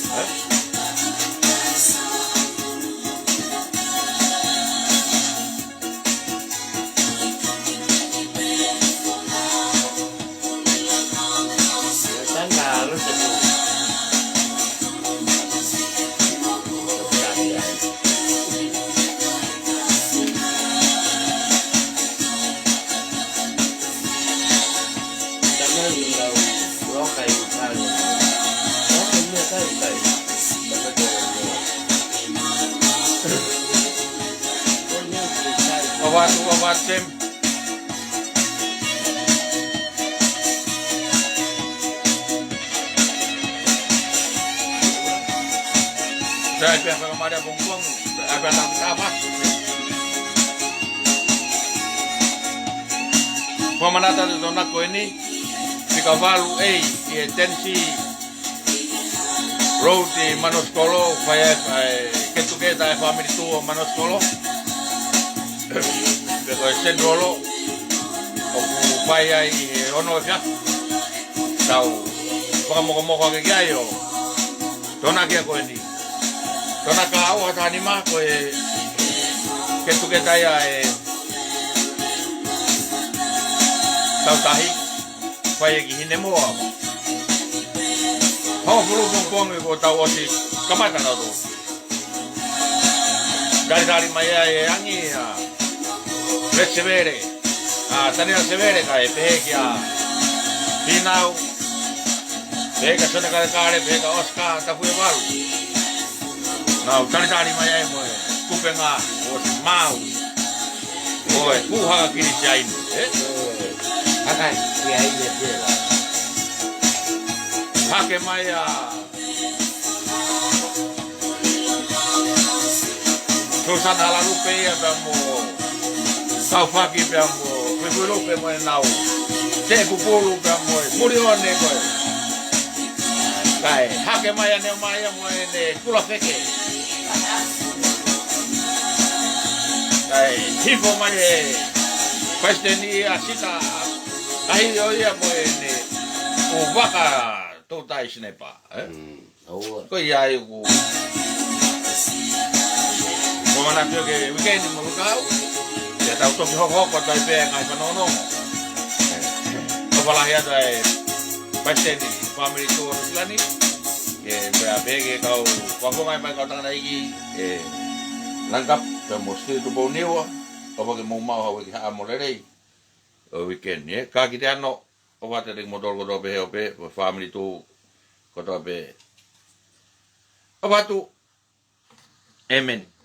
obat sem saya pihak kemana bungkung apa tak apa pemanata de tonako ini di kavalu tensi road di manoskolo faya ketuketa family tuo manoskolo Pero ese rolo ocupaya y hono ya tau como que yo tanaki ko ni tanaka o anima ko que tu que taya tau tahi faya ki hinemotu'a ho bulu pong ko tau osi kamata na do dari maya angi Severe, tania severe kai pekia, pinau, peka sana kare peka oska tapu evalu. Now tani mai mo kupenga os mau. Oi, puha kiri jain, Akai, ia ia. Hake mai Tusan ala lupe ya mo. Kau faki pe mo, kulo pe mo nau. Te kupulu pe mo, muri one ko. Kai, hake mai ne mo ne kula feke. Kai, tipo mai kwesteni asita. Ai yo ya mo ne. O vaka totai snepa, Ko ia ku. Como na pio que weekend mo kau. Ya tahu tu hok ko tai pe ngai panono. Ko bala ya dai pasten ni family tour lani. Ba bege kau ko ngai mai kau tang iki langkap pe mesti tu bo niwa. Ko ke mo mau ha ha mo lei. O weekend ni ka ki ano o va te mo dol go do pe family tu ko to pe O watu. Amen.